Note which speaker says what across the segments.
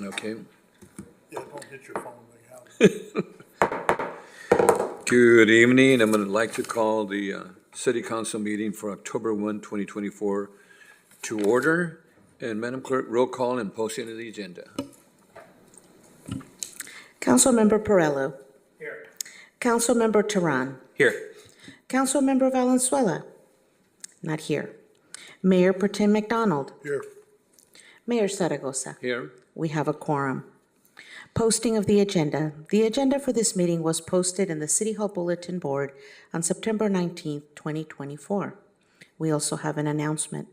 Speaker 1: Okay.
Speaker 2: Yeah, don't hit your phone like Howard.
Speaker 1: Good evening. I'm going to like to call the City Council meeting for October 1, 2024 to order. And Madam Clerk, roll call and posting of the agenda.
Speaker 3: Councilmember Perello.
Speaker 2: Here.
Speaker 3: Councilmember Tehran.
Speaker 1: Here.
Speaker 3: Councilmember Valenzuela. Not here. Mayor Pro Tem McDonald.
Speaker 2: Here.
Speaker 3: Mayor Zaragoza.
Speaker 1: Here.
Speaker 3: We have a quorum. Posting of the agenda. The agenda for this meeting was posted in the City Hall Bulletin Board on September 19th, 2024. We also have an announcement.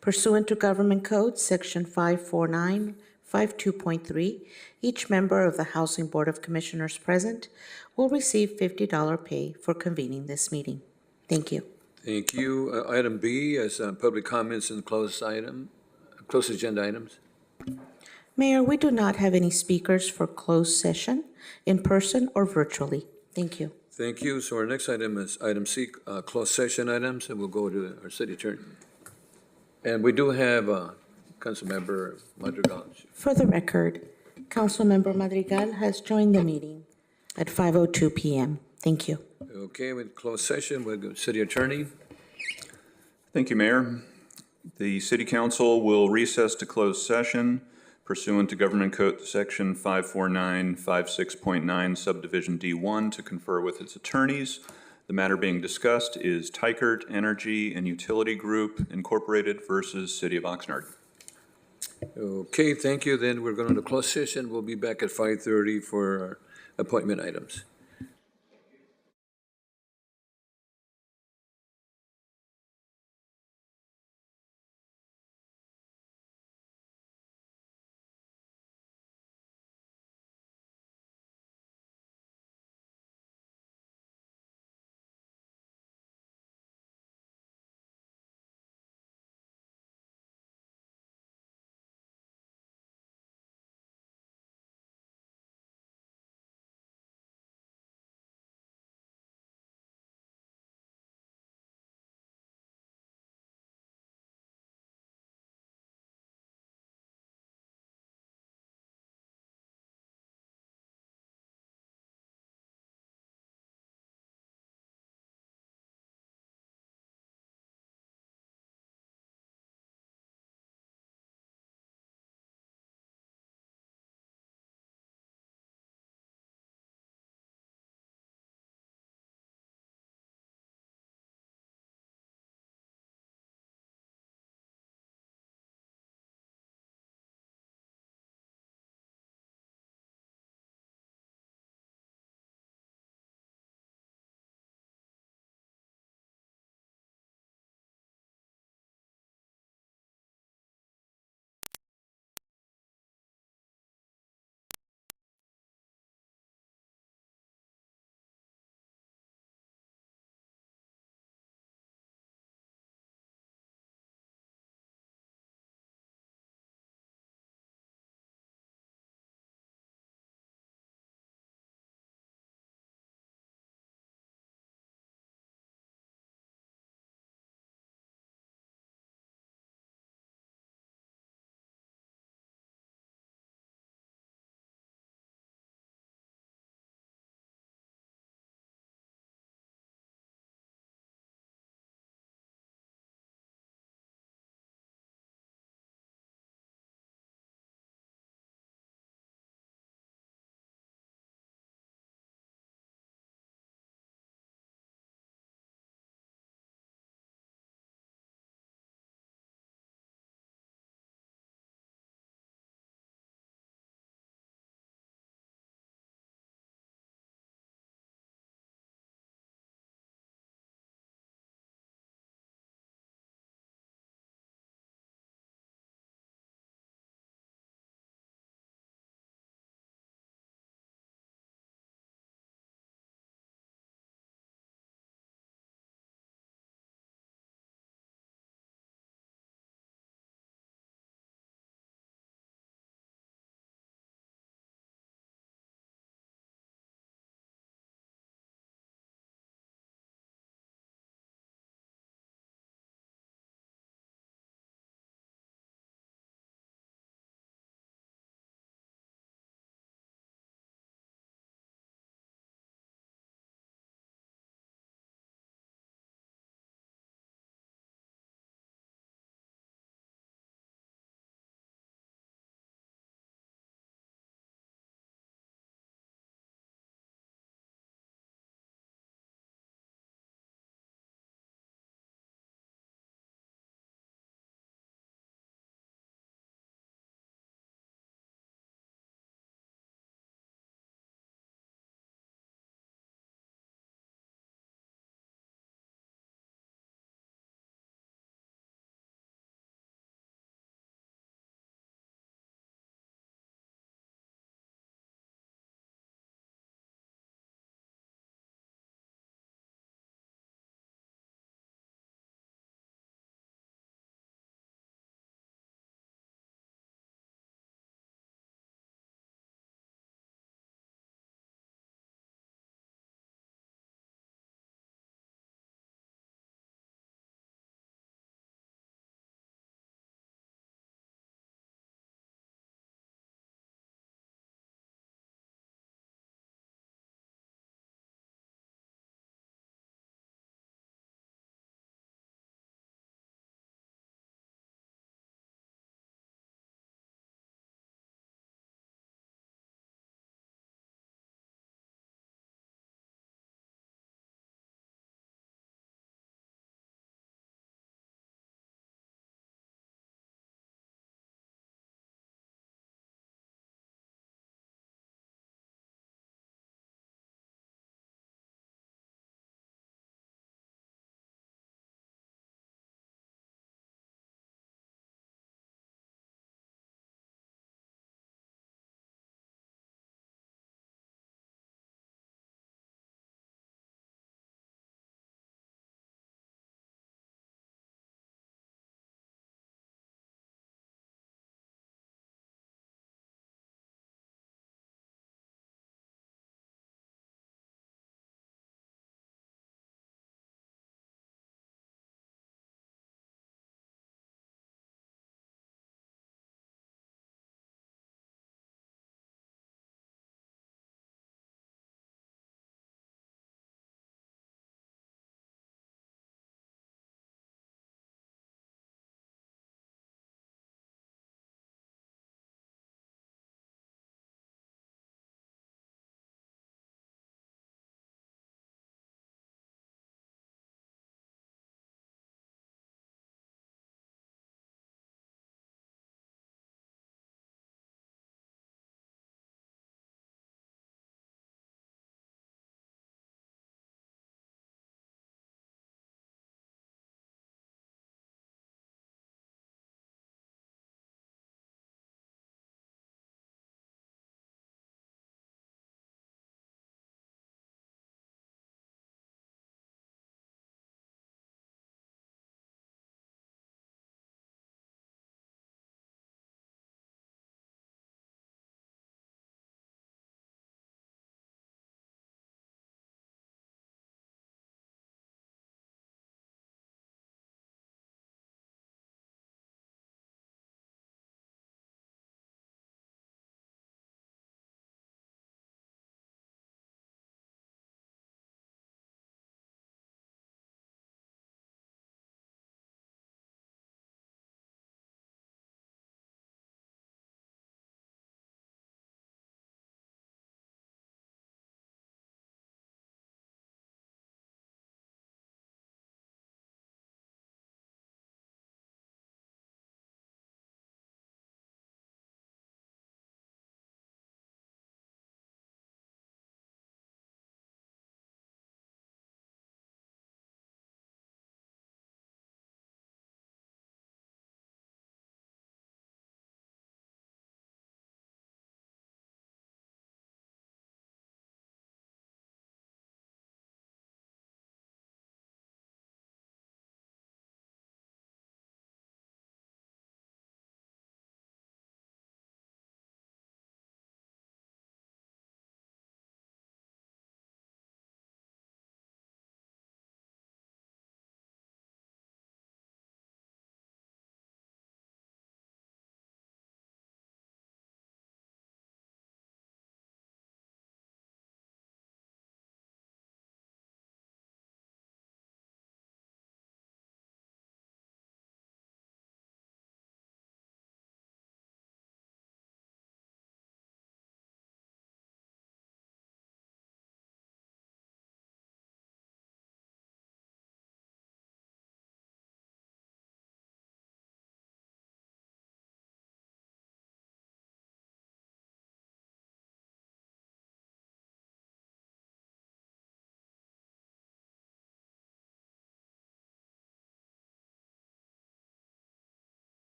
Speaker 3: Pursuant to Government Code, Section 54952.3, each member of the Housing Board of Commissioners present will receive $50 pay for convening this meeting. Thank you.
Speaker 1: Thank you. Item B is public comments and closed agenda items.
Speaker 3: Mayor, we do not have any speakers for closed session, in person or virtually. Thank you.
Speaker 1: Thank you. So our next item is item C, closed session items, and we'll go to our city attorney. And we do have Councilmember Madrigal.
Speaker 3: For the record, Councilmember Madrigal has joined the meeting at 5:02 p.m. Thank you.
Speaker 1: Okay, with closed session, we'll go to city attorney.
Speaker 4: Thank you, Mayor. The City Council will recess to closed session pursuant to Government Code Section 54956.9 Subdivision D1 to confer with its attorneys. The matter being discussed is Tykert Energy and Utility Group Incorporated versus City of Oxnard.
Speaker 1: Okay, thank you. Then we're going to close session. We'll be back at 5:30 for our appointment items.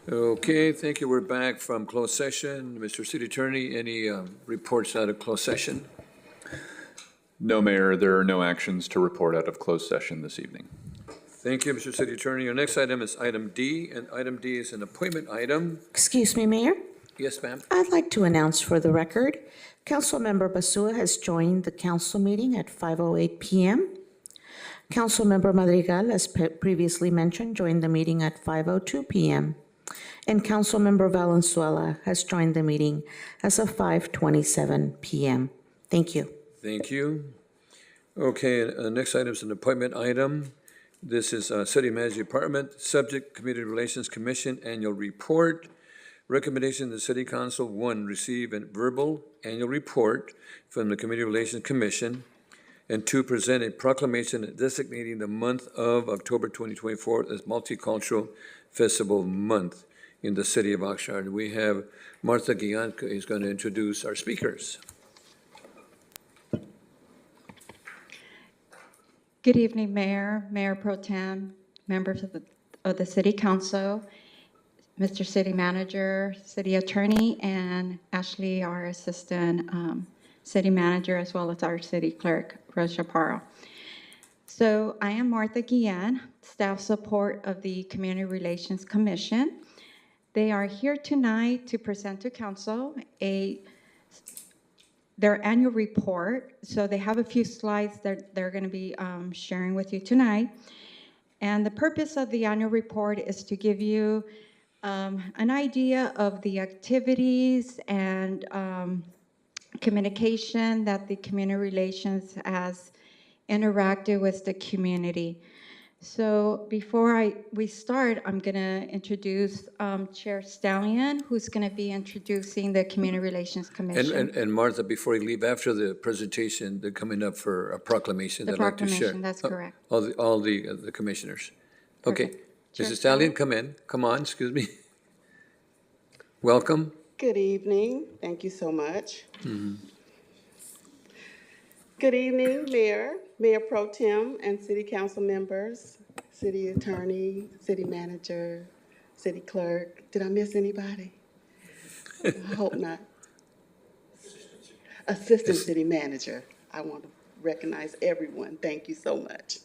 Speaker 1: Okay, thank you. We're back from closed session. Mr. City Attorney, any reports out of closed session?
Speaker 4: No, Mayor, there are no actions to report out of closed session this evening.
Speaker 1: Thank you, Mr. City Attorney. Our next item is item D, and item D is an appointment item.
Speaker 3: Excuse me, Mayor.
Speaker 1: Yes, ma'am?
Speaker 3: I'd like to announce for the record, Councilmember Basua has joined the council meeting at 5:08 p.m. Councilmember Madrigal, as previously mentioned, joined the meeting at 5:02 p.m. And Councilmember Valenzuela has joined the meeting as of 5:27 p.m. Thank you.
Speaker 1: Thank you. Okay, next item is an appointment item. This is City Manager Department, Subject Community Relations Commission Annual Report. Recommendation to the City Council, 1, receive a verbal annual report from the Community Relations Commission, and 2, present a proclamation designating the month of October 2024 as Multicultural Festival Month in the city of Oxnard. We have Martha Guillen is going to introduce our speakers.
Speaker 5: Good evening, Mayor, Mayor Pro Tem, members of the City Council, Mr. City Manager, City Attorney, and Ashley, our Assistant City Manager, as well as our City Clerk, Rose Chaparro. So I am Martha Guillen, staff support of the Community Relations Commission. They are here tonight to present to Council their annual report. So they have a few slides that they're going to be sharing with you tonight. And the purpose of the annual report is to give you an idea of the activities and communication that the Community Relations has interacted with the community. So before we start, I'm going to introduce Chair Stallion, who's going to be introducing the Community Relations Commission.
Speaker 1: And Martha, before you leave, after the presentation, they're coming up for a proclamation.
Speaker 5: The
Speaker 1: they'd like to share.
Speaker 5: proclamation, that's correct.
Speaker 1: All the commissioners. Okay.
Speaker 5: Perfect. Chair
Speaker 1: Mrs. Stallion, come in. Come on, excuse me. Welcome.
Speaker 6: Good evening. Thank you so much. Good evening, Mayor, Mayor Pro Tem, and City Council members, City Attorney, City Manager, City Clerk. Did I miss anybody? I hope not. Assistant City Manager. I want to recognize everyone. Thank you so much.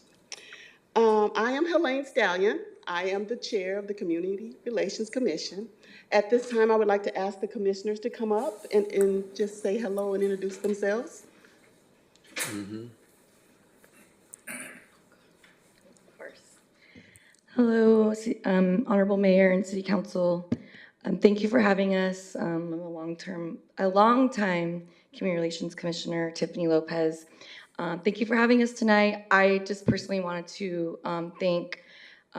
Speaker 6: I am Helene Stallion. I am the Chair of the Community Relations Commission. At this time, I would like to ask the commissioners to come up and just say hello and introduce themselves.
Speaker 7: Hello, Honorable Mayor and City Council. Thank you for having us. I'm a long-time Community Relations Commissioner, Tiffany Lopez. Thank you for having us tonight. I just personally wanted to thank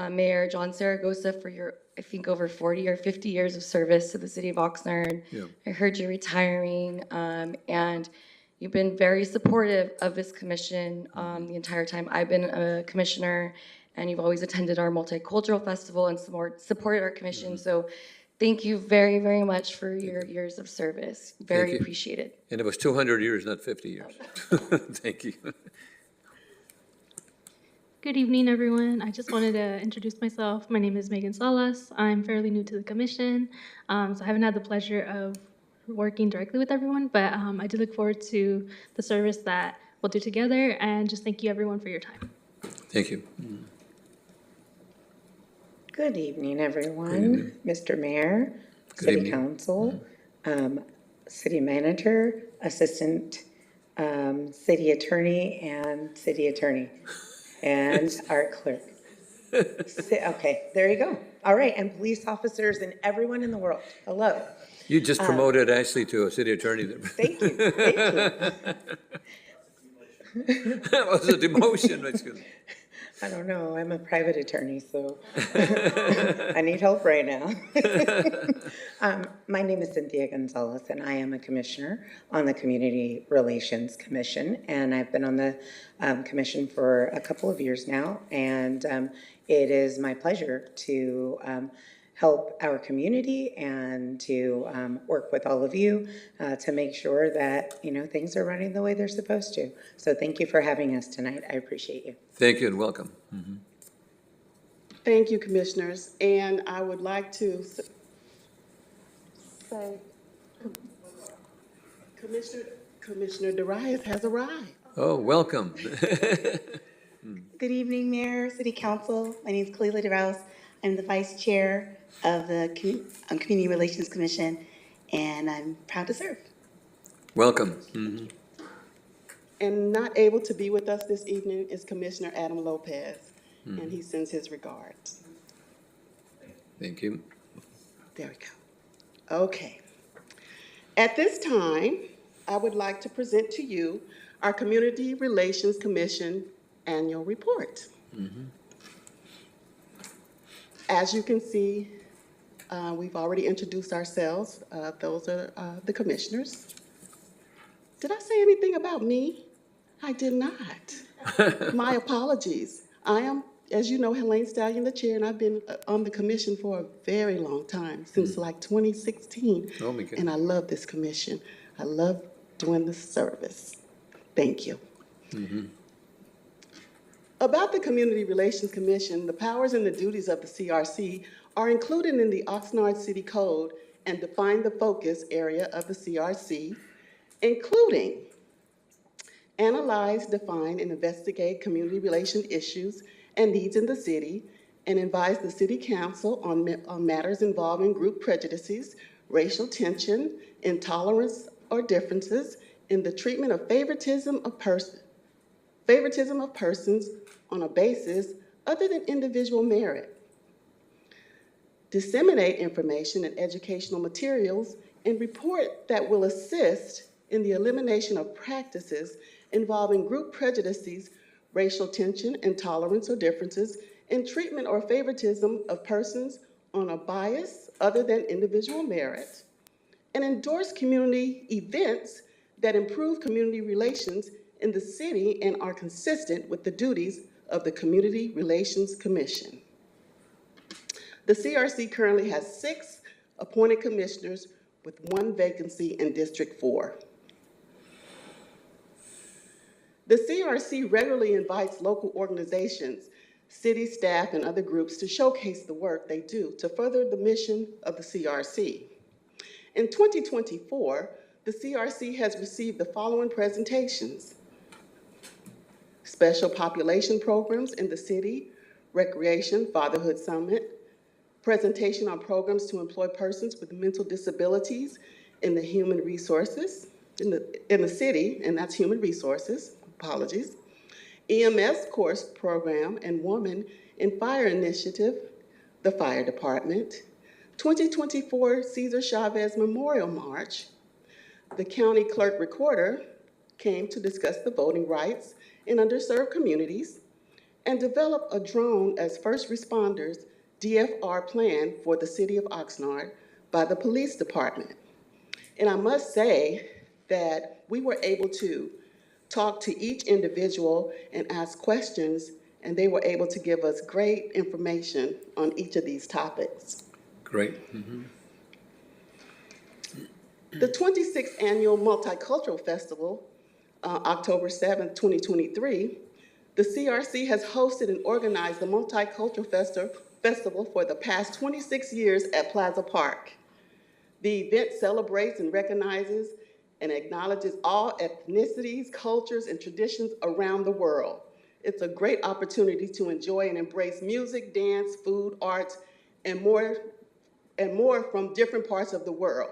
Speaker 7: Mayor John Zaragoza for your, I think, over 40 or 50 years of service to the city of Oxnard.
Speaker 1: Yeah.
Speaker 7: I heard you're retiring, and you've been very supportive of this commission the entire time I've been a commissioner, and you've always attended our multicultural festival and supported our commission. So thank you very, very much for your years of service. Very
Speaker 1: you.
Speaker 7: appreciated.
Speaker 1: And it was 200 years, not 50 years. Thank you.
Speaker 8: Good evening, everyone. I just wanted to introduce myself. My name is Megan Salas. I'm fairly new to the commission, so I haven't had the pleasure of working directly with everyone, but I do look forward to the service that we'll do together, and just thank you, everyone, for your time.
Speaker 1: Thank you.
Speaker 9: Good evening, everyone.
Speaker 1: Good evening.
Speaker 9: Mr. Mayor,
Speaker 1: Good
Speaker 9: City
Speaker 1: evening.
Speaker 9: Council, City Manager, Assistant City Attorney, and City Attorney, and our clerk. Okay, there you go. All right, and police officers and everyone in the world. Hello.
Speaker 1: You just promoted Ashley to a city attorney.
Speaker 9: Thank you. Thank you.
Speaker 1: That was a demotion. Excuse me.
Speaker 9: I don't know. I'm a private attorney, so I need help right now. My name is Cynthia Gonzalez, and I am a commissioner on the Community Relations Commission, and I've been on the commission for a couple of years now, and it is my pleasure to help our community and to work with all of you to make sure that, you know, things are running the way they're supposed to. So thank you for having us tonight. I appreciate you.
Speaker 1: Thank you and welcome.
Speaker 6: Thank you, commissioners. And I would like to say, Commissioner Darius has arrived.
Speaker 1: Oh, welcome.
Speaker 10: Good evening, Mayor, City Council. My name is Kalila DeRouse. I'm the Vice Chair of the Community Relations Commission, and I'm proud to serve.
Speaker 1: Welcome. Mhm.
Speaker 6: And not able to be with us this evening is Commissioner Adam Lopez, and he sends his regards.
Speaker 1: Thank you.
Speaker 6: There we go. Okay. At this time, I would like to present to you our Community Relations Commission annual report. As you can see, we've already introduced ourselves. Those are the commissioners. Did I say anything about me? I did not. My apologies. I am, as you know, Helene Stallion, the chair, and I've been on the commission for a very long time, since like 2016.
Speaker 1: Oh, my goodness.
Speaker 6: And I love this commission. I love doing the service. Thank you. About the Community Relations Commission, the powers and the duties of the CRC are included in the Oxnard City Code and define the focus area of the CRC, including analyze, define, and investigate community relation issues and needs in the city, and advise the City Council on matters involving group prejudices, racial tension, intolerance or differences in the treatment of favoritism of persons on a basis other than individual merit. Disseminate information and educational materials and report that will assist in the elimination of practices involving group prejudices, racial tension, intolerance or differences in treatment or favoritism of persons on a bias other than individual merit, and endorse community events that improve community relations in the city and are consistent with the duties of the Community Relations Commission. The CRC currently has 6 appointed commissioners with 1 vacancy in District 4. The CRC regularly invites local organizations, city staff, and other groups to showcase the work they do to further the mission of the CRC. In 2024, the CRC has received the following presentations: Special Population Programs in the City, Recreation Fatherhood Summit, Presentation on Programs to Employ Persons with Mental Disabilities in the Human Resources, in the city, and that's Human Resources, apologies, EMS Course Program and Woman in Fire Initiative, the Fire Department, 2024 Cesar Chavez Memorial March. The County Clerk Recorder came to discuss the voting rights in underserved communities and develop a drone as first responders DFR plan for the city of Oxnard by the police department. And I must say that we were able to talk to each individual and ask questions, and they were able to give us great information on each of these topics.
Speaker 1: Great.
Speaker 6: The 26th Annual Multicultural Festival, October 7th, 2023, the CRC has hosted and organized the Multicultural Festival for the past 26 years at Plaza Park. The event celebrates and recognizes and acknowledges all ethnicities, cultures, and traditions around the world. It's a great opportunity to enjoy and embrace music, dance, food, arts, and more from different parts of the world.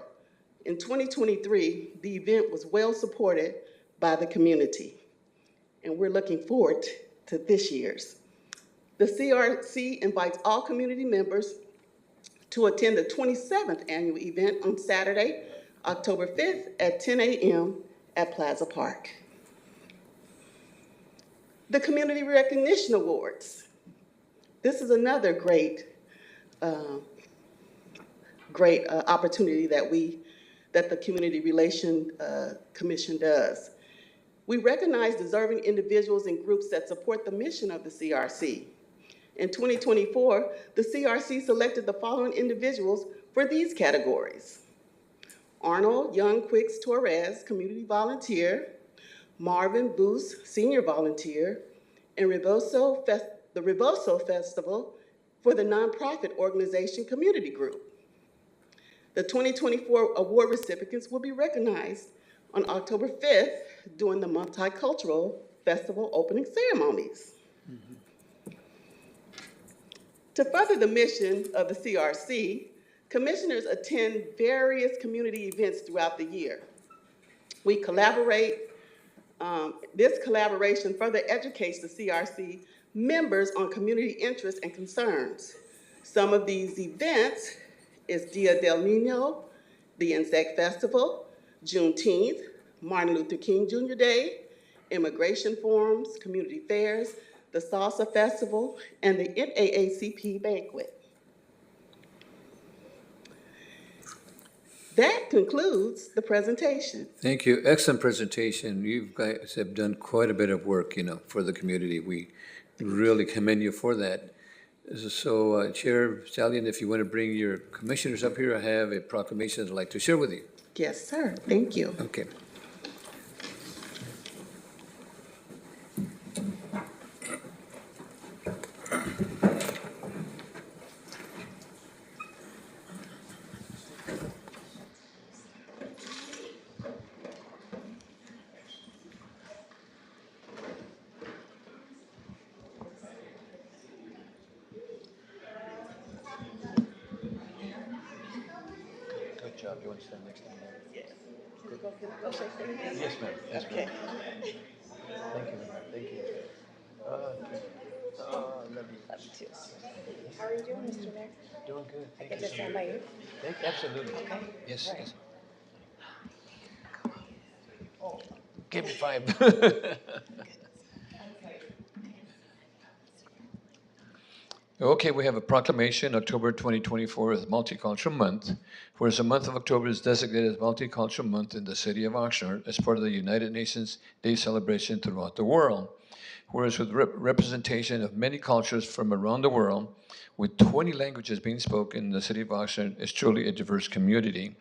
Speaker 6: In 2023, the event was well supported by the community, and we're looking forward to this year's. The CRC invites all community members to attend the 27th annual event on Saturday, October 5th at 10 a.m. at Plaza Park. The Community Recognition Awards. This is another great opportunity that the Community Relation Commission does. We recognize deserving individuals and groups that support the mission of the CRC. In 2024, the CRC selected the following individuals for these categories: Arnold Young Quicks Torres, Community Volunteer; Marvin Boos, Senior Volunteer; and the Reboso Festival for the nonprofit organization Community Group. The 2024 award recipients will be recognized on October 5th during the Multicultural Festival opening ceremonies. To further the mission of the CRC, commissioners attend various community events throughout the year. We collaborate. This collaboration further educates the CRC members on community interests and concerns. Some of these events is Dia del Nino, the Insect Festival, Juneteenth, Martin Luther King Jr. Day, immigration forums, community fairs, the Salsa Festival, and the NAACP banquet. That concludes the presentation.
Speaker 1: Thank you. Excellent presentation. You guys have done quite a bit of work, for the community. We really commend you for that. So, Chair Stallion, if you want to bring your commissioners up here, I have a proclamation I'd like to share with you.
Speaker 6: Yes, sir. Thank you.
Speaker 1: Okay. Good job. You want to stand next to me?
Speaker 6: Yes.
Speaker 1: Yes, ma'am. Yes, ma'am. Thank you, ma'am. Thank you. Love you.
Speaker 9: How are you doing, Mr. Mayor?
Speaker 1: Doing good. Thank you
Speaker 9: Get to
Speaker 1: so
Speaker 9: stand
Speaker 1: much.
Speaker 9: by you?
Speaker 1: Absolutely.
Speaker 9: Okay.
Speaker 1: Yes,
Speaker 9: Right.
Speaker 1: yes. Give me 5. Okay, we have a proclamation, October 2024 is Multicultural Month, whereas the month of October is designated as Multicultural Month in the city of Oxnard as part of the United Nations Day celebration throughout the world. Whereas with representation of many cultures from around the world, with 20 languages being spoken in the city of Oxnard, is truly a diverse community.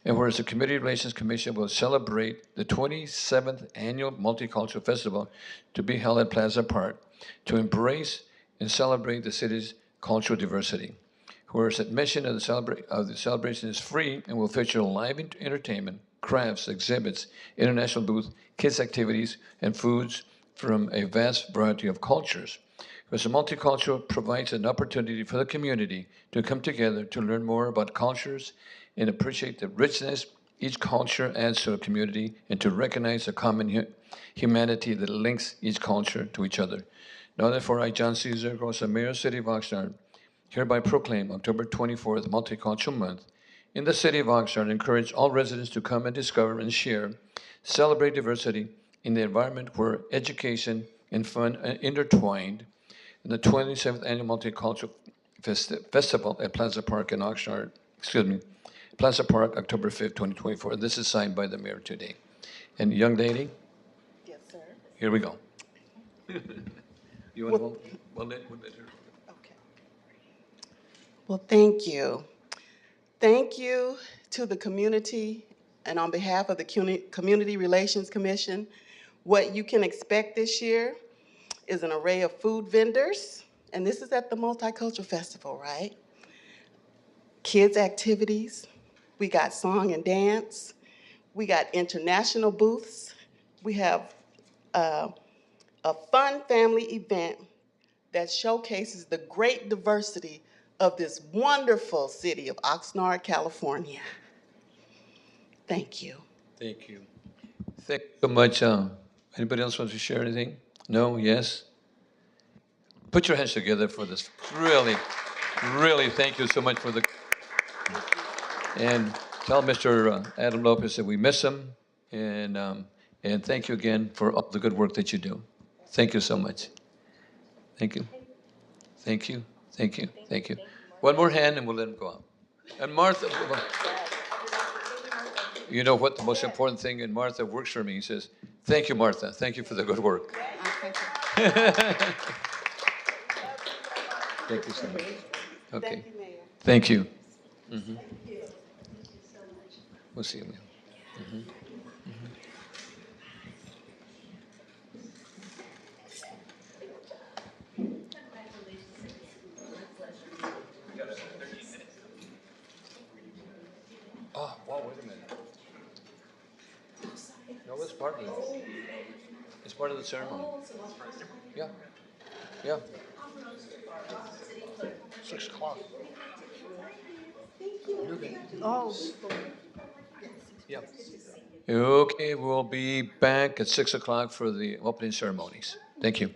Speaker 1: And whereas the Community Relations Commission will celebrate the 27th Annual Multicultural Festival to be held at Plaza Park to embrace and celebrate the city's cultural diversity. Whereas admission of the celebration is free and will feature live entertainment, crafts, exhibits, international booths, kids' activities, and foods from a vast variety of cultures. Whereas the multicultural provides an opportunity for the community to come together to learn more about cultures and appreciate the richness each culture adds to a community and to recognize the common humanity that links each culture to each other. Now therefore, I, John Caesar, Grossa, Mayor, City of Oxnard, hereby proclaim October 24th Multicultural Month in the City of Oxnard and encourage all residents to come and discover and share, celebrate diversity in the environment where education and fun are intertwined in the 27th Annual Multicultural Festival at Plaza Park in Oxnard, Plaza Park, October 5th, 2024. This is signed by the mayor today. And young lady,
Speaker 6: Yes, sir.
Speaker 1: here we go. You want to we'll let her.
Speaker 6: Okay. Well, thank you. Thank you to the community and on behalf of the Community Relations Commission. What you can expect this year is an array of food vendors, and this is at the Multicultural Festival, right? Kids' activities, we got song and dance, we got international booths, we have a fun family event that showcases the great diversity of this wonderful city of Oxnard, California. Thank you.
Speaker 1: Thank you. Thank you so much. Anybody else want to share anything? No? Yes? Put your hands together for this. Really, really thank you so much for the. And tell Mr. Adam Lopez that we miss him. And thank you again for all the good work that you do. Thank you so much. Thank you. Thank you. Thank you. Thank you. One more hand and we'll let him go out. And Martha, you know what the most important thing, and Martha works for me. He says, thank you, Martha. Thank you for the good work. Thank you so much. Okay.
Speaker 6: Thank you, Mayor.
Speaker 1: Thank you. We'll see you, Mayor. Oh, wow, wait a minute. No, it's part of it's part of the ceremony. Yeah, yeah.
Speaker 2: 6 o'clock.
Speaker 1: Yeah. Okay, we'll be back at 6 o'clock for the opening ceremonies. Thank you.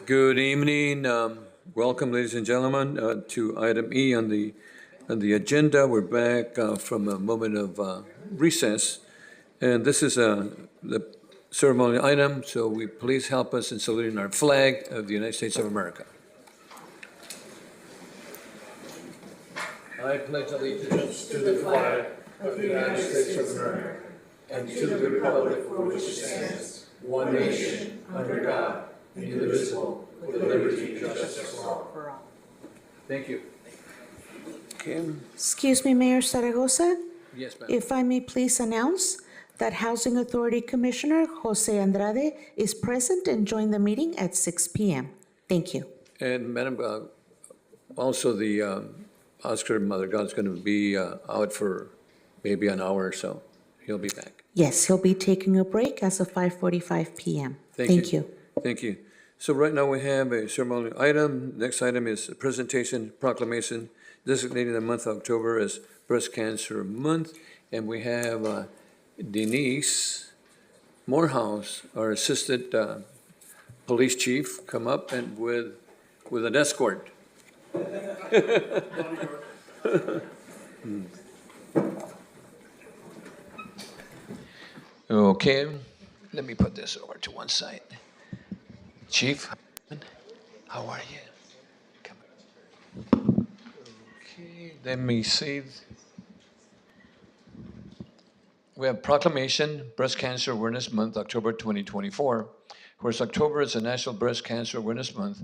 Speaker 1: Good evening. Welcome, ladies and gentlemen, to item E on the agenda. We're back from a moment of recess, and this is the ceremonial item. So we please help us in saluting our flag of the United States of America. I pledge allegiance to the flag of the United States of America and to the republic for which it stands, one nation, under God, indivisible, with liberty and justice for all. Thank you. Okay.
Speaker 3: Excuse me, Mayor Zaragoza?
Speaker 1: Yes, ma'am.
Speaker 3: If I may please announce that Housing Authority Commissioner Jose Andrade is present and joined the meeting at 6 p.m. Thank you.
Speaker 1: And Madam, also the Oscar Mother God's going to be out for maybe an hour or so. He'll be back.
Speaker 3: Yes, he'll be taking a break as of 5:45 p.m.
Speaker 1: Thank you. Thank you. So right now we have a ceremonial item. Next item is a presentation proclamation designating the month of October as Breast Cancer Month. And we have Denise Morehouse, our Assistant Police Chief, come up and with an escort. Okay, let me put this over to one side. Chief, how are you? Come on. Okay, let me see. We have proclamation, Breast Cancer Awareness Month, October 2024. Whereas October is a National Breast Cancer Awareness Month,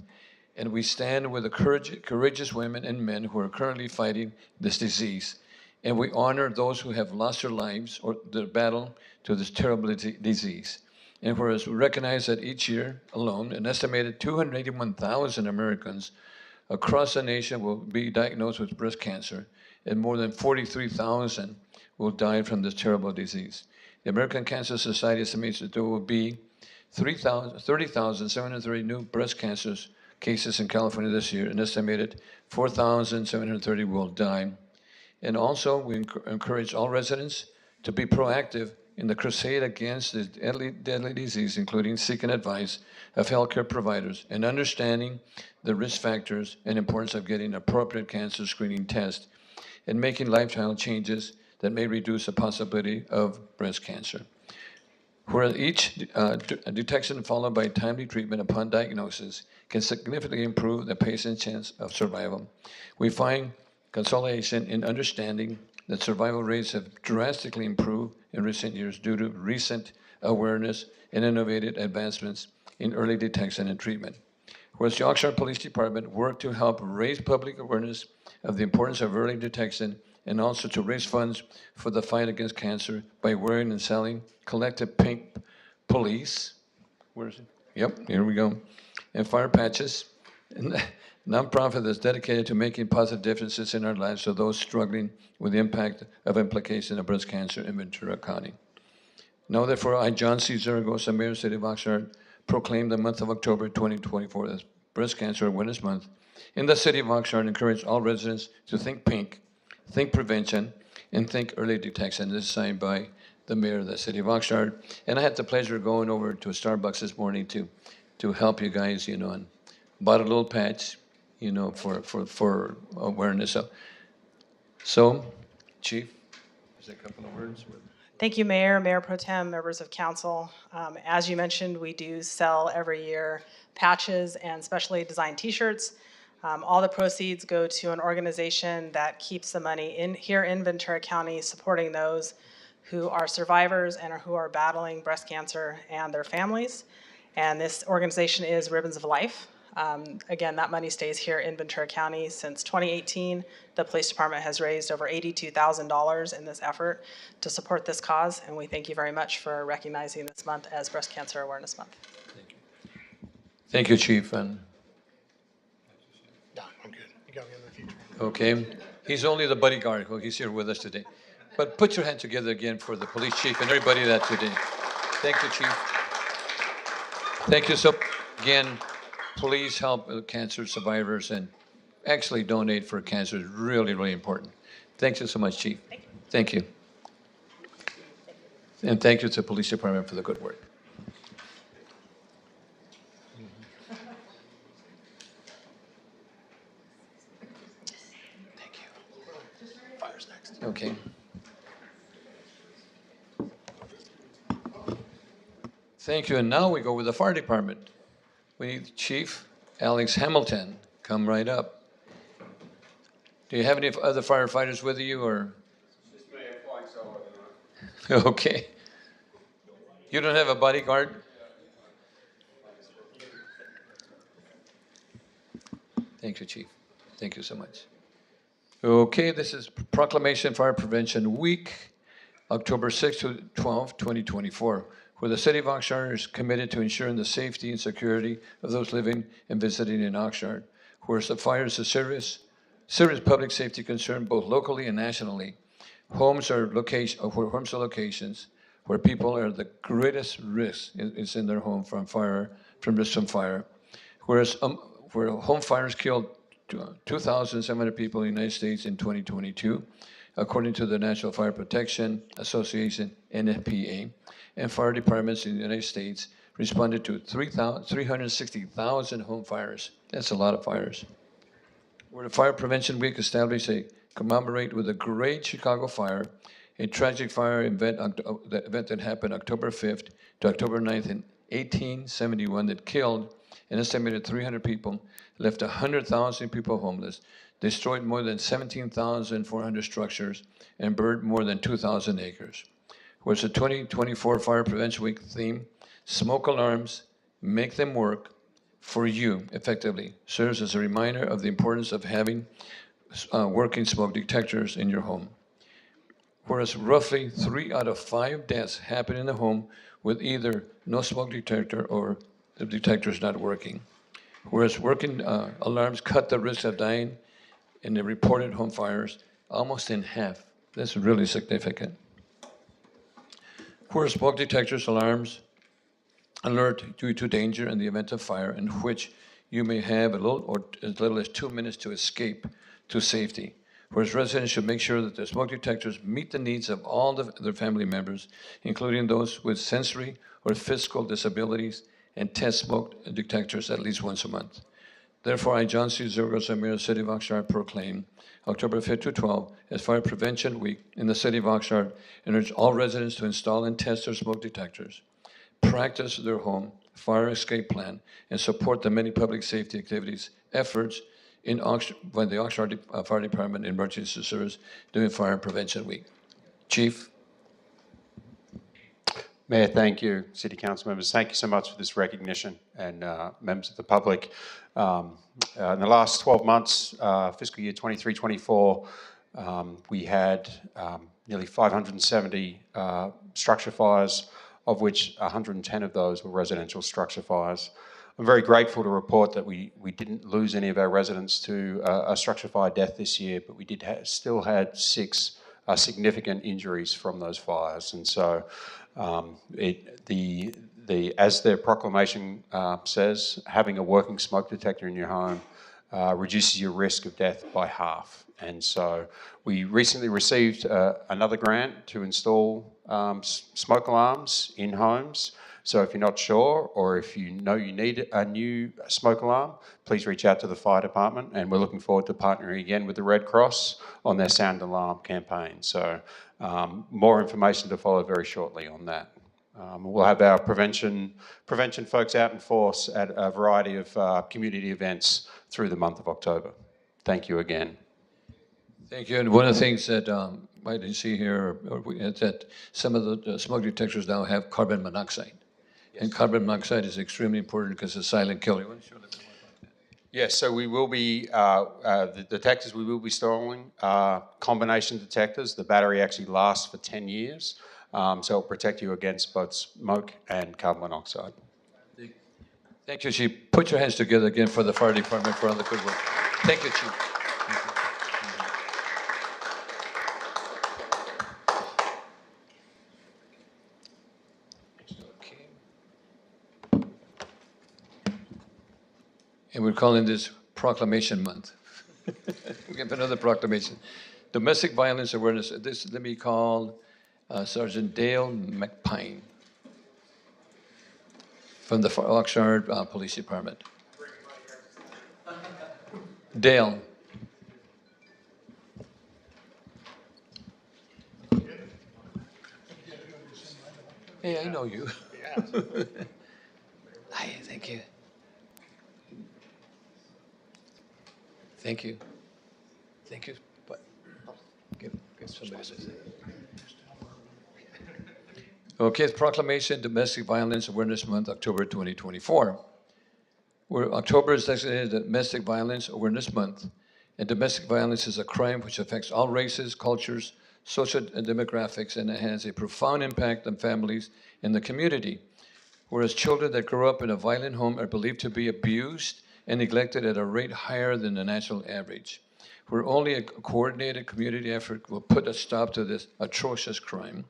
Speaker 1: and we stand with the courageous women and men who are currently fighting this disease. And we honor those who have lost their lives or their battle to this terrible disease. And whereas we recognize that each year alone, an estimated 281,000 Americans across the nation will be diagnosed with breast cancer, and more than 43,000 will die from this terrible disease. The American Cancer Society estimates that there will be 30,730 new breast cancer cases in California this year, an estimated 4,730 will die. And also, we encourage all residents to be proactive in the crusade against this deadly disease, including seeking advice of healthcare providers and understanding the risk factors and importance of getting appropriate cancer screening tests and making lifestyle changes that may reduce the possibility of breast cancer. Whereas each detection followed by timely treatment upon diagnosis can significantly improve the patient's chance of survival. We find consolation in understanding that survival rates have drastically improved in recent years due to recent awareness and innovative advancements in early detection and treatment. Whereas the Oxnard Police Department worked to help raise public awareness of the importance of early detection and also to raise funds for the fight against cancer by wearing and selling collective pink police. Where is it? Yep, here we go. And fire patches. And nonprofit that's dedicated to making positive differences in our lives of those struggling with the impact of implication of breast cancer in Ventura County. Now therefore, I, John C. Zaragoza, Mayor of the City of Oxnard, proclaim the month of October 2024 as Breast Cancer Awareness Month. In the City of Oxnard, encourage all residents to think pink, think prevention, and think early detection. This is signed by the Mayor of the City of Oxnard. And I had the pleasure of going over to a Starbucks this morning to help you guys, and bought a little patch, for awareness. So, Chief, is there a couple of words?
Speaker 11: Thank you, Mayor, Mayor Pro Tem, members of council. As you mentioned, we do sell every year patches and specially designed T-shirts. All the proceeds go to an organization that keeps the money here in Ventura County, supporting those who are survivors and who are battling breast cancer and their families. And this organization is Ribbons of Life. Again, that money stays here in Ventura County. Since 2018, the police department has raised over $82,000 in this effort to support this cause, and we thank you very much for recognizing this month as Breast Cancer Awareness Month.
Speaker 1: Thank you. Thank you, Chief. And
Speaker 2: No, I'm good. You got me in the future.
Speaker 1: okay, he's only the bodyguard. Well, he's here with us today. But put your hand together again for the police chief and everybody that today. Thank you, Chief. Thank you. So again, please help cancer survivors and actually donate for cancer. Is really, really important. Thank you so much, Chief. Thank you. And thank you to the police department for the good work. Thank you. Fire's next. Okay. Thank you, and now we go with the fire department. We need Chief Alex Hamilton, come right up. Do you have any other firefighters with you, or?
Speaker 12: Just me, I'm flying solo tonight.
Speaker 1: Okay. You don't have a bodyguard? Thank you, Chief. Thank you so much. Okay, this is Proclamation Fire Prevention Week, October 6 to 12, 2024, where the City of Oxnard is committed to ensuring the safety and security of those living and visiting in Oxnard, whereas the fire is a serious public safety concern both locally and nationally. Homes are locations where people are the greatest risk is in their home from risk from fire. Whereas where home fires killed 2,700 people in the United States in 2022, according to the National Fire Protection Association, NFPA, and fire departments in the United States responded to 360,000 home fires. That's a lot of fires. Where the Fire Prevention Week established a commemorate with the Great Chicago Fire, a tragic fire event that happened October 5th to October 9th in 1871 that killed an estimated 300 people, left 100,000 people homeless, destroyed more than 17,400 structures, and burned more than 2,000 acres. Whereas the 2024 Fire Prevention Week theme, smoke alarms, make them work for you effectively, serves as a reminder of the importance of having working smoke detectors in your home. Whereas roughly 3 out of 5 deaths happen in the home with either no smoke detector or the detectors not working. Whereas working alarms cut the risk of dying in the reported home fires almost in half. That's really significant. Whereas smoke detectors alarms alert you to danger in the event of fire in which you may have a little or as little as 2 minutes to escape to safety. Whereas residents should make sure that their smoke detectors meet the needs of all their family members, including those with sensory or physical disabilities, and test smoke detectors at least once a month. Therefore, I, John C. Zergos, Mayor of the City of Oxnard, proclaim October 5th to 12 as Fire Prevention Week in the City of Oxnard and urge all residents to install and test their smoke detectors, practice their home fire escape plan, and support the many public safety activities, efforts by the Oxnard Fire Department Emergency Service during Fire Prevention Week. Chief.
Speaker 12: Mayor, thank you. City Council members, thank you so much for this recognition, and members of the public. In the last 12 months, fiscal year 23-24, we had nearly 570 structure fires, of which 110 of those were residential structure fires. I'm very grateful to report that we didn't lose any of our residents to a structure fire death this year, but we did still had 6 significant injuries from those fires. And so as their proclamation says, having a working smoke detector in your home reduces your risk of death by half. And so we recently received another grant to install smoke alarms in homes. So if you're not sure, or if you know you need a new smoke alarm, please reach out to the fire department, and we're looking forward to partnering again with the Red Cross on their sound alarm campaign. So more information to follow very shortly on that. We'll have our prevention folks out in force at a variety of community events through the month of October. Thank you again.
Speaker 1: Thank you. And one of the things that I didn't see here is that some of the smoke detectors now have carbon monoxide. Yes. And carbon monoxide is extremely important because it's a silent killer. You want to show a little bit more about that?
Speaker 12: Yes, so we will be, the detectors we will be installing are combination detectors. The battery actually lasts for 10 years, so it'll protect you against both smoke and carbon monoxide.
Speaker 1: Thank you, Chief. Put your hands together again for the fire department for all the good work. Thank you, Chief. Thank you. And we're calling this Proclamation Month. We have another proclamation. Domestic Violence Awareness. This let me call Sergeant Dale McPine from the Oxnard Police Department. Dale. Hey, I know you. Hi, thank you. Thank you. Thank you. But give somebody this. Okay, it's Proclamation Domestic Violence Awareness Month, October 2024. October is designated Domestic Violence Awareness Month, and domestic violence is a crime which affects all races, cultures, social and demographics, and it has a profound impact on families and the community. Whereas children that grow up in a violent home are believed to be abused and neglected at a rate higher than the national average. Where only a coordinated community effort will put a stop to this atrocious crime.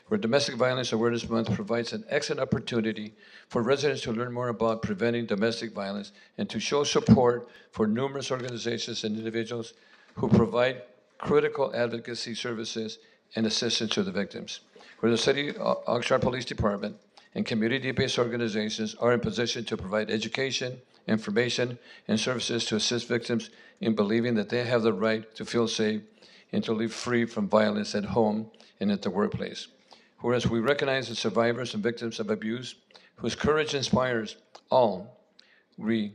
Speaker 1: Where Domestic Violence Awareness Month provides an excellent opportunity for residents to learn more about preventing domestic violence and to show support for numerous organizations and individuals who provide critical advocacy services and assistance to the victims. Where the City Oxnard Police Department and community-based organizations are in position to provide education, information, and services to assist victims in believing that they have the right to feel safe and to live free from violence at home and at the workplace. Whereas we recognize the survivors and victims of abuse, whose courage inspires all, we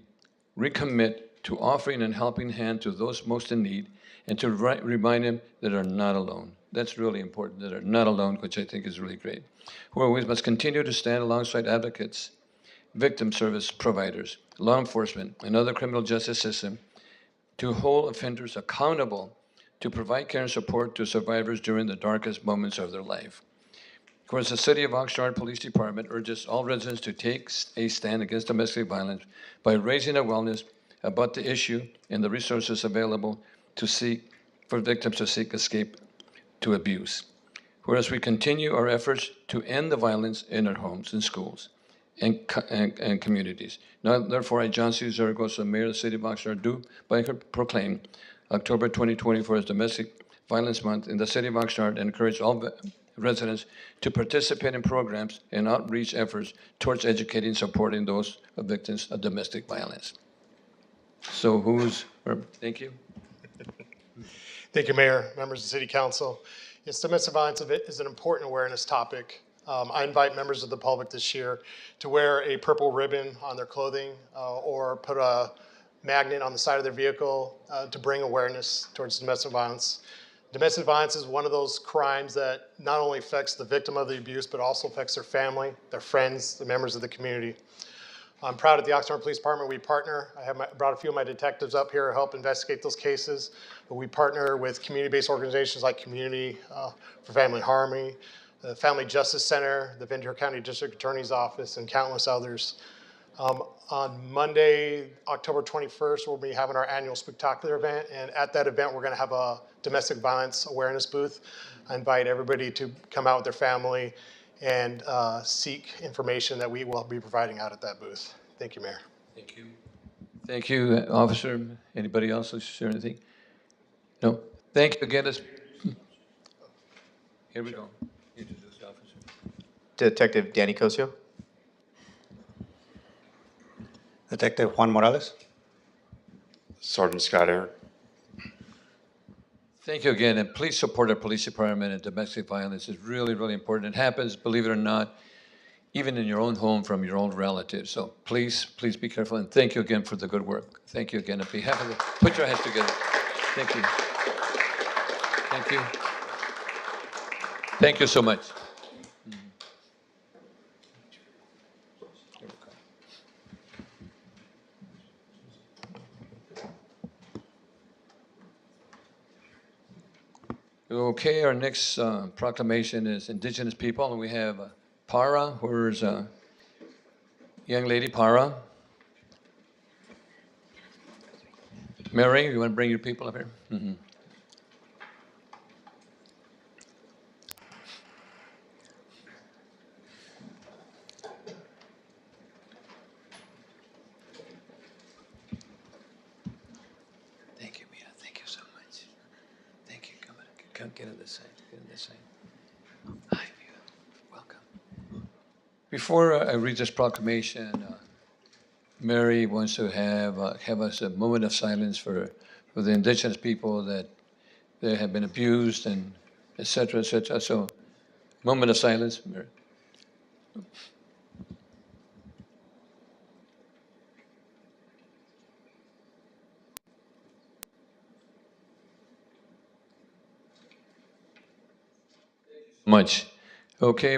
Speaker 1: recommit to offering a helping hand to those most in need and to remind them that they're not alone. That's really important, that they're not alone, which I think is really great. Where we must continue to stand alongside advocates, victim service providers, law enforcement, and other criminal justice system to hold offenders accountable to provide care and support to survivors during the darkest moments of their life. Of course, the City of Oxnard Police Department urges all residents to take a stand against domestic violence by raising awareness about the issue and the resources available for victims to seek escape to abuse. Whereas we continue our efforts to end the violence in our homes and schools and communities. Now, therefore, I, John C. Zaragoza, Mayor of the City of Oxnard, do by proclaim October 2024 as Domestic Violence Month in the City of Oxnard and encourage all residents to participate in programs and outreach efforts towards educating and supporting those victims of domestic violence. So thank you.
Speaker 2: Thank you, Mayor, members of the City Council. Yes, domestic violence is an important awareness topic. I invite members of the public this year to wear a purple ribbon on their clothing or put a magnet on the side of their vehicle to bring awareness towards domestic violence. Domestic violence is one of those crimes that not only affects the victim of the abuse, but also affects their family, their friends, the members of the community. I'm proud at the Oxnard Police Department we partner. I have brought a few of my detectives up here to help investigate those cases. But we partner with community-based organizations like Community for Family Harmony, the Family Justice Center, the Ventura County District Attorney's Office, and countless others. On Monday, October 21st, we'll be having our annual spectacular event. And at that event, we're going to have a domestic violence awareness booth. I invite everybody to come out with their family and seek information that we will be providing out at that booth. Thank you, Mayor.
Speaker 1: Thank you. Thank you, Officer. Anybody else wish to share anything? No? Thank you again. Here we go. Introduce the officer.
Speaker 13: Detective Danny Cosio.
Speaker 14: Detective Juan Morales.
Speaker 12: Sergeant Scott Aaron.
Speaker 1: Thank you again, and please support our police department. And domestic violence is really, really important. It happens, believe it or not, even in your own home from your own relatives. So please be careful, and thank you again for the good work. Thank you again. On behalf of put your hands together. Thank you. Thank you. Thank you so much. Okay, our next proclamation is Indigenous people, and we have Para. Where's young lady Para? Mary, you want to bring your people up here? Mm-hmm. Thank you, Mia. Thank you so much. Thank you. Come get on this side. Get on this side. Before I read this proclamation, Mary wants to have us a moment of silence for the indigenous people that they have been abused and et cetera, et cetera. So, moment of silence, Mary. Much. Okay,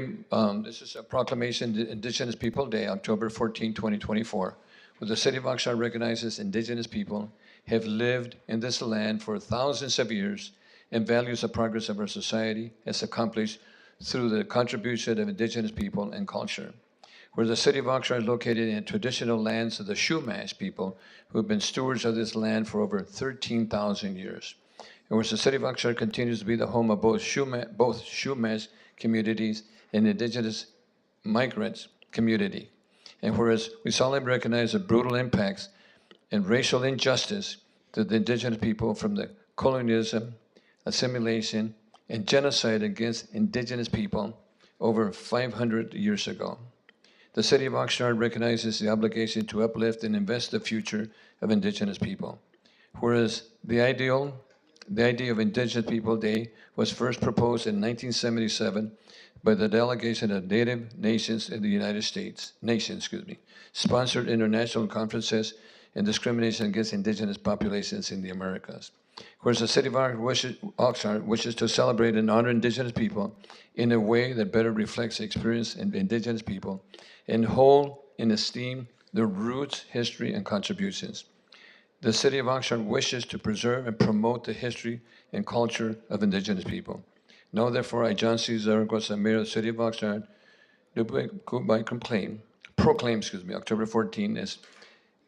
Speaker 1: this is a proclamation, Indigenous People Day, October 14, 2024, where the city of Oxnard recognizes indigenous people have lived in this land for thousands of years and values the progress of our society has accomplished through the contribution of indigenous people and culture. Where the city of Oxnard is located in traditional lands of the Chumash people who have been stewards of this land for over 13,000 years. And whereas the city of Oxnard continues to be the home of both Chumash communities and indigenous migrants community. And whereas we solemnly recognize the brutal impacts and racial injustice to the indigenous people from the colonialism, assimilation, and genocide against indigenous people over 500 years ago. The city of Oxnard recognizes the obligation to uplift and invest the future of indigenous people. Whereas the idea of Indigenous People Day was first proposed in 1977 by the delegation of Native Nations in the United States, sponsored international conferences and discrimination against indigenous populations in the Americas. Whereas the city of Oxnard wishes to celebrate and honor indigenous people in a way that better reflects the experience of indigenous people and hold in esteem their roots, history, and contributions. The city of Oxnard wishes to preserve and promote the history and culture of indigenous people. Now, therefore, I, John C. Zaragoza, Mayor of the city of Oxnard, do proclaim, October 14 as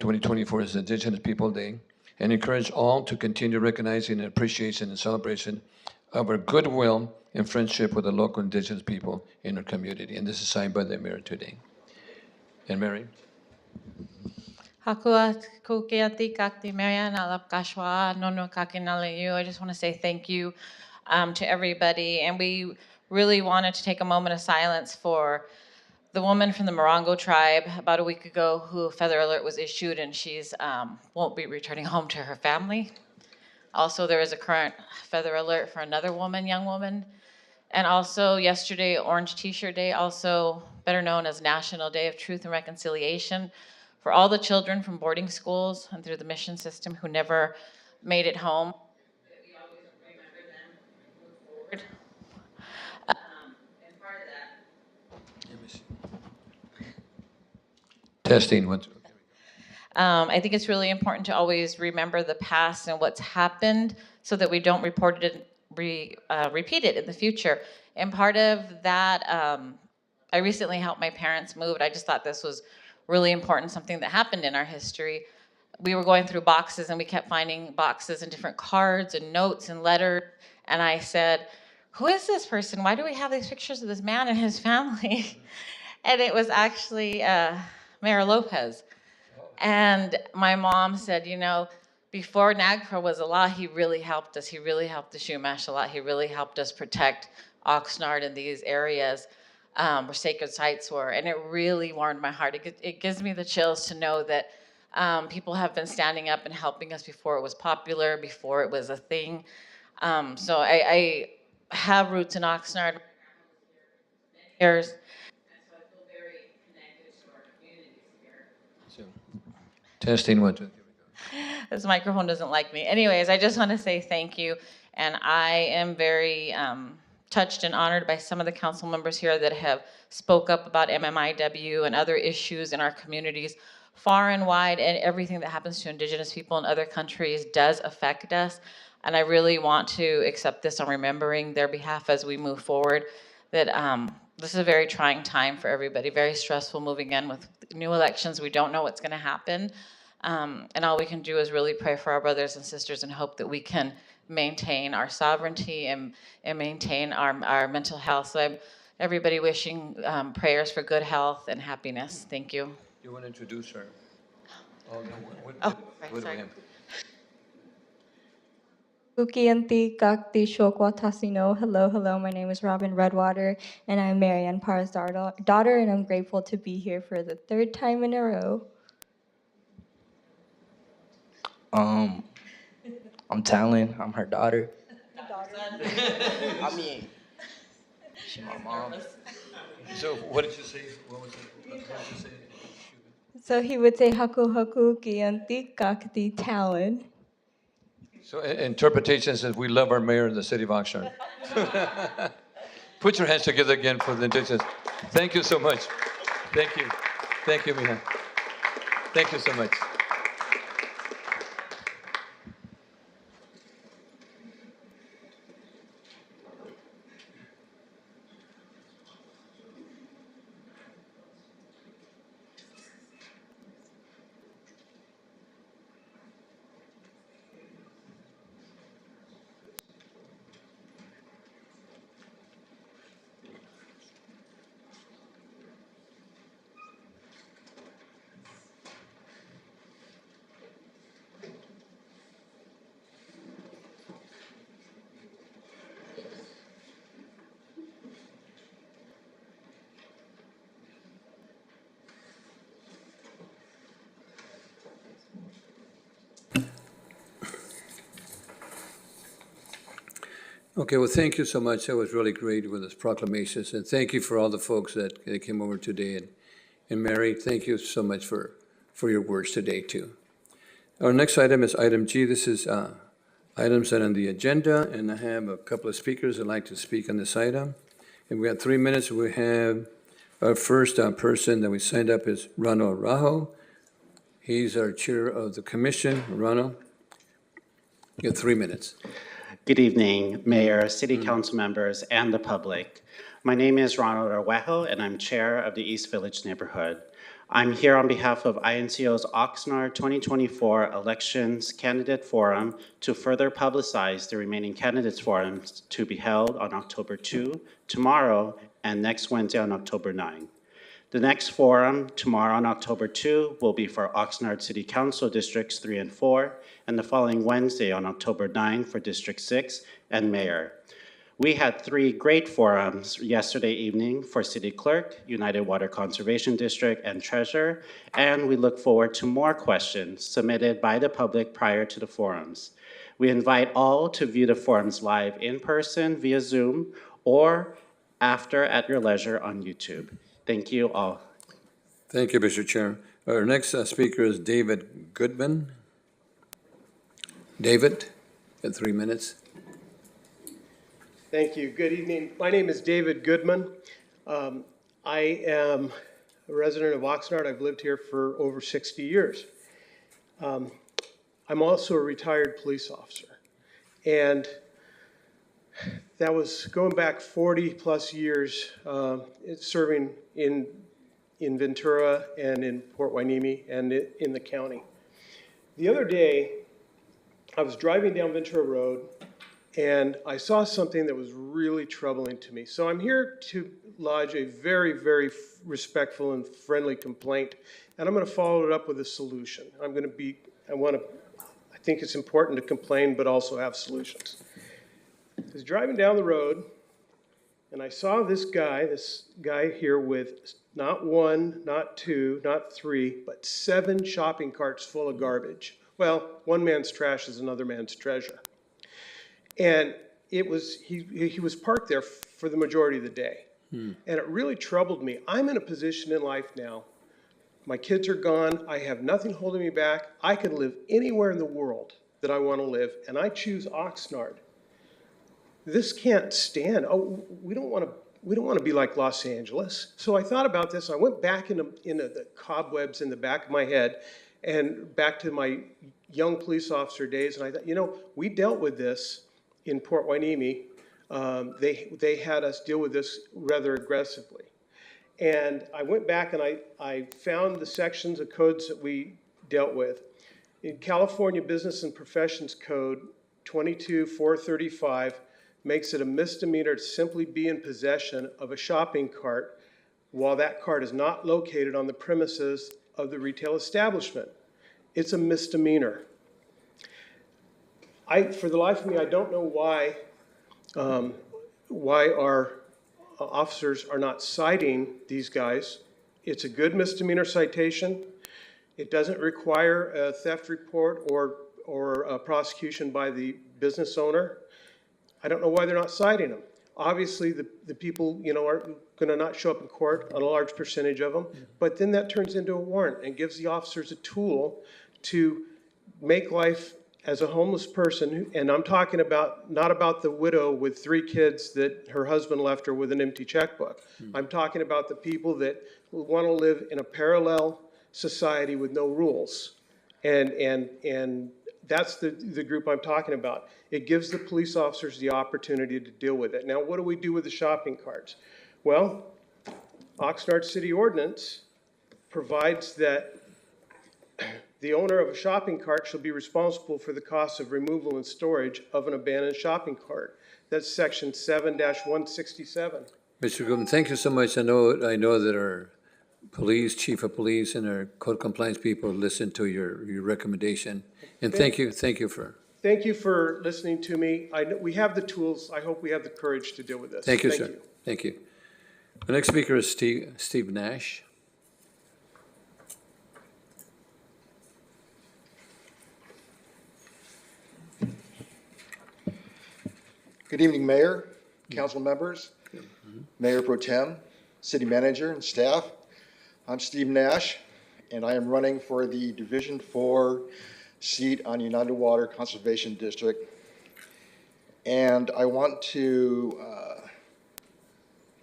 Speaker 1: 2024 as Indigenous People Day, and encourage all to continue recognizing and appreciation and celebration of our goodwill and friendship with the local indigenous people in our community. And this is signed by the mayor today. And Mary?
Speaker 15: Hakua kukiati kakti Marian alap kashwa nono kakinalayu. I just want to say thank you to everybody. And we really wanted to take a moment of silence for the woman from the Morongo tribe about a week ago who a feather alert was issued, and she's won't be returning home to her family. Also, there is a current feather alert for another woman, young woman. And also yesterday, Orange T-shirt Day, also better known as National Day of Truth and Reconciliation, for all the children from boarding schools and through the mission system who never made it home. We always remember them and move forward. And part of that.
Speaker 1: Testing.
Speaker 15: I think it's really important to always remember the past and what's happened so that we don't repeat it in the future. And part of that, I recently helped my parents move. I just thought this was really important, something that happened in our history. We were going through boxes and we kept finding boxes and different cards and notes and letters. And I said, who is this person? Why do we have these pictures of this man and his family? And it was actually Mayor Lopez. And my mom said, you know, before NAGPRA was a law, he really helped us. He really helped the Chumash a lot. He really helped us protect Oxnard and these areas where sacred sites were. And it really warmed my heart. It gives me the chills to know that people have been standing up and helping us before it was popular, before it was a thing. So I have roots in Oxnard. Years.
Speaker 1: Testing.
Speaker 15: This microphone doesn't like me. Anyways, I just want to say thank you. And I am very touched and honored by some of the council members here that have spoke up about MMIW and other issues in our communities far and wide, and everything that happens to Indigenous people in other countries does affect us. And I really want to accept this on remembering their behalf as we move forward, that this is a very trying time for everybody, very stressful moving in with new elections. We don't know what's going to happen. And all we can do is really pray for our brothers and sisters and hope that we can maintain our sovereignty and maintain our mental health. So I'm everybody wishing prayers for good health and happiness. Thank you.
Speaker 1: You want to introduce her? Oh, no.
Speaker 15: Sorry.
Speaker 16: Ukianti Kakti Shokwa Tasino. Hello, hello. My name is Robin Redwater, and I'm Marianne Parr's daughter, and I'm grateful to be here for the third time in a row.
Speaker 17: I'm Talon. I'm her daughter. I mean, she's my mom.
Speaker 1: So what did you say? What was it? What did you say?
Speaker 16: So he would say Haku Haku Ukianti Kakti Talon.
Speaker 1: So interpretation says we love our mayor in the city of Oxnard. Put your hands together again for the indigenous. Thank you so much. Thank you. Thank you, Mija. Thank you so much. Okay, well, thank you so much. That was really great with those proclamations. And thank you for all the folks that came over today. And Mary, thank you so much for your words today, too. Our next item is item G. This is items that are on the agenda, and I have a couple of speakers that like to speak on this item. And we have 3 minutes. We have our first person that we signed up is Ronald Rajo. He's our chair of the commission. Ronald, you have 3 minutes.
Speaker 18: Good evening, Mayor, City Council members, and the public. My name is Ronald Arwejo, and I'm chair of the East Village neighborhood. I'm here on behalf of INCO's Oxnard 2024 Elections Candidate Forum to further publicize the remaining candidates forums to be held on October 2, tomorrow, and next Wednesday on October 9. The next forum, tomorrow on October 2, will be for Oxnard City Council Districts 3 and 4, and the following Wednesday on October 9 for District 6 and Mayor. We had 3 great forums yesterday evening for City Clerk, United Water Conservation District, and Treasurer, and we look forward to more questions submitted by the public prior to the forums. We invite all to view the forums live in person via Zoom or after at your leisure on YouTube. Thank you all.
Speaker 1: Thank you, Mr. Chair. Our next speaker is David Goodman. David, you have 3 minutes.
Speaker 19: Thank you. Good evening. My name is David Goodman. I am a resident of Oxnard. I've lived here for over 60 years. I'm also a retired police officer. And that was going back 40 plus years serving in Ventura and in Port Hueneme and in the county. The other day, I was driving down Ventura Road and I saw something that was really troubling to me. So I'm here to lodge a very, very respectful and friendly complaint, and I'm going to follow it up with a solution. I think it's important to complain, but also have solutions. I was driving down the road, and I saw this guy here with not 1, not 2, not 3, but 7 shopping carts full of garbage. Well, one man's trash is another man's treasure. And he was parked there for the majority of the day. And it really troubled me. I'm in a position in life now. My kids are gone. I have nothing holding me back. I can live anywhere in the world that I want to live, and I choose Oxnard. This can't stand. Oh, we don't want to be like Los Angeles. So I thought about this. I went back into the cobwebs in the back of my head and back to my young police officer days. And I thought, we dealt with this in Port Hueneme. They had us deal with this rather aggressively. And I went back and I found the sections of codes that we dealt with. In California Business and Professions Code 22-435 makes it a misdemeanor to simply be in possession of a shopping cart while that cart is not located on the premises of the retail establishment. It's a misdemeanor. For the life of me, I don't know why our officers are not citing these guys. It's a good misdemeanor citation. It doesn't require a theft report or a prosecution by the business owner. I don't know why they're not citing them. Obviously, the people, are gonna not show up in court, a large percentage of them, but then that turns into a warrant and gives the officers a tool to make life as a homeless person, and I'm talking about, not about the widow with 3 kids that her husband left her with an empty checkbook. I'm talking about the people that want to live in a parallel society with no rules. And that's the group I'm talking about. It gives the police officers the opportunity to deal with it. Now, what do we do with the shopping carts? Well, Oxnard City Ordinance provides that the owner of a shopping cart shall be responsible for the cost of removal and storage of an abandoned shopping cart. That's section 7-167.
Speaker 1: Mr. Goodman, thank you so much. I know that our police, chief of police, and our code compliance people listened to your recommendation. And thank you for.
Speaker 19: Thank you for listening to me. We have the tools. I hope we have the courage to deal with this.
Speaker 1: Thank you, sir. Thank you. The next speaker is Steve Nash.
Speaker 20: Good evening, Mayor, council members, Mayor Pro Tem, City Manager, and staff. I'm Steve Nash, and I am running for the Division 4 seat on United Water Conservation District. And I want to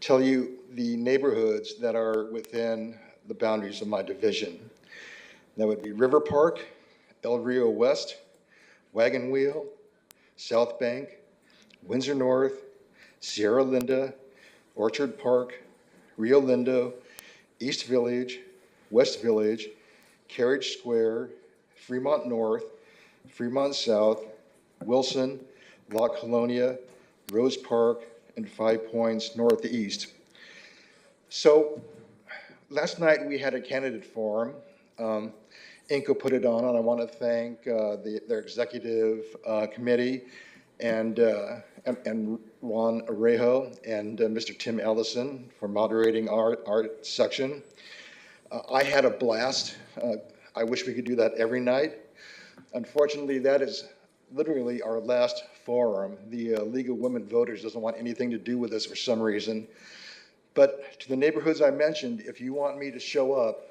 Speaker 20: tell you the neighborhoods that are within the boundaries of my division. That would be River Park, El Rio West, Wagon Wheel, South Bank, Windsor North, Sierra Linda, Orchard Park, Rio Lindo, East Village, West Village, Carriage Square, Fremont North, Fremont South, Wilson, La Colonia, Rose Park, and 5 Points Northeast. So last night we had a candidate forum. INCO put it on, and I want to thank their executive committee and Juan Arejo and Mr. Tim Ellison for moderating our section. I had a blast. I wish we could do that every night. Unfortunately, that is literally our last forum. The League of Women Voters doesn't want anything to do with us for some reason. But to the neighborhoods I mentioned, if you want me to show up,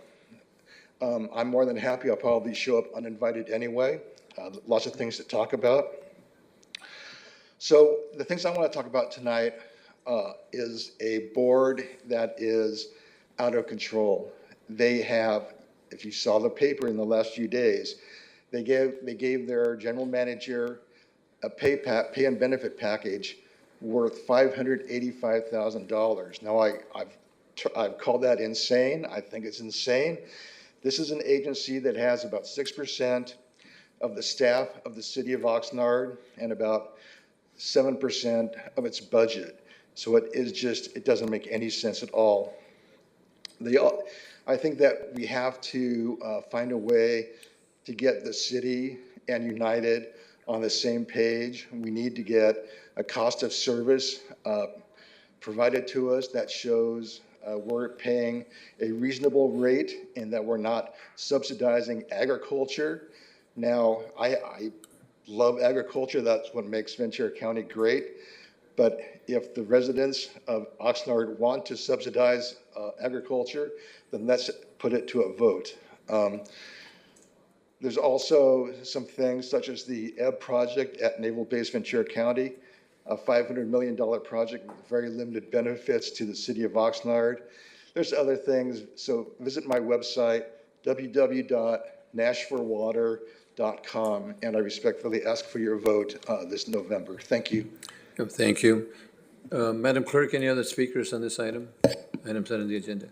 Speaker 20: I'm more than happy. I'll probably show up uninvited anyway. Lots of things to talk about. So the things I want to talk about tonight is a board that is out of control. They have, if you saw the paper in the last few days, they gave their general manager a pay and benefit package worth $585,000. Now I've called that insane. I think it's insane. This is an agency that has about 6% of the staff of the city of Oxnard and about 7% of its budget. So it doesn't make any sense at all. I think that we have to find a way to get the city and United on the same page. We need to get a cost of service provided to us that shows we're paying a reasonable rate and that we're not subsidizing agriculture. Now, I love agriculture. That's what makes Ventura County great. But if the residents of Oxnard want to subsidize agriculture, then let's put it to a vote. There's also some things such as the EB project at Naval Base Ventura County, a $500 million project with very limited benefits to the city of Oxnard. There's other things, so visit my website, www.nashforwater.com, and I respectfully ask for your vote this November. Thank you.
Speaker 1: Thank you. Madam Clerk, any other speakers on this item? Items on the agenda.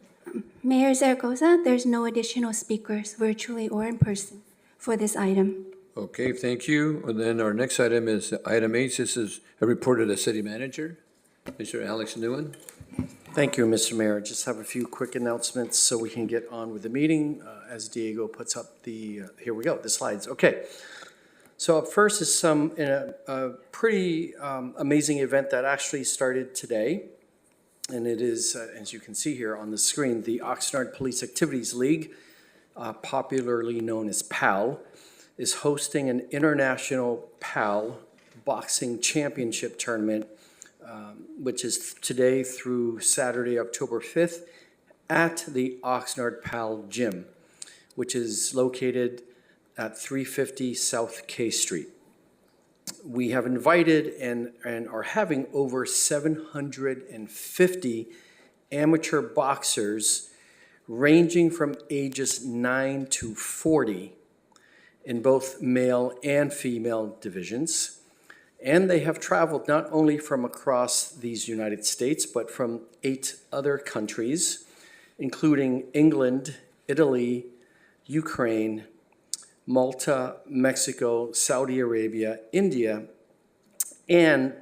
Speaker 21: Mayor Zaragoza, there's no additional speakers, virtually or in person, for this item.
Speaker 1: Okay, thank you. And then our next item is item H. This is a report of the city manager, Mr. Alex Nguyen.
Speaker 22: Thank you, Mr. Mayor. Just have a few quick announcements so we can get on with the meeting as Diego puts up the, here we go, the slides. Okay. So up first is a pretty amazing event that actually started today. And it is, as you can see here on the screen, the Oxnard Police Activities League, popularly known as PAL, is hosting an international PAL boxing championship tournament, which is today through Saturday, October 5th, at the Oxnard PAL Gym, which is located at 350 South K Street. We have invited and are having over 750 amateur boxers ranging from ages 9 to 40 in both male and female divisions. And they have traveled not only from across these United States, but from 8 other countries, including England, Italy, Ukraine, Malta, Mexico, Saudi Arabia, India, and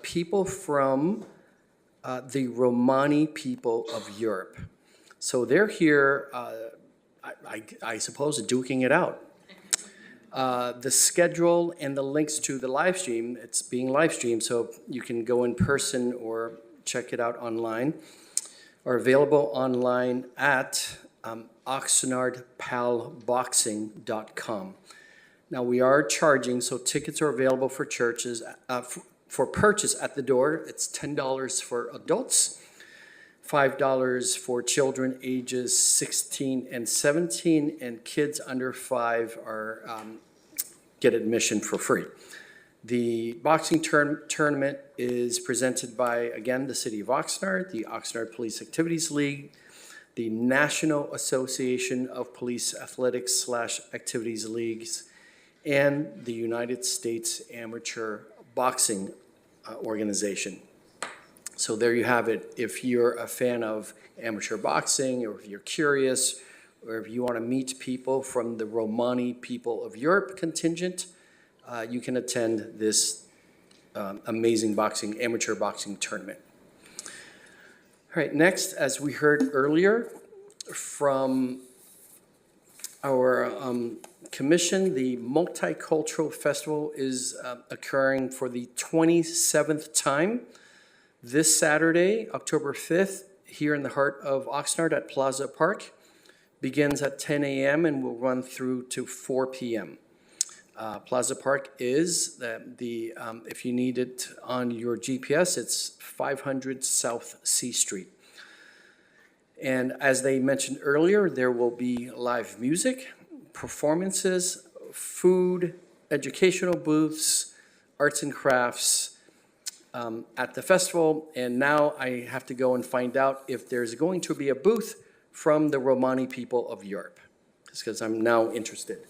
Speaker 22: people from the Romani people of Europe. So they're here, I suppose, duking it out. The schedule and the links to the live stream, it's being live streamed, so you can go in person or check it out online, are available online at oxnardpalboxing.com. Now we are charging, so tickets are available for for purchase at the door. It's $10 for adults, $5 for children ages 16 and 17, and kids under 5 are get admission for free. The boxing tournament is presented by, again, the City of Oxnard, the Oxnard Police Activities League, the National Association of Police Athletics / Activities Leagues, and the United States Amateur Boxing Organization. So there you have it. If you're a fan of amateur boxing, or if you're curious, or if you want to meet people from the Romani people of Europe contingent, you can attend this amazing amateur boxing tournament. All right, next, as we heard earlier from our commission, the Multicultural Festival is occurring for the 27th time this Saturday, October 5th, here in the heart of Oxnard at Plaza Park. Begins at 10 a.m. and will run through to 4 p.m. Plaza Park is, if you need it on your GPS, it's 500 South C Street. And as they mentioned earlier, there will be live music, performances, food, educational booths, arts and crafts at the festival. And now I have to go and find out if there's going to be a booth from the Romani people of Europe, because I'm now interested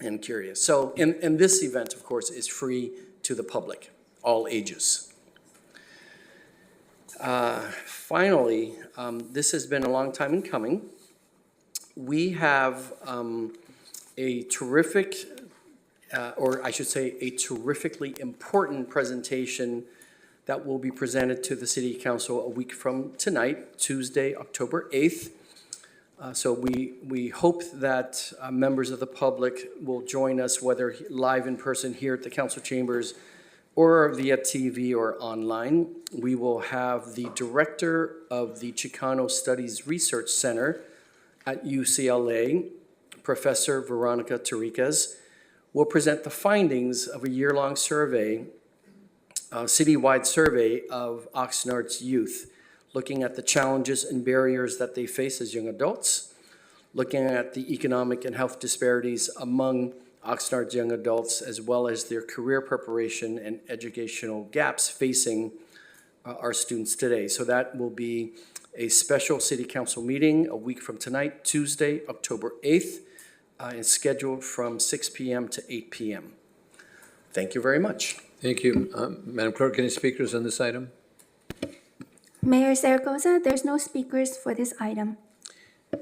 Speaker 22: and curious. So, and this event, of course, is free to the public, all ages. Finally, this has been a long time in coming. We have a terrific, or I should say a terrifically important presentation that will be presented to the City Council a week from tonight, Tuesday, October 8th. So we hope that members of the public will join us, whether live in person here at the council chambers or via TV or online. We will have the director of the Chicano Studies Research Center at UCLA, Professor Veronica Tariquez, will present the findings of a year-long survey, citywide survey of Oxnard's youth, looking at the challenges and barriers that they face as young adults, looking at the economic and health disparities among Oxnard's young adults, as well as their career preparation and educational gaps facing our students today. So that will be a special City Council meeting a week from tonight, Tuesday, October 8th, and scheduled from 6 p.m. to 8 p.m. Thank you very much.
Speaker 1: Thank you. Madam Clerk, any speakers on this item?
Speaker 21: Mayor Zaragoza, there's no speakers for this item.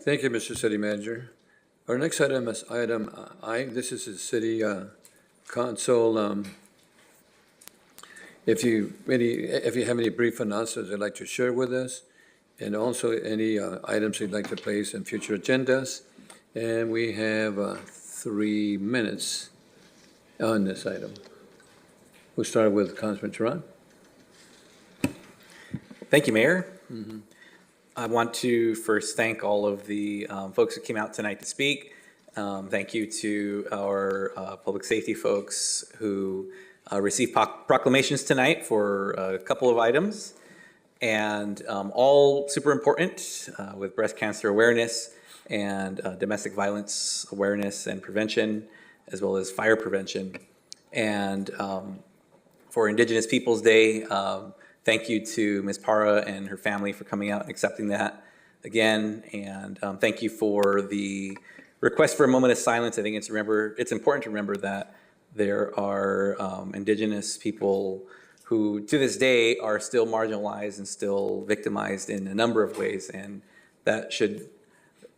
Speaker 1: Thank you, Mr. City Manager. Our next item is item I. This is the City Council. If you have any brief announcements you'd like to share with us, and also any items you'd like to place in future agendas. And we have 3 minutes on this item? We'll start with Councilman Tehran.
Speaker 4: Thank you, Mayor. I want to first thank all of the folks who came out tonight to speak. Thank you to our public safety folks who received proclamations tonight for a couple of items, and all super important with breast cancer awareness and domestic violence awareness and prevention, as well as fire prevention. And for Indigenous Peoples Day, thank you to Ms. Para and her family for coming out and accepting that again. And thank you for the request for a moment of silence. I think it's important to remember that there are Indigenous people who to this day are still marginalized and still victimized in a number of ways. And that should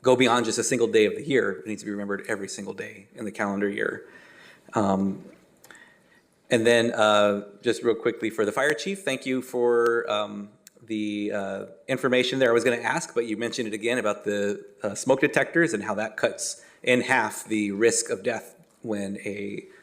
Speaker 4: go beyond just a single day of the year. It needs to be remembered every single day in the calendar year. And then just real quickly for the fire chief, thank you for the information there. I was going to ask, but you mentioned it again about the smoke detectors and how that cuts in half the risk of death when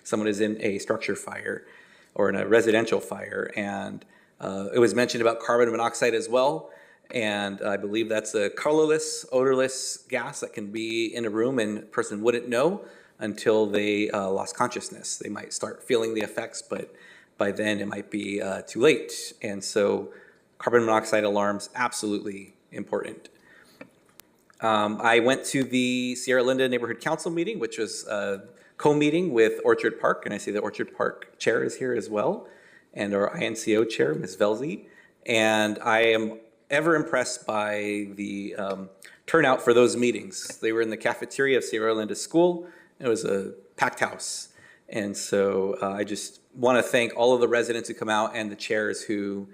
Speaker 4: someone is in a structure fire or in a residential fire. And it was mentioned about carbon monoxide as well. And I believe that's a colorless, odorless gas that can be in a room and a person wouldn't know until they lost consciousness. They might start feeling the effects, but by then it might be too late. And so carbon monoxide alarms, absolutely important. I went to the Sierra Linda Neighborhood Council meeting, which was a co-meeting with Orchard Park, and I see the Orchard Park chair is here as well, and our INCO chair, Ms. Velzy. And I am ever impressed by the turnout for those meetings. They were in the cafeteria of Sierra Linda School. It was a packed house. And so I just want to thank all of the residents who come out and the chairs who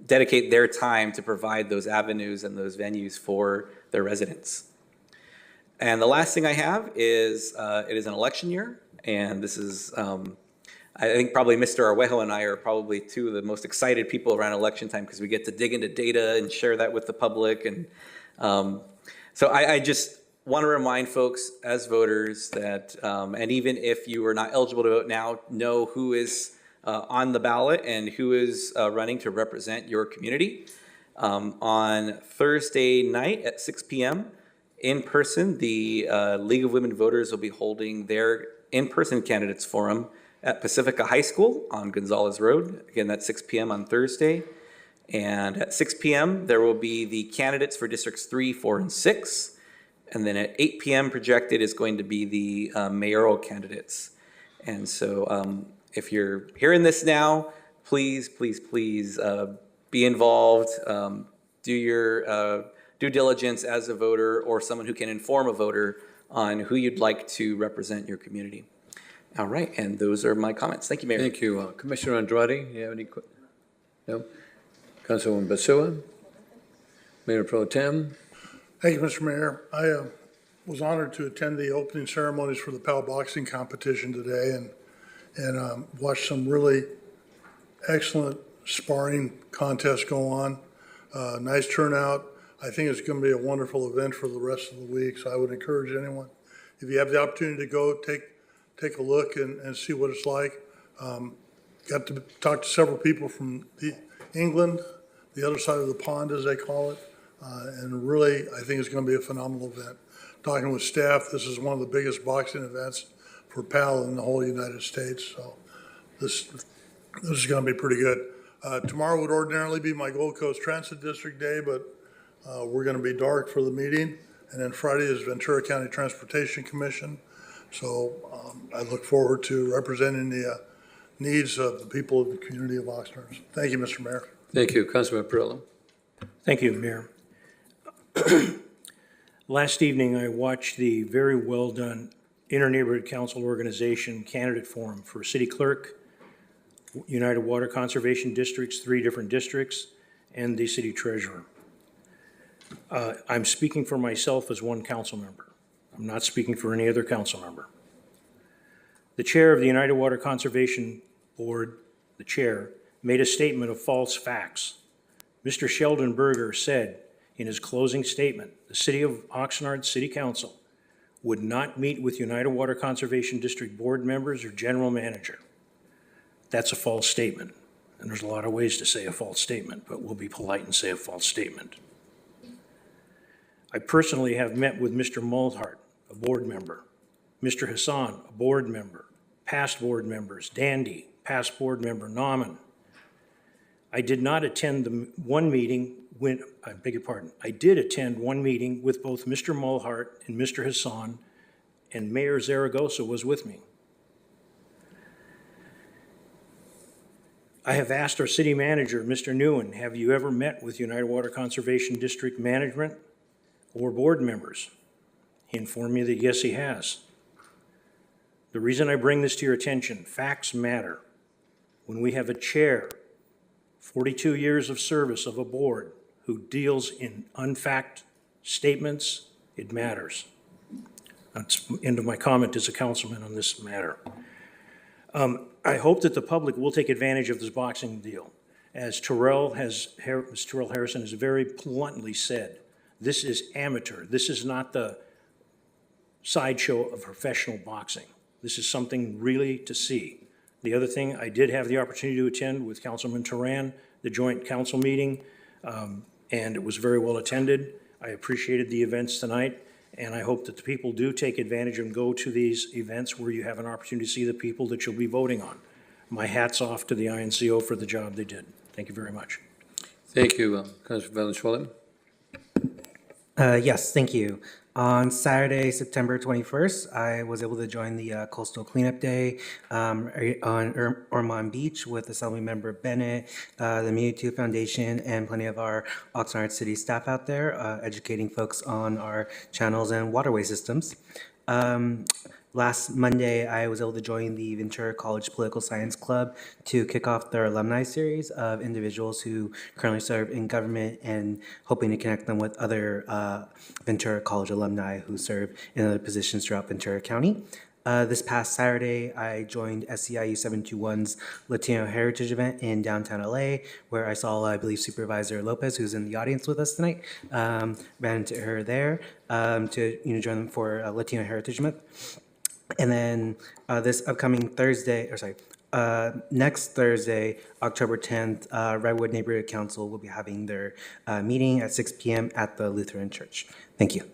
Speaker 4: dedicate their time to provide those avenues and those venues for their residents. And the last thing I have is it is an election year, and this is, I think probably Mr. Arwejo and I are probably two of the most excited people around election time because we get to dig into data and share that with the public. And so I just want to remind folks as voters that, and even if you are not eligible to vote now, know who is on the ballot and who is running to represent your community. On Thursday night at 6 p.m. in person, the League of Women Voters will be holding their in-person candidates forum at Pacifica High School on Gonzalez Road. Again, that's 6 p.m. on Thursday. And at 6 p.m., there will be the candidates for Districts 3, 4, and 6. And then at 8 p.m. projected is going to be the mayoral candidates. And so if you're hearing this now, please, please, please be involved. Do your due diligence as a voter or someone who can inform a voter on who you'd like to represent your community. All right, and those are my comments. Thank you, Mayor.
Speaker 1: Thank you. Commissioner Andrade, you have any? No? Councilwoman Basua? Mayor Pro Tem?
Speaker 5: Thank you, Mr. Mayor. I was honored to attend the opening ceremonies for the PAL boxing competition today and watched some really excellent sparring contests go on. Nice turnout. I think it's going to be a wonderful event for the rest of the week, so I would encourage anyone, if you have the opportunity to go, take a look and see what it's like. Got to talk to several people from England, the other side of the pond, as they call it, and really, I think it's going to be a phenomenal event. Talking with staff, this is one of the biggest boxing events for PAL in the whole United States, so this is going to be pretty good. Tomorrow would ordinarily be my Gold Coast Transit District Day, but we're going to be dark for the meeting, and then Friday is Ventura County Transportation Commission. So I look forward to representing the needs of the people of the community of Oxnard. Thank you, Mr. Mayor.
Speaker 1: Thank you. Councilman Perillo.
Speaker 23: Thank you, Mayor. Last evening, I watched the very well done Inter-Neighborhood Council Organization candidate forum for City Clerk, United Water Conservation Districts, 3 different districts, and the City Treasurer. I'm speaking for myself as one council member. I'm not speaking for any other council member. The chair of the United Water Conservation Board, the chair, made a statement of false facts. Mr. Sheldon Berger said in his closing statement, the City of Oxnard City Council would not meet with United Water Conservation District board members or general manager. That's a false statement. And there's a lot of ways to say a false statement, but we'll be polite and say a false statement. I personally have met with Mr. Mulhart, a board member, Mr. Hassan, a board member, past board members, Dandy, past board member, Nauman. I did not attend the one meeting when, I beg your pardon, I did attend one meeting with both Mr. Mulhart and Mr. Hassan, and Mayor Zaragoza was with me. I have asked our city manager, Mr. Nguyen, have you ever met with United Water Conservation District management or board members? He informed me that yes, he has. The reason I bring this to your attention, facts matter. When we have a chair, 42 years of service of a board who deals in unfact statements, it matters. That's the end of my comment as a councilman on this matter. I hope that the public will take advantage of this boxing deal. As Terrell Harrison has very bluntly said, this is amateur. This is not the sideshow of professional boxing. This is something really to see. The other thing, I did have the opportunity to attend with Councilman Turan, the joint council meeting, and it was very well attended. I appreciated the events tonight, and I hope that the people do take advantage and go to these events where you have an opportunity to see the people that you'll be voting on. My hat's off to the INCO for the job they did. Thank you very much.
Speaker 1: Thank you, Councilor Valenzuela.
Speaker 7: Yes, thank you. On Saturday, September 21st, I was able to join the Coastal Cleanup Day on Ormond Beach with Assemblymember Bennett, the Media Foundation, and plenty of our Oxnard City staff out there educating folks on our channels and waterway systems. Last Monday, I was able to join the Ventura College Political Science Club to kick off their alumni series of individuals who currently serve in government and hoping to connect them with other Ventura College alumni who serve in other positions throughout Ventura County. This past Saturday, I joined SCIU 721's Latino Heritage event in downtown LA, where I saw, I believe, Supervisor Lopez, who's in the audience with us tonight. Ran into her there to join them for Latino Heritage Month. And then this upcoming Thursday, next Thursday, October 10th, Redwood Neighborhood Council will be having their meeting at 6 p.m. at the Lutheran Church. Thank you.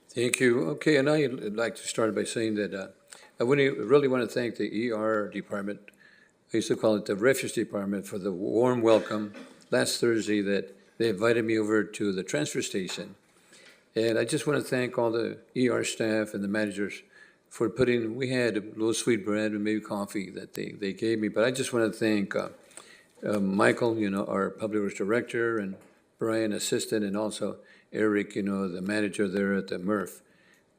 Speaker 1: Thank you. Okay, and I'd like to start by saying that I really want to thank the ER department. I used to call it the Refuge Department for the warm welcome last Thursday that they invited me over to the transfer station. And I just want to thank all the ER staff and the managers for putting, we had a little sweet bread and maybe coffee that they gave me. But I just want to thank Michael, our public works director, and Brian, assistant, and also Eric, the manager there at the MRF.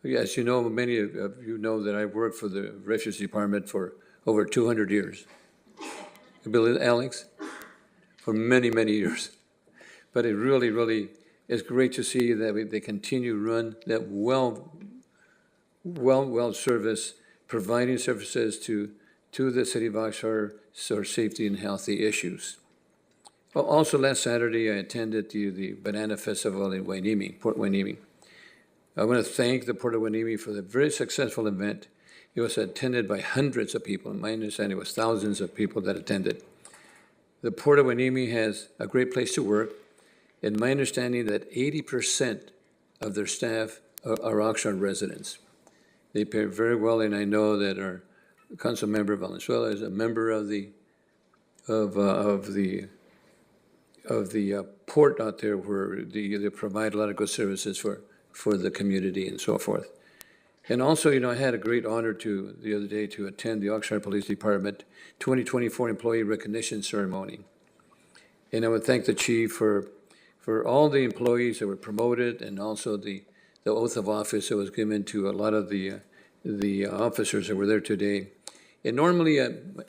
Speaker 1: As you know, many of you know that I've worked for the Refuse Department for over 200 years. You believe it, Alex? For many, many years. But it really, really is great to see that they continue to run that well service, providing services to the city of Oxnard for safety and healthy issues. Also, last Saturday, I attended the Banana Festival in Port Hueneme. I want to thank the Port of Hueneme for the very successful event. It was attended by hundreds of people. In my understanding, it was thousands of people that attended. The Port of Hueneme has a great place to work. In my understanding, that 80% of their staff are Oxnard residents. They pay very well, and I know that our council member Valenzuela is a member of the port out there where they provide a lot of good services for the community and so forth. And also, I had a great honor the other day to attend the Oxnard Police Department 2024 Employee Recognition Ceremony. And I would thank the chief for all the employees that were promoted, and also the oath of office that was given to a lot of the officers that were there today. And normally,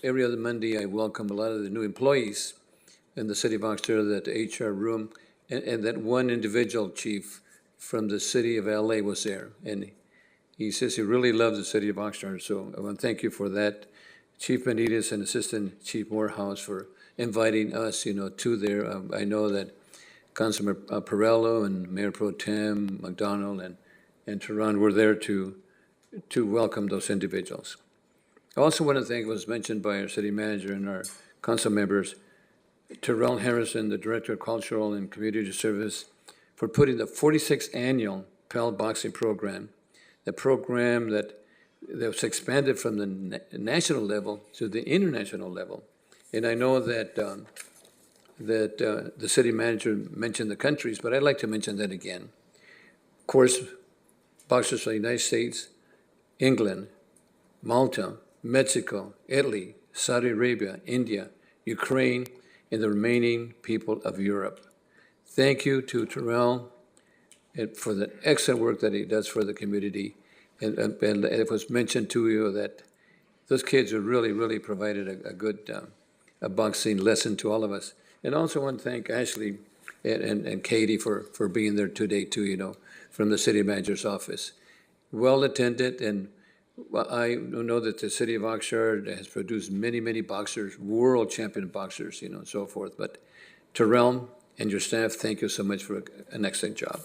Speaker 1: every other Monday, I welcome a lot of the new employees in the city of Oxnard, that HR room, and that one individual chief from the city of LA was there. And he says he really loves the city of Oxnard, so I want to thank you for that. Chief Benitez and Assistant Chief Morehouse for inviting us, to there. I know that Councilor Perello and Mayor Pro Tem McDonald and and Tehran were there to welcome those individuals. I also want to thank, was mentioned by our city manager and our council members, Terrell Harrison, the Director of Cultural and Community Service, for putting the 46th annual PAL boxing program, the program that was expanded from the national level to the international level. And I know that the city manager mentioned the countries, but I'd like to mention that again. Of course, boxers from the United States, England, Malta, Mexico, Italy, Saudi Arabia, India, Ukraine, and the remaining people of Europe. Thank you to Terrell for the excellent work that he does for the community. And it was mentioned to you that those kids have really provided a good a boxing lesson to all of us. And also want to thank Ashley and Katie for being there today too, from the city manager's office. Well attended, and I know that the city of Oxnard has produced many boxers, world champion boxers, and so forth. But Terrell and your staff, thank you so much for an excellent job.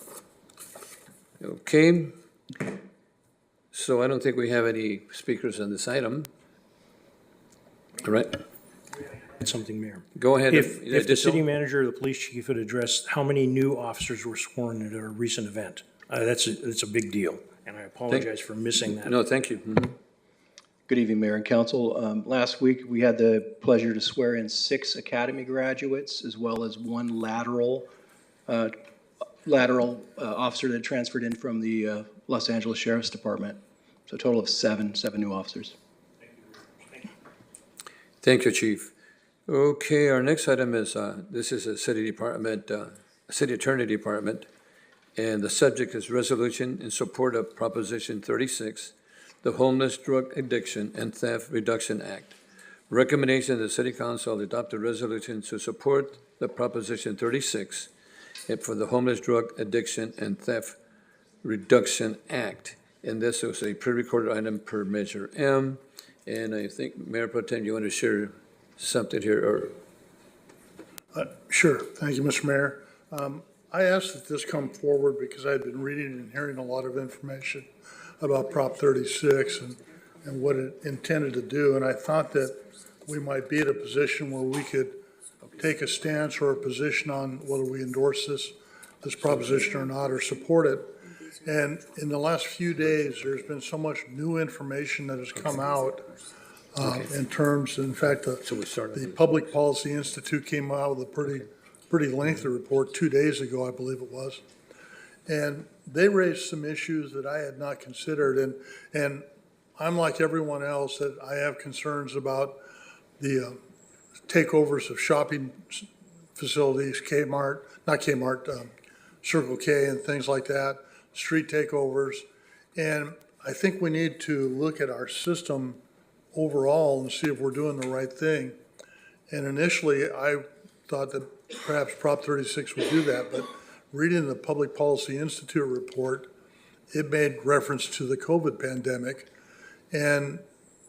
Speaker 1: Okay. So I don't think we have any speakers on this item. All right.
Speaker 23: Something, Mayor.
Speaker 1: Go ahead.
Speaker 23: If the city manager or the police chief would address how many new officers were sworn at a recent event. That's a big deal, and I apologize for missing that.
Speaker 1: No, thank you. Mm-hmm.
Speaker 8: Good evening, Mayor and Council. Last week, we had the pleasure to swear in 6 academy graduates, as well as 1 lateral officer that transferred in from the Los Angeles Sheriff's Department. So a total of 7 new officers.
Speaker 1: Thank you, Chief. Okay, our next item is, this is a city department, city attorney department, and the subject is resolution in support of Proposition 36, the Homeless Drug Addiction and Theft Reduction Act. Recommendation that the City Council adopt a resolution to support the Proposition 36 and for the Homeless Drug Addiction and Theft Reduction Act. And this was a pre-recorded item per Measure M. And I think, Mayor Pro Tem, you want to share something here, or?
Speaker 5: Sure. Thank you, Mr. Mayor. I asked that this come forward because I had been reading and hearing a lot of information about Prop 36 and what it intended to do. And I thought that we might be at a position where we could take a stance or a position on whether we endorse this proposition or not, or support it. And in the last few days, there's been so much new information that has come out in terms, in fact, the Public Policy Institute came out with a pretty lengthy report 2 days ago, I believe it was. And they raised some issues that I had not considered. And I'm like everyone else, that I have concerns about the takeovers of shopping facilities, Circle K and things like that, street takeovers. And I think we need to look at our system overall and see if we're doing the right thing. And initially, I thought that perhaps Prop 36 would do that, but reading the Public Policy Institute report, it made reference to the COVID pandemic and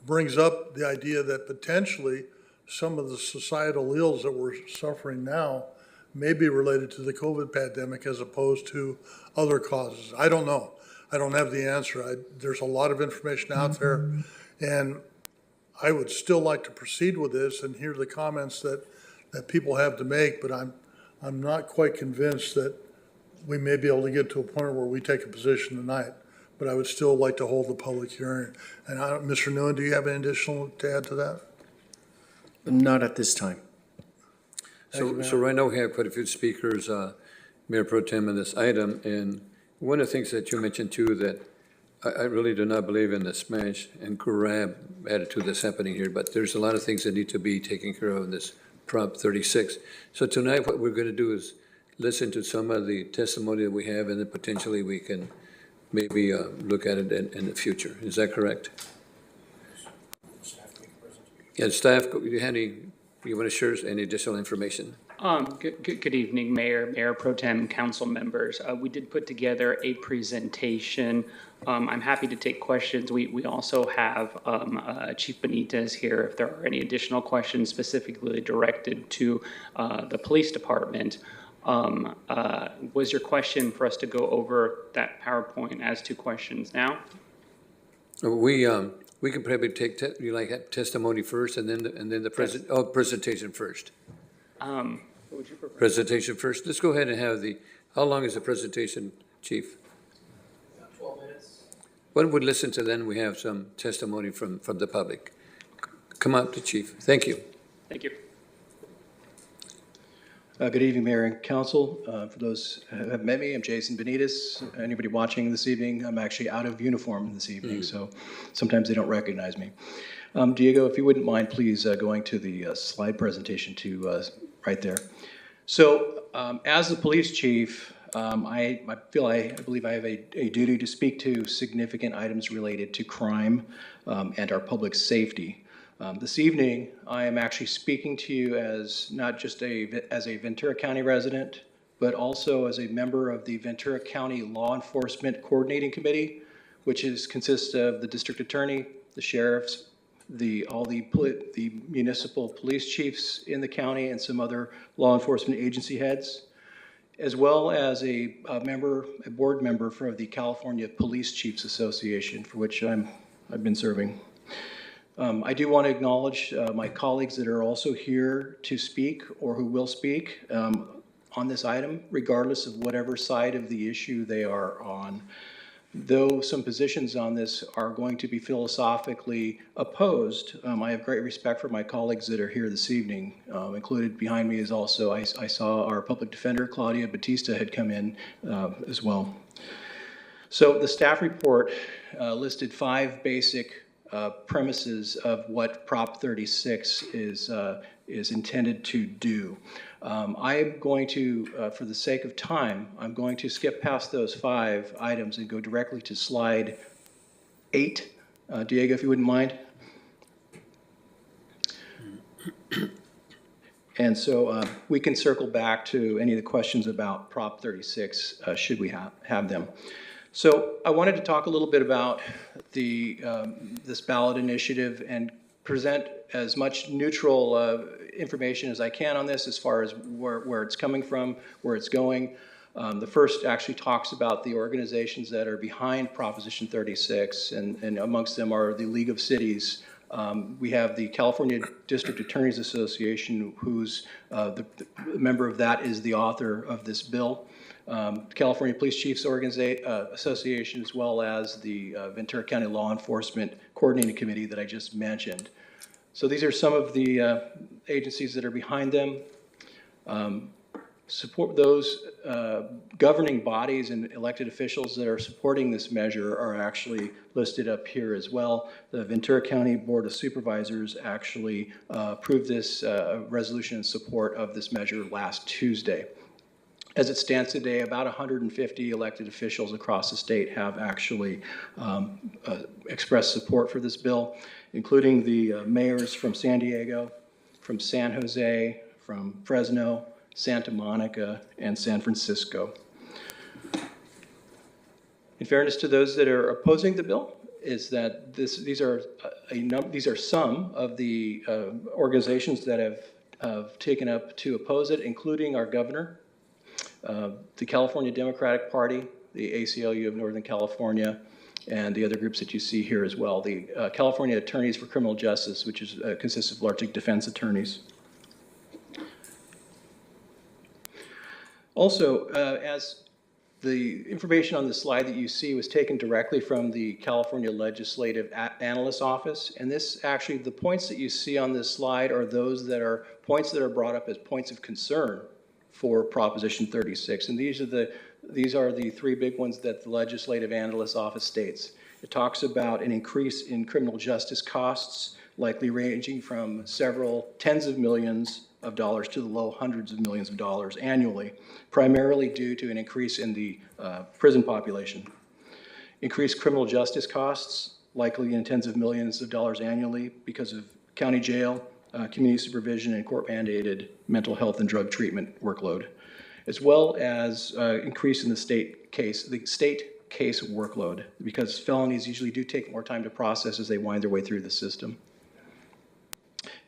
Speaker 5: brings up the idea that potentially some of the societal ills that we're suffering now may be related to the COVID pandemic as opposed to other causes. I don't know. I don't have the answer. There's a lot of information out there, and I would still like to proceed with this and hear the comments that people have to make, but I'm not quite convinced that we may be able to get to a point where we take a position tonight. But I would still like to hold the public hearing. And Mr. Nguyen, do you have any additional to add to that?
Speaker 22: Not at this time.
Speaker 1: So right now we have quite a few speakers, Mayor Pro Tem, on this item. And one of the things that you mentioned too, that I really do not believe in the smash and grab attitude that's happening here, but there's a lot of things that need to be taken care of in this Prop 36. So tonight what we're going to do is listen to some of the testimony that we have, and then potentially we can maybe look at it in the future. Is that correct? Yeah, staff, do you have any, you want to share any additional information?
Speaker 9: Good evening, Mayor Pro Tem, council members. We did put together a presentation. I'm happy to take questions. We also have Chief Benitez here if there are any additional questions specifically directed to the police department. Was your question for us to go over that PowerPoint as two questions now?
Speaker 1: We can probably take, you like have testimony first and then, presentation first.
Speaker 9: What would you prefer?
Speaker 1: Presentation first. Let's go ahead and have how long is the presentation, Chief?
Speaker 8: 12 minutes.
Speaker 1: Why don't we listen to then we have some testimony from the public. Come up to Chief. Thank you.
Speaker 9: Thank you.
Speaker 8: Good evening, Mayor and Council. For those who have met me, I'm Jason Benitez. Anybody watching this evening, I'm actually out of uniform this evening, so sometimes they don't recognize me. Diego, if you wouldn't mind, please going to the slide presentation right there. So as the police chief, I believe I have a duty to speak to significant items related to crime and our public safety. This evening, I am actually speaking to you as not just as a Ventura County resident, but also as a member of the Ventura County Law Enforcement Coordinating Committee, which consists of the district attorney, the sheriffs, all the municipal police chiefs in the county, and some other law enforcement agency heads, as well as a board member for the California Police Chiefs Association, for which I've been serving. I do want to acknowledge my colleagues that are also here to speak or who will speak on this item, regardless of whatever side of the issue they are on. Though some positions on this are going to be philosophically opposed, I have great respect for my colleagues that are here this evening. Included behind me is also, I saw our public defender, Claudia Batista, had come in as well. So the staff report listed 5 basic premises of what Prop 36 is intended to do. I'm going to, for the sake of time, I'm going to skip past those 5 items and go directly to slide 8. Diego, if you wouldn't mind. And so we can circle back to any of the questions about Prop 36, should we have them. So I wanted to talk a little bit about this ballot initiative and present as much neutral information as I can on this as far as where it's coming from, where it's going. The first actually talks about the organizations that are behind Proposition 36, and amongst them are the League of Cities. We have the California District Attorneys Association, who's the member of that is the author of this bill. California Police Chiefs Association, as well as the Ventura County Law Enforcement Coordinating Committee that I just mentioned. So these are some of the agencies that are behind them. Support those governing bodies and elected officials that are supporting this measure are actually listed up here as well. The Ventura County Board of Supervisors actually approved this resolution in support of this measure last Tuesday. As it stands today, about 150 elected officials across the state have actually expressed support for this bill, including the mayors from San Diego, from San Jose, from Fresno, Santa Monica, and San Francisco. In fairness to those that are opposing the bill, is that these are some of the organizations that have taken up to oppose it, including our governor, the California Democratic Party, the ACLU of Northern California, and the other groups that you see here as well. The California Attorneys for Criminal Justice, which consists of largely defense attorneys. Also, as the information on the slide that you see was taken directly from the California Legislative Analyst's Office, and this actually, the points that you see on this slide are those that are points that are brought up as points of concern for Proposition 36, and these are the 3 big ones that the Legislative Analyst's Office states. It talks about an increase in criminal justice costs, likely ranging from several tens of millions of dollars to the low hundreds of millions of dollars annually, primarily due to an increase in the prison population. Increased criminal justice costs, likely in tens of millions of dollars annually because of county jail, community supervision, and court-mandated mental health and drug treatment workload, as well as increase in the state case workload, because felonies usually do take more time to process as they wind their way through the system.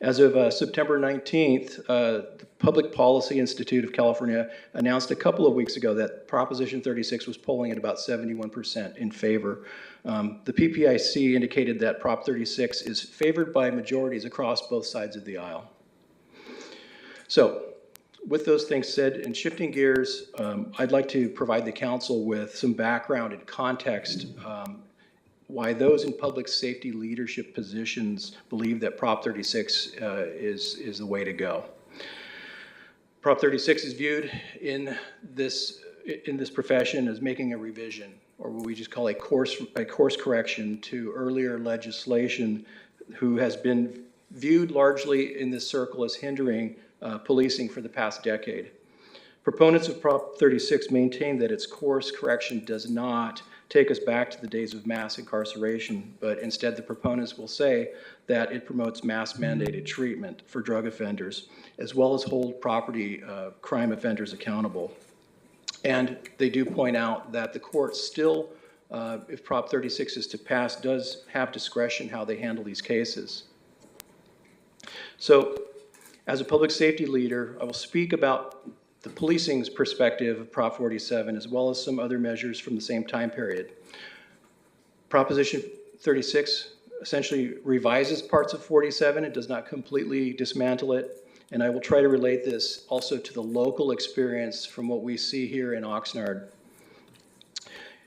Speaker 8: As of September 19th, the Public Policy Institute of California announced a couple of weeks ago that Proposition 36 was polling at about 71% in favor. The PPIC indicated that Prop 36 is favored by majorities across both sides of the aisle. So, with those things said, and shifting gears, I'd like to provide the council with some background and context why those in public safety leadership positions believe that Prop 36 is the way to go. Prop 36 is viewed in this profession as making a revision, or what we just call a course correction to earlier legislation, who has been viewed largely in this circle as hindering policing for the past decade. Proponents of Prop 36 maintain that its course correction does not take us back to the days of mass incarceration, but instead the proponents will say that it promotes mass mandated treatment for drug offenders, as well as hold property crime offenders accountable. And they do point out that the court still, if Prop 36 is to pass, does have discretion how they handle these cases. So, as a public safety leader, I will speak about the policing's perspective of Prop 47, as well as some other measures from the same time period. Proposition 36 essentially revises parts of 47. It does not completely dismantle it. And I will try to relate this also to the local experience from what we see here in Oxnard.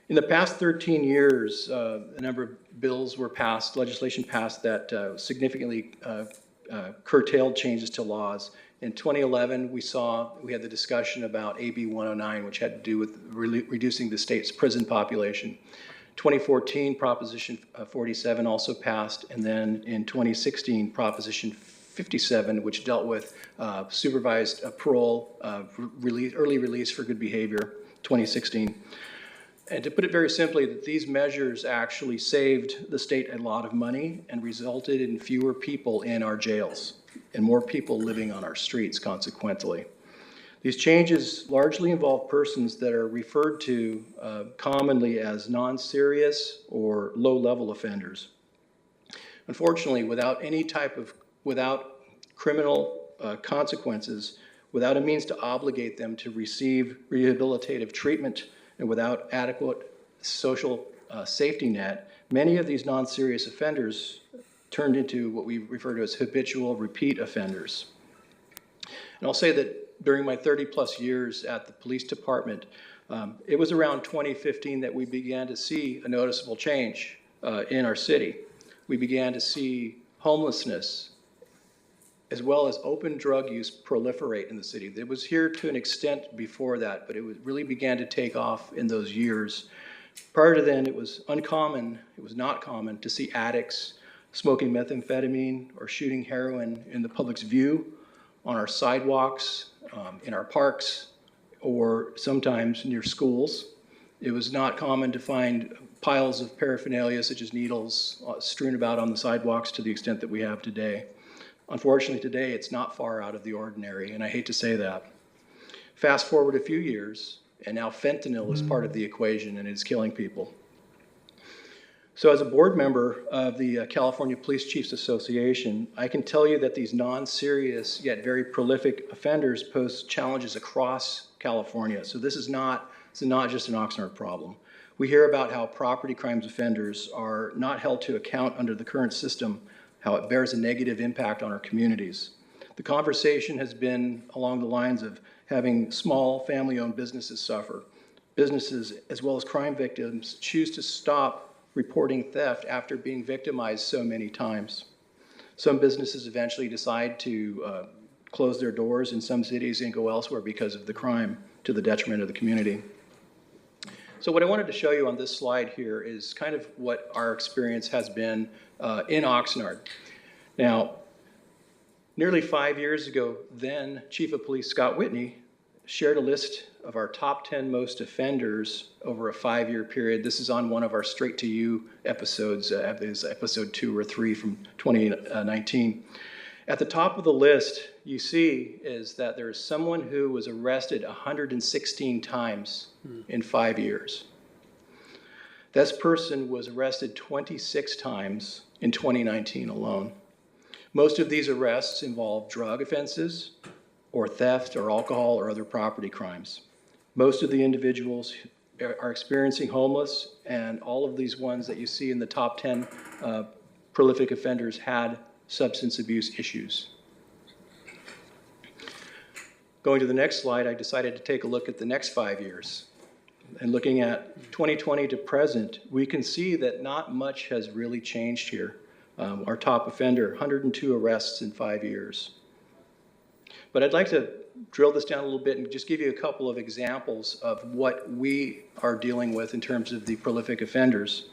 Speaker 8: In the past 13 years, a number of bills were passed, legislation passed that significantly curtailed changes to laws. In 2011, we had the discussion about AB 109, which had to do with reducing the state's prison population. 2014, Proposition 47 also passed, and then in 2016, Proposition 57, which dealt with supervised parole, early release for good behavior, 2016. And to put it very simply, that these measures actually saved the state a lot of money and resulted in fewer people in our jails and more people living on our streets consequently. These changes largely involve persons that are referred to commonly as non-serious or low-level offenders. Unfortunately, without criminal consequences, without a means to obligate them to receive rehabilitative treatment, and without adequate social safety net, many of these non-serious offenders turned into what we refer to as habitual repeat offenders. And I'll say that during my 30-plus years at the police department, it was around 2015 that we began to see a noticeable change in our city. We began to see homelessness, as well as open drug use, proliferate in the city. It was here to an extent before that, but it really began to take off in those years. Prior to then, it was not common to see addicts smoking methamphetamine or shooting heroin in the public's view, on our sidewalks, in our parks, or sometimes near schools. It was not common to find piles of paraphernalia such as needles strewn about on the sidewalks to the extent that we have today. Unfortunately, today it's not far out of the ordinary, and I hate to say that. Fast forward a few years, and now fentanyl is part of the equation, and it's killing people. So as a board member of the California Police Chiefs Association, I can tell you that these non-serious yet very prolific offenders pose challenges across California. So this is not just an Oxnard problem. We hear about how property crimes offenders are not held to account under the current system, how it bears a negative impact on our communities. The conversation has been along the lines of having small family-owned businesses suffer. Businesses, as well as crime victims, choose to stop reporting theft after being victimized so many times. Some businesses eventually decide to close their doors in some cities and go elsewhere because of the crime, to the detriment of the community. So what I wanted to show you on this slide here is kind of what our experience has been in Oxnard. Now, nearly 5 years ago, then Chief of Police Scott Whitney shared a list of our top 10 most offenders over a 5-year period. This is on one of our Straight to You episodes, is episode 2 or 3 from 2019. At the top of the list, you see is that there is someone who was arrested 116 times in 5 years. This person was arrested 26 times in 2019 alone. Most of these arrests involve drug offenses or theft or alcohol or other property crimes. Most of the individuals are experiencing homeless, and all of these ones that you see in the top 10 prolific offenders had substance abuse issues. Going to the next slide, I decided to take a look at the next 5 years. And looking at 2020 to present, we can see that not much has really changed here. Our top offender, 102 arrests in 5 years. But I'd like to drill this down a little bit and just give you a couple of examples of what we are dealing with in terms of the prolific offenders.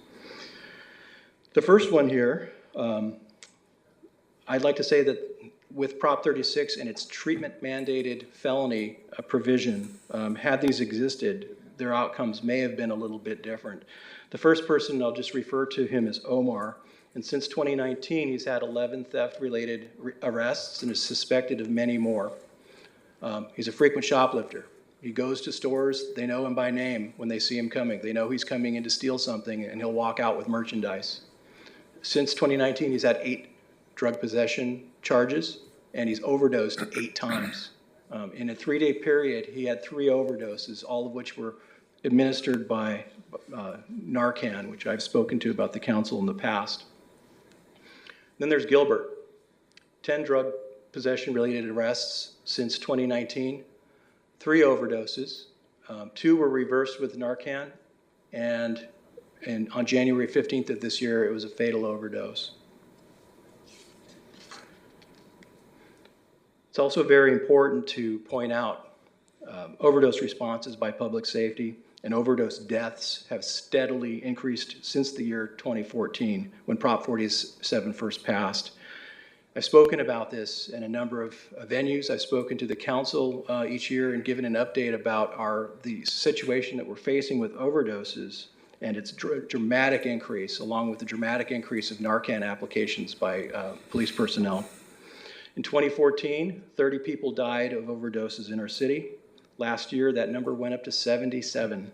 Speaker 8: The first one here, I'd like to say that with Prop 36 and its treatment mandated felony provision, had these existed, their outcomes may have been a little bit different. The first person, I'll just refer to him as Omar, and since 2019, he's had 11 theft-related arrests and is suspected of many more. He's a frequent shoplifter. He goes to stores, they know him by name when they see him coming. They know he's coming in to steal something, and he'll walk out with merchandise. Since 2019, he's had 8 drug possession charges, and he's overdosed 8 times. In a 3-day period, he had 3 overdoses, all of which were administered by Narcan, which I've spoken to about the council in the past. Then there's Gilbert, 10 drug possession-related arrests since 2019, 3 overdoses, 2 were reversed with Narcan, and on January 15th of this year, it was a fatal overdose. It's also very important to point out overdose responses by public safety and overdose deaths have steadily increased since the year 2014 when Prop 47 first passed. I've spoken about this in a number of venues. I've spoken to the council each year and given an update about the situation that we're facing with overdoses and its dramatic increase, along with the dramatic increase of Narcan applications by police personnel. In 2014, 30 people died of overdoses in our city. Last year, that number went up to 77.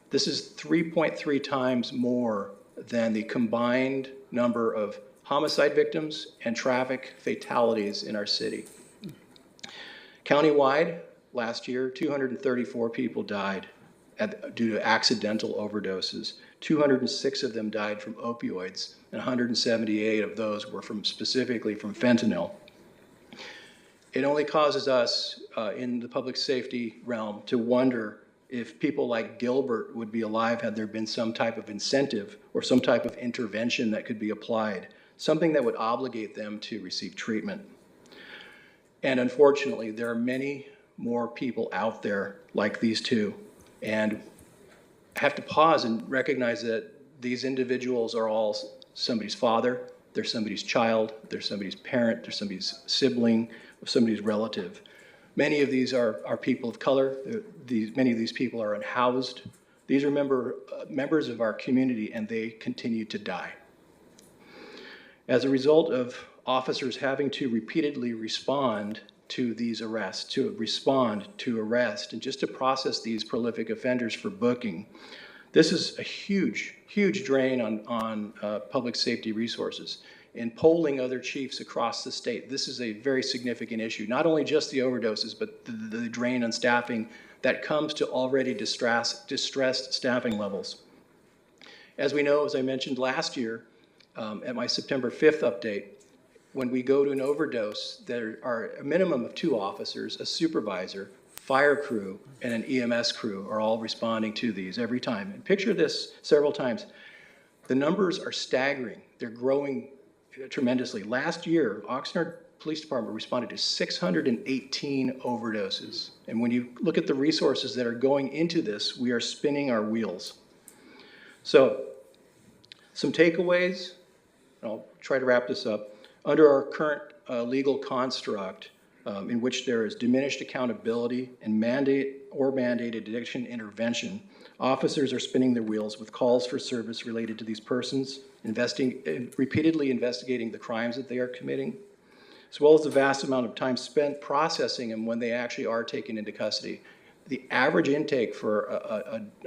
Speaker 8: This is 3.3 times more than the combined number of homicide victims and traffic fatalities in our city. Countywide, last year, 234 people died due to accidental overdoses. 206 of them died from opioids, and 178 of those were specifically from fentanyl. It only causes us in the public safety realm to wonder if people like Gilbert would be alive had there been some type of incentive or some type of intervention that could be applied, something that would obligate them to receive treatment. And unfortunately, there are many more people out there like these two. And I have to pause and recognize that these individuals are all somebody's father, they're somebody's child, they're somebody's parent, they're somebody's sibling, somebody's relative. Many of these are people of color. Many of these people are unhoused. These are members of our community, and they continue to die. As a result of officers having to repeatedly respond to these arrests, to respond to arrest, and just to process these prolific offenders for booking, this is a huge, huge drain on public safety resources. In polling other chiefs across the state, this is a very significant issue. Not only just the overdoses, but the drain on staffing that comes to already distressed staffing levels. As we know, as I mentioned last year, at my September 5th update, when we go to an overdose, there are a minimum of 2 officers, a supervisor, fire crew, and an EMS crew are all responding to these every time. And picture this several times. The numbers are staggering. They're growing tremendously. Last year, Oxnard Police Department responded to 618 overdoses. And when you look at the resources that are going into this, we are spinning our wheels. So, some takeaways, and I'll try to wrap this up. Under our current legal construct, in which there is diminished accountability and mandated addiction intervention, officers are spinning their wheels with calls for service related to these persons, repeatedly investigating the crimes that they are committing, as well as the vast amount of time spent processing them when they actually are taken into custody. The average intake for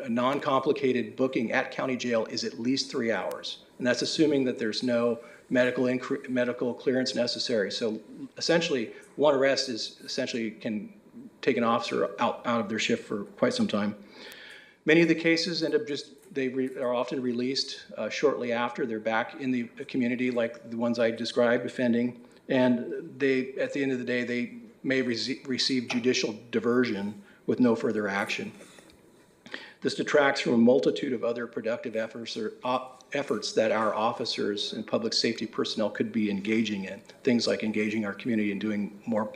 Speaker 8: a non-complicated booking at county jail is at least 3 hours, and that's assuming that there's no medical clearance necessary. So essentially, one arrest is essentially can take an officer out of their shift for quite some time. Many of the cases end up just, are often released shortly after. They're back in the community like the ones I described, offending. And they, at the end of the day, they may receive judicial diversion with no further action. This detracts from a multitude of other productive efforts that our officers and public safety personnel could be engaging in. Things like engaging our community and doing more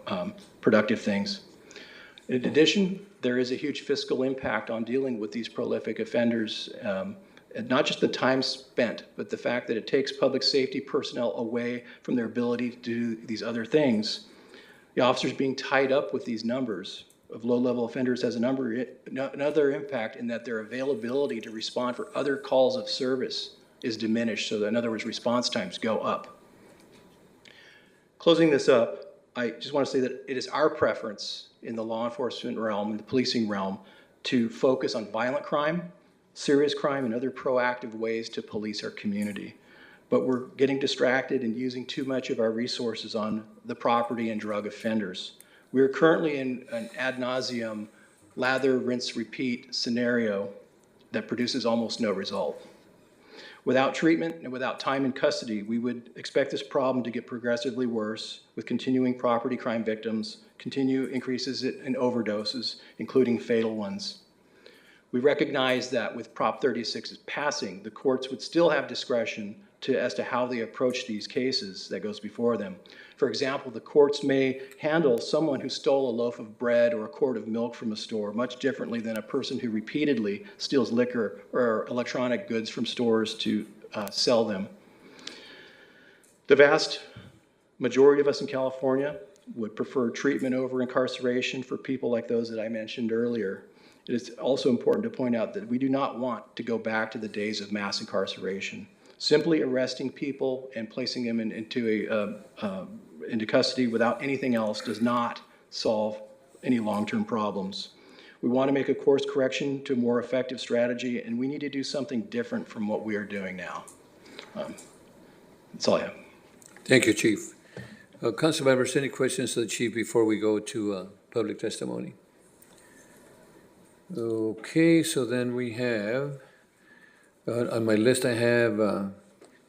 Speaker 8: productive things. In addition, there is a huge fiscal impact on dealing with these prolific offenders, and not just the time spent, but the fact that it takes public safety personnel away from their ability to do these other things. The officers being tied up with these numbers of low-level offenders has another impact in that their availability to respond for other calls of service is diminished. So that, in other words, response times go up. Closing this up, I just want to say that it is our preference in the law enforcement realm and the policing realm to focus on violent crime, serious crime, and other proactive ways to police our community. But we're getting distracted and using too much of our resources on the property and drug offenders. We are currently in an ad nauseum, lather, rinse, repeat scenario that produces almost no result. Without treatment and without time in custody, we would expect this problem to get progressively worse with continuing property crime victims, continued increases in overdoses, including fatal ones. We recognize that with Prop 36's passing, the courts would still have discretion as to how they approach these cases that goes before them. For example, the courts may handle someone who stole a loaf of bread or a quart of milk from a store much differently than a person who repeatedly steals liquor or electronic goods from stores to sell them. The vast majority of us in California would prefer treatment over incarceration for people like those that I mentioned earlier. It is also important to point out that we do not want to go back to the days of mass incarceration. Simply arresting people and placing them into custody without anything else does not solve any long-term problems. We want to make a course correction to a more effective strategy, and we need to do something different from what we are doing now. That's all I have.
Speaker 1: Thank you, Chief. Council members, any questions to the Chief before we go to public testimony? Okay, so then we have, on my list I have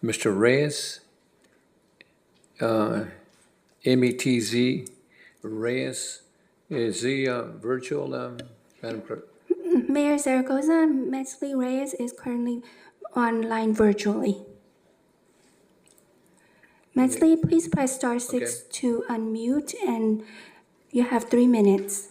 Speaker 1: Mr. Reyes, METZ Reyes. Is he virtual, Madam Clerk?
Speaker 21: Mayor Zaragoza, Metzley Reyes is currently online virtually. Metzley, please press star 6 to unmute, and you have 3 minutes.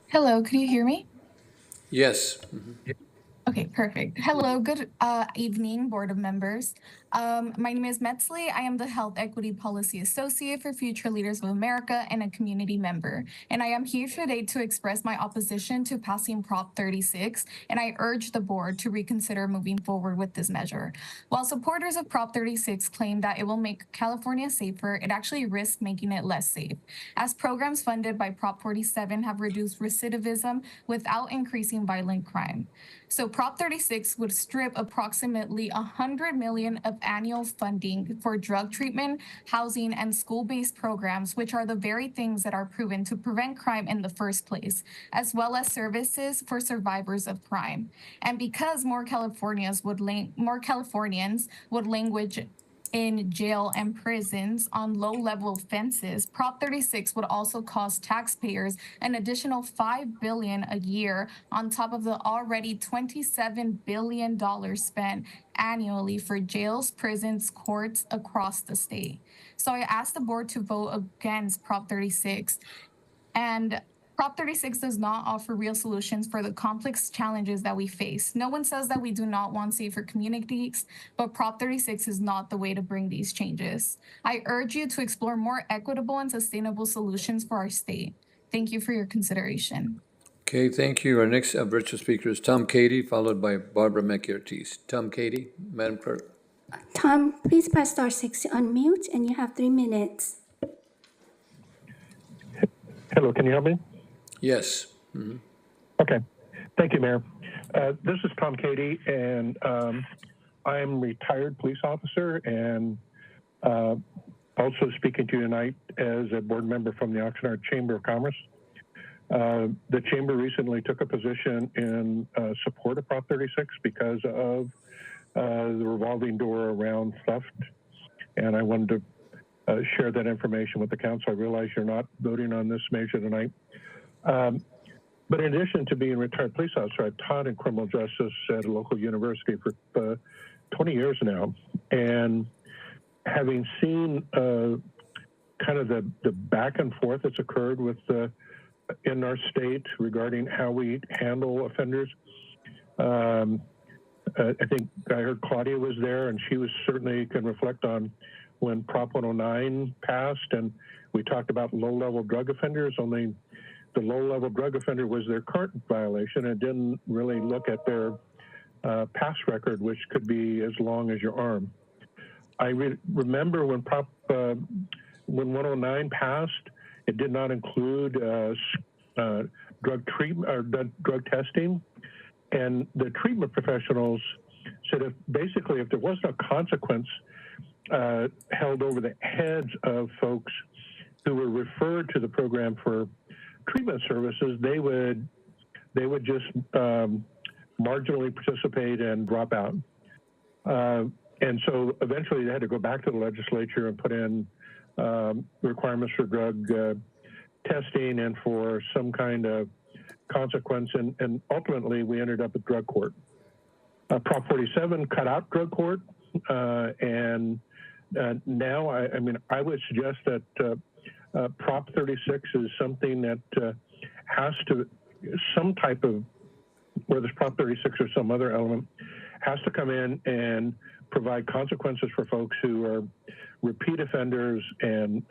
Speaker 3: Hello, can you hear me?
Speaker 1: Yes.
Speaker 3: Okay, perfect. Hello, good evening, Board of Members. My name is Metzley. I am the Health Equity Policy Associate for Future Leaders of America and a community member. And I am here today to express my opposition to passing Prop 36, and I urge the board to reconsider moving forward with this measure. While supporters of Prop 36 claim that it will make California safer, it actually risks making it less safe, as programs funded by Prop 47 have reduced recidivism without increasing violent crime. So Prop 36 would strip approximately $100 million of annual funding for drug treatment, housing, and school-based programs, which are the very things that are proven to prevent crime in the first place, as well as services for survivors of crime. And because more Californians would languish in jail and prisons on low-level offenses, Prop 36 would also cost taxpayers an additional $5 billion a year on top of the already $27 billion spent annually for jails, prisons, courts across the state. So I asked the board to vote against Prop 36. And Prop 36 does not offer real solutions for the complex challenges that we face. No one says that we do not want safer communities, but Prop 36 is not the way to bring these changes. I urge you to explore more equitable and sustainable solutions for our state. Thank you for your consideration.
Speaker 1: Okay, thank you. Our next virtual speaker is Tom Cady, followed by Barbara Mackey-Ortiz. Tom Cady, Madam Clerk.
Speaker 21: Tom, please press star 6 to unmute, and you have 3 minutes.
Speaker 6: Hello, can you help me?
Speaker 1: Yes. Mhm.
Speaker 6: Okay. Thank you, Mayor. This is Tom Cady, and I'm a retired police officer and also speaking to you tonight as a board member from the Oxnard Chamber of Commerce. The Chamber recently took a position in support of Prop 36 because of the revolving door around theft, and I wanted to share that information with the council. I realize you're not voting on this measure tonight. But in addition to being a retired police officer, I've taught in criminal justice at a local university for 20 years now. And having seen kind of the back and forth that's occurred with in our state regarding how we handle offenders, I think I heard Claudia was there, and she was certainly can reflect on when Prop 109 passed, and we talked about low-level drug offenders. Only the low-level drug offender was their current violation and didn't really look at their past record, which could be as long as your arm. I remember when when 109 passed, it did not include drug treatment or drug testing, and the treatment professionals said basically if there was no consequence held over the heads of folks who were referred to the program for treatment services, they would just marginally participate and drop out. And so eventually they had to go back to the legislature and put in requirements for drug testing and for some kind of consequence. And ultimately we ended up at drug court. Prop 47 cut out drug court. And now, I mean, I would suggest that Prop 36 is something that has to, some type of, whether it's Prop 36 or some other element, has to come in and provide consequences for folks who are repeat offenders and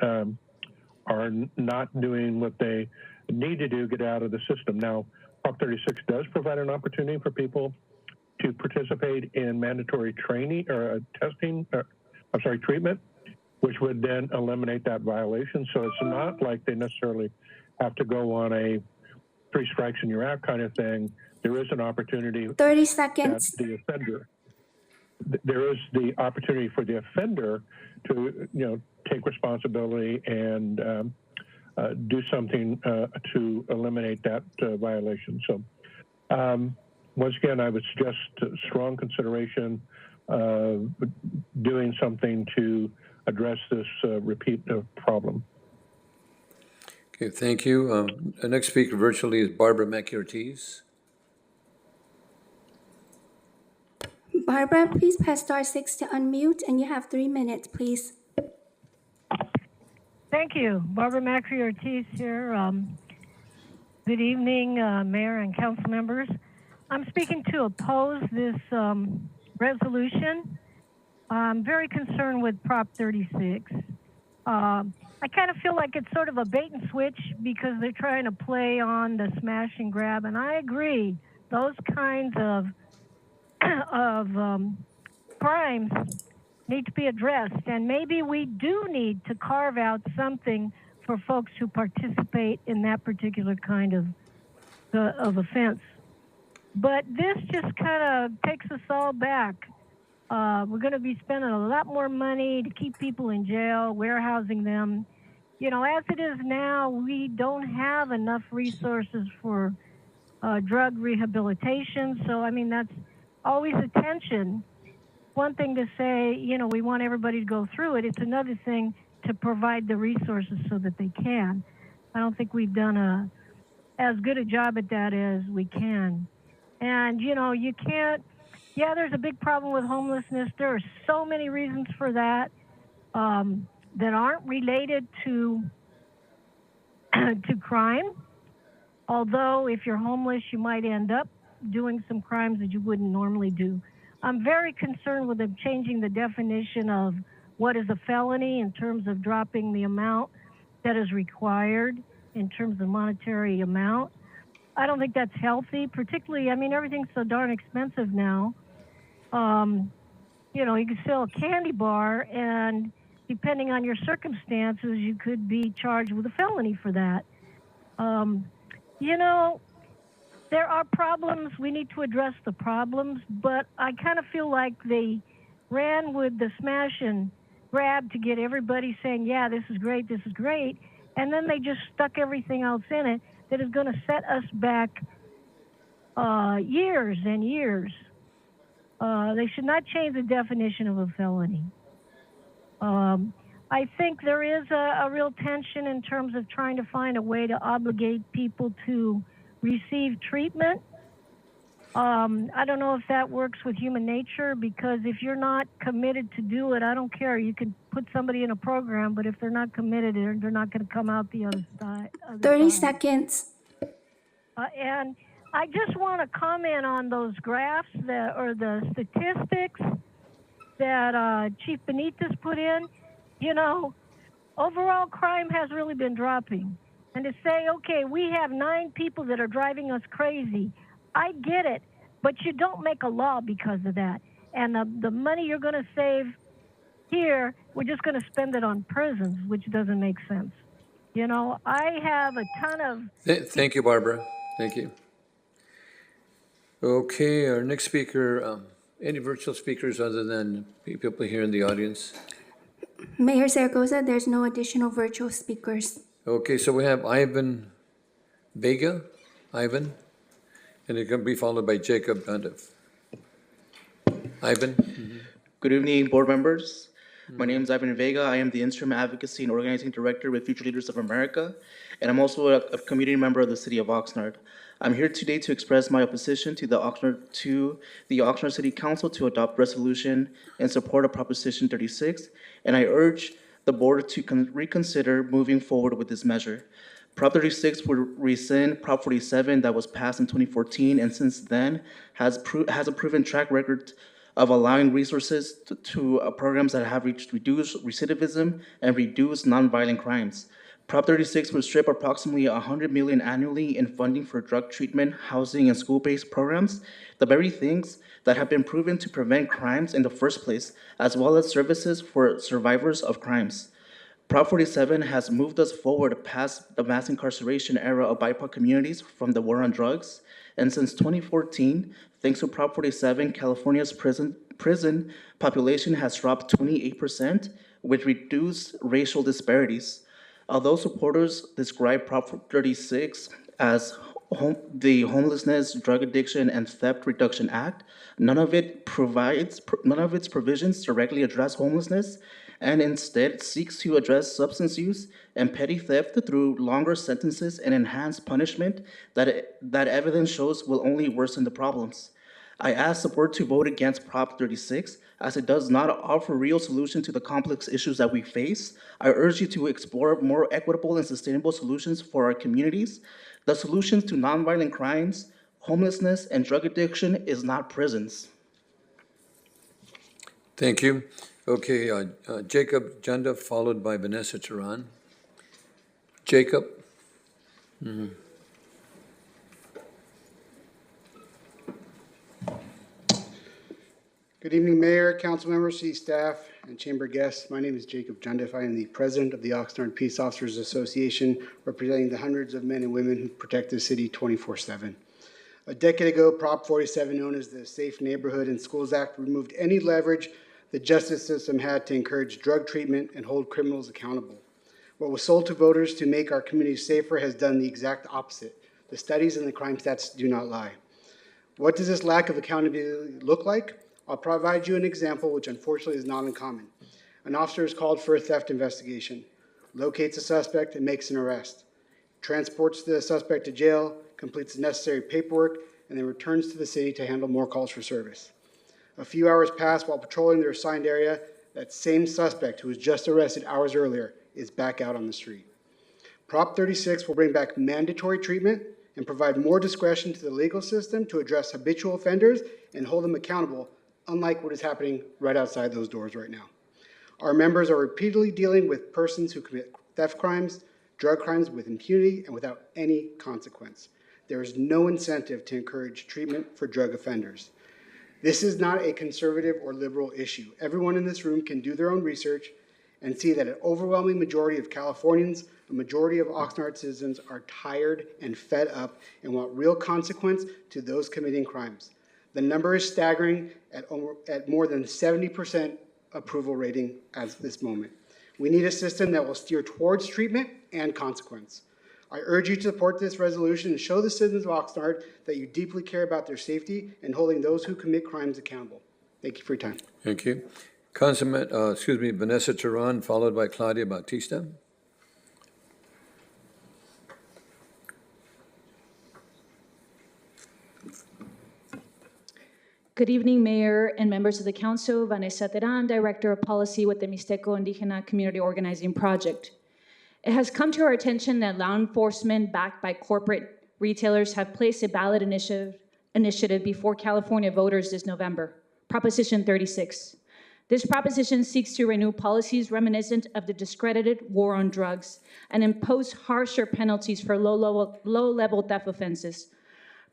Speaker 6: are not doing what they need to do, get out of the system. Now, Prop 36 does provide an opportunity for people to participate in mandatory training or treatment, which would then eliminate that violation. So it's not like they necessarily have to go on a 3 strikes and you're out kind of thing. There is an opportunity.
Speaker 21: 30 seconds.
Speaker 6: The offender, there is the opportunity for the offender to, take responsibility and do something to eliminate that violation. So once again, I would suggest strong consideration of doing something to address this repeat problem.
Speaker 1: Okay, thank you. The next speaker virtually is Barbara Mackey-Ortiz.
Speaker 21: Barbara, please press star 6 to unmute, and you have 3 minutes, please.
Speaker 10: Thank you. Barbara Mackey-Ortiz here. Good evening, Mayor and council members. I'm speaking to oppose this resolution. I'm very concerned with Prop 36. I kind of feel like it's sort of a bait and switch because they're trying to play on the smash and grab, and I agree. Those kinds of crimes need to be addressed, and maybe we do need to carve out something for folks who participate in that particular kind of offense. But this just kind of takes us all back. We're going to be spending a lot more money to keep people in jail, warehousing them. As it is now, we don't have enough resources for drug rehabilitation. So, I mean, that's always a tension. One thing to say, we want everybody to go through it. It's another thing to provide the resources so that they can. I don't think we've done as good a job at that as we can. And, you can't, there's a big problem with homelessness. There are so many reasons for that that aren't related to crime. Although if you're homeless, you might end up doing some crimes that you wouldn't normally do. I'm very concerned with them changing the definition of what is a felony in terms of dropping the amount that is required in terms of monetary amount. I don't think that's healthy, particularly, everything's so darn expensive now. you could sell a candy bar, and depending on your circumstances, you could be charged with a felony for that. You know, there are problems. We need to address the problems, but I kind of feel like they ran with the smash and grab to get everybody saying, yeah, this is great, and then they just stuck everything else in it that is going to set us back years and years. They should not change the definition of a felony. I think there is a real tension in terms of trying to find a way to obligate people to receive treatment. I don't know if that works with human nature, because if you're not committed to do it, I don't care. You can put somebody in a program, but if they're not committed, they're not going to come out the other side.
Speaker 21: 30 seconds.
Speaker 10: And I just want to comment on those graphs or the statistics that Chief Benitez put in. Overall crime has really been dropping. And to say, okay, we have 9 people that are driving us crazy, I get it, but you don't make a law because of that. And the money you're going to save here, we're just going to spend it on prisons, which doesn't make sense. I have a ton of...
Speaker 1: Thank you, Barbara. Thank you. Okay, our next speaker, any virtual speakers other than people here in the audience?
Speaker 21: Mayor Zaragoza, there's no additional virtual speakers.
Speaker 1: Okay, so we have Ivan Vega, and it can be followed by Jacob Dundiff. Ivan?
Speaker 2: Good evening, board members. My name is Ivan Vega. I am the Interim Advocacy and Organizing Director with Future Leaders of America, and I'm also a community member of the city of Oxnard. I'm here today to express my opposition to the Oxnard City Council to adopt resolution in support of Proposition 36, and I urge the board to reconsider moving forward with this measure. Prop 36 would rescind Prop 47 that was passed in 2014, and since then has a proven track record of allowing resources to programs that have reduced recidivism and reduced nonviolent crimes. Prop 36 would strip approximately $100 million annually in funding for drug treatment, housing, and school-based programs, the very things that have been proven to prevent crimes in the first place, as well as services for survivors of crimes. Prop 47 has moved us forward past the mass incarceration era of BIPOC communities from the war on drugs, and since 2014, thanks to Prop 47, California's prison population has dropped 28%, with reduced racial disparities. Although supporters describe Prop 36 as the Homelessness, Drug Addiction, and Theft Reduction Act, none of its provisions directly address homelessness, and instead seeks to address substance use and petty theft through longer sentences and enhanced punishment that evidence shows will only worsen the problems. I ask the board to vote against Prop 36, as it does not offer real solution to the complex issues that we face. I urge you to explore more equitable and sustainable solutions for our communities. The solutions to nonviolent crimes, homelessness, and drug addiction is not prisons.
Speaker 1: Thank you. Okay, Jacob Junda, followed by Vanessa Turan. Jacob?
Speaker 11: Good evening, Mayor, council members, city staff, and chamber guests. My name is Jacob Jundiff. I am the president of the Oxnard Peace Officers Association, representing the hundreds of men and women who protect the city 24/7. A decade ago, Prop 47, known as the Safe Neighborhood and Schools Act, removed any leverage the justice system had to encourage drug treatment and hold criminals accountable. What was sold to voters to make our communities safer has done the exact opposite. The studies and the crime stats do not lie. What does this lack of accountability look like? I'll provide you an example, which unfortunately is not uncommon. An officer is called for a theft investigation, locates a suspect and makes an arrest, transports the suspect to jail, completes the necessary paperwork, and then returns to the city to handle more calls for service. A few hours pass while patrolling their assigned area. That same suspect who was just arrested hours earlier is back out on the street. Prop 36 will bring back mandatory treatment and provide more discretion to the legal system to address habitual offenders and hold them accountable, unlike what is happening right outside those doors right now. Our members are repeatedly dealing with persons who commit theft crimes, drug crimes with impunity and without any consequence. There is no incentive to encourage treatment for drug offenders. This is not a conservative or liberal issue. Everyone in this room can do their own research and see that an overwhelming majority of Californians, a majority of Oxnard citizens are tired and fed up and want real consequence to those committing crimes. The number is staggering at more than 70% approval rating at this moment. We need a system that will steer towards treatment and consequence. I urge you to support this resolution and show the citizens of Oxnard that you deeply care about their safety and holding those who commit crimes accountable. Thank you for your time.
Speaker 1: Thank you. Vanessa Teran, followed by Claudia Bautista.
Speaker 12: Good evening, Mayor and members of the Council. Vanessa Teran, Director of Policy with the Mixteco Indígena Community Organizing Project. It has come to our attention that law enforcement backed by corporate retailers have placed a ballot initiative before California voters this November, Proposition 36. This proposition seeks to renew policies reminiscent of the discredited war on drugs and impose harsher penalties for low-level theft offenses.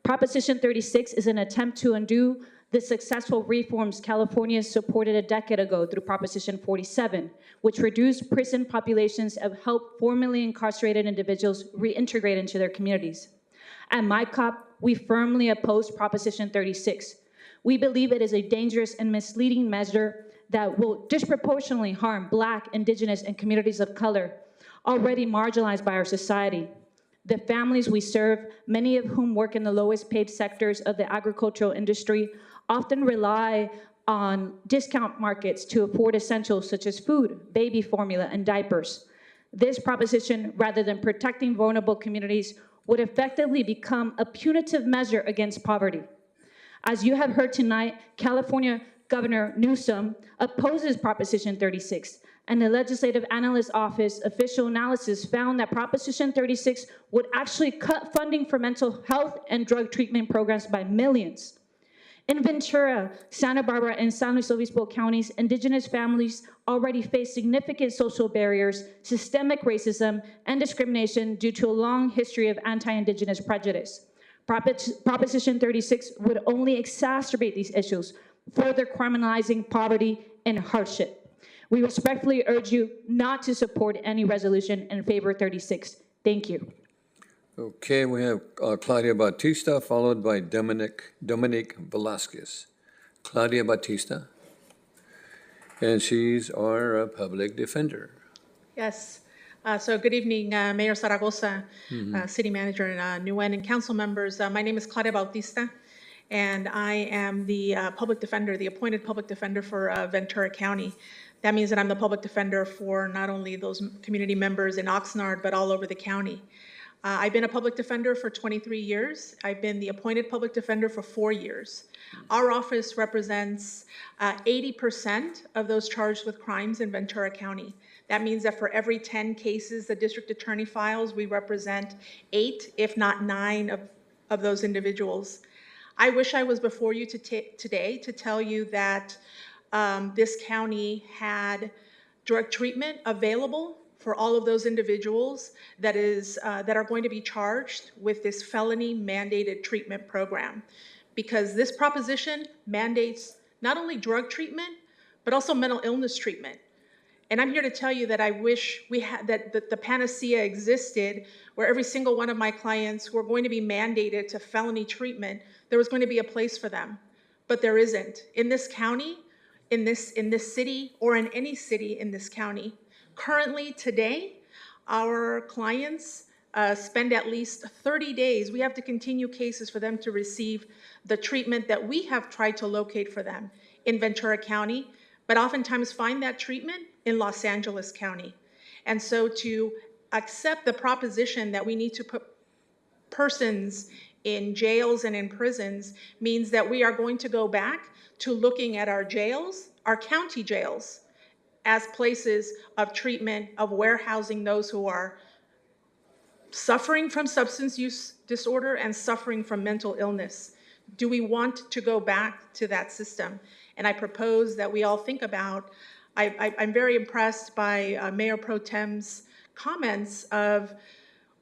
Speaker 12: Proposition 36 is an attempt to undo the successful reforms California supported a decade ago through Proposition 47, which reduced prison populations and helped formerly incarcerated individuals reintegrate into their communities. At MyCop, we firmly oppose Proposition 36. We believe it is a dangerous and misleading measure that will disproportionately harm Black, Indigenous, and communities of color, already marginalized by our society. The families we serve, many of whom work in the lowest paid sectors of the agricultural industry, often rely on discount markets to afford essentials such as food, baby formula, and diapers. This proposition, rather than protecting vulnerable communities, would effectively become a punitive measure against poverty. As you have heard tonight, California Governor Newsom opposes Proposition 36, and the Legislative Analyst Office official analysis found that Proposition 36 would actually cut funding for mental health and drug treatment programs by millions. In Ventura, Santa Barbara, and San Luis Obispo counties, Indigenous families already face significant social barriers, systemic racism, and discrimination due to a long history of anti-Indigenous prejudice. Proposition 36 would only exacerbate these issues, further criminalizing poverty and hardship. We respectfully urge you not to support any resolution in favor of 36. Thank you.
Speaker 1: Okay, we have Claudia Bautista, followed by Dominic Velasquez. Claudia Bautista. And she's our public defender.
Speaker 13: Yes. So good evening, Mayor Zaragoza, City Manager, and Nguyen, and council members. My name is Claudia Bautista, and I am the public defender, the appointed public defender for Ventura County. That means that I'm the public defender for not only those community members in Oxnard, but all over the county. I've been a public defender for 23 years. I've been the appointed public defender for 4 years. Our office represents 80% of those charged with crimes in Ventura County. That means that for every 10 cases the district attorney files, we represent 8, if not 9 of those individuals. I wish I was before you today to tell you that this county had drug treatment available for all of those individuals that are going to be charged with this felony mandated treatment program. Because this proposition mandates not only drug treatment, but also mental illness treatment. And I'm here to tell you that I wish we had that the panacea existed where every single one of my clients who are going to be mandated to felony treatment, there was going to be a place for them. But there isn't. In this county, in this city, or in any city in this county, currently today, our clients spend at least 30 days. We have to continue cases for them to receive the treatment that we have tried to locate for them in Ventura County, but oftentimes find that treatment in Los Angeles County. And so to accept the proposition that we need to put persons in jails and in prisons means that we are going to go back to looking at our jails, our county jails, as places of treatment, of warehousing those who are suffering from substance use disorder and suffering from mental illness. Do we want to go back to that system? And I propose that we all think about, I'm very impressed by Mayor Pro Tem's comments of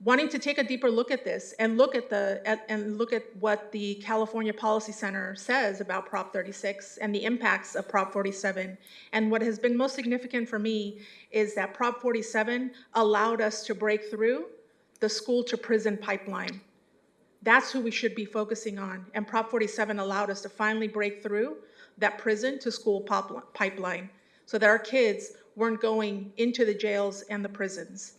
Speaker 13: wanting to take a deeper look at this and look at what the California Policy Center says about Prop 36 and the impacts of Prop 47. And what has been most significant for me is that Prop 47 allowed us to break through the school to prison pipeline. That's who we should be focusing on. And Prop 47 allowed us to finally break through that prison to school pipeline so that our kids weren't going into the jails and the prisons.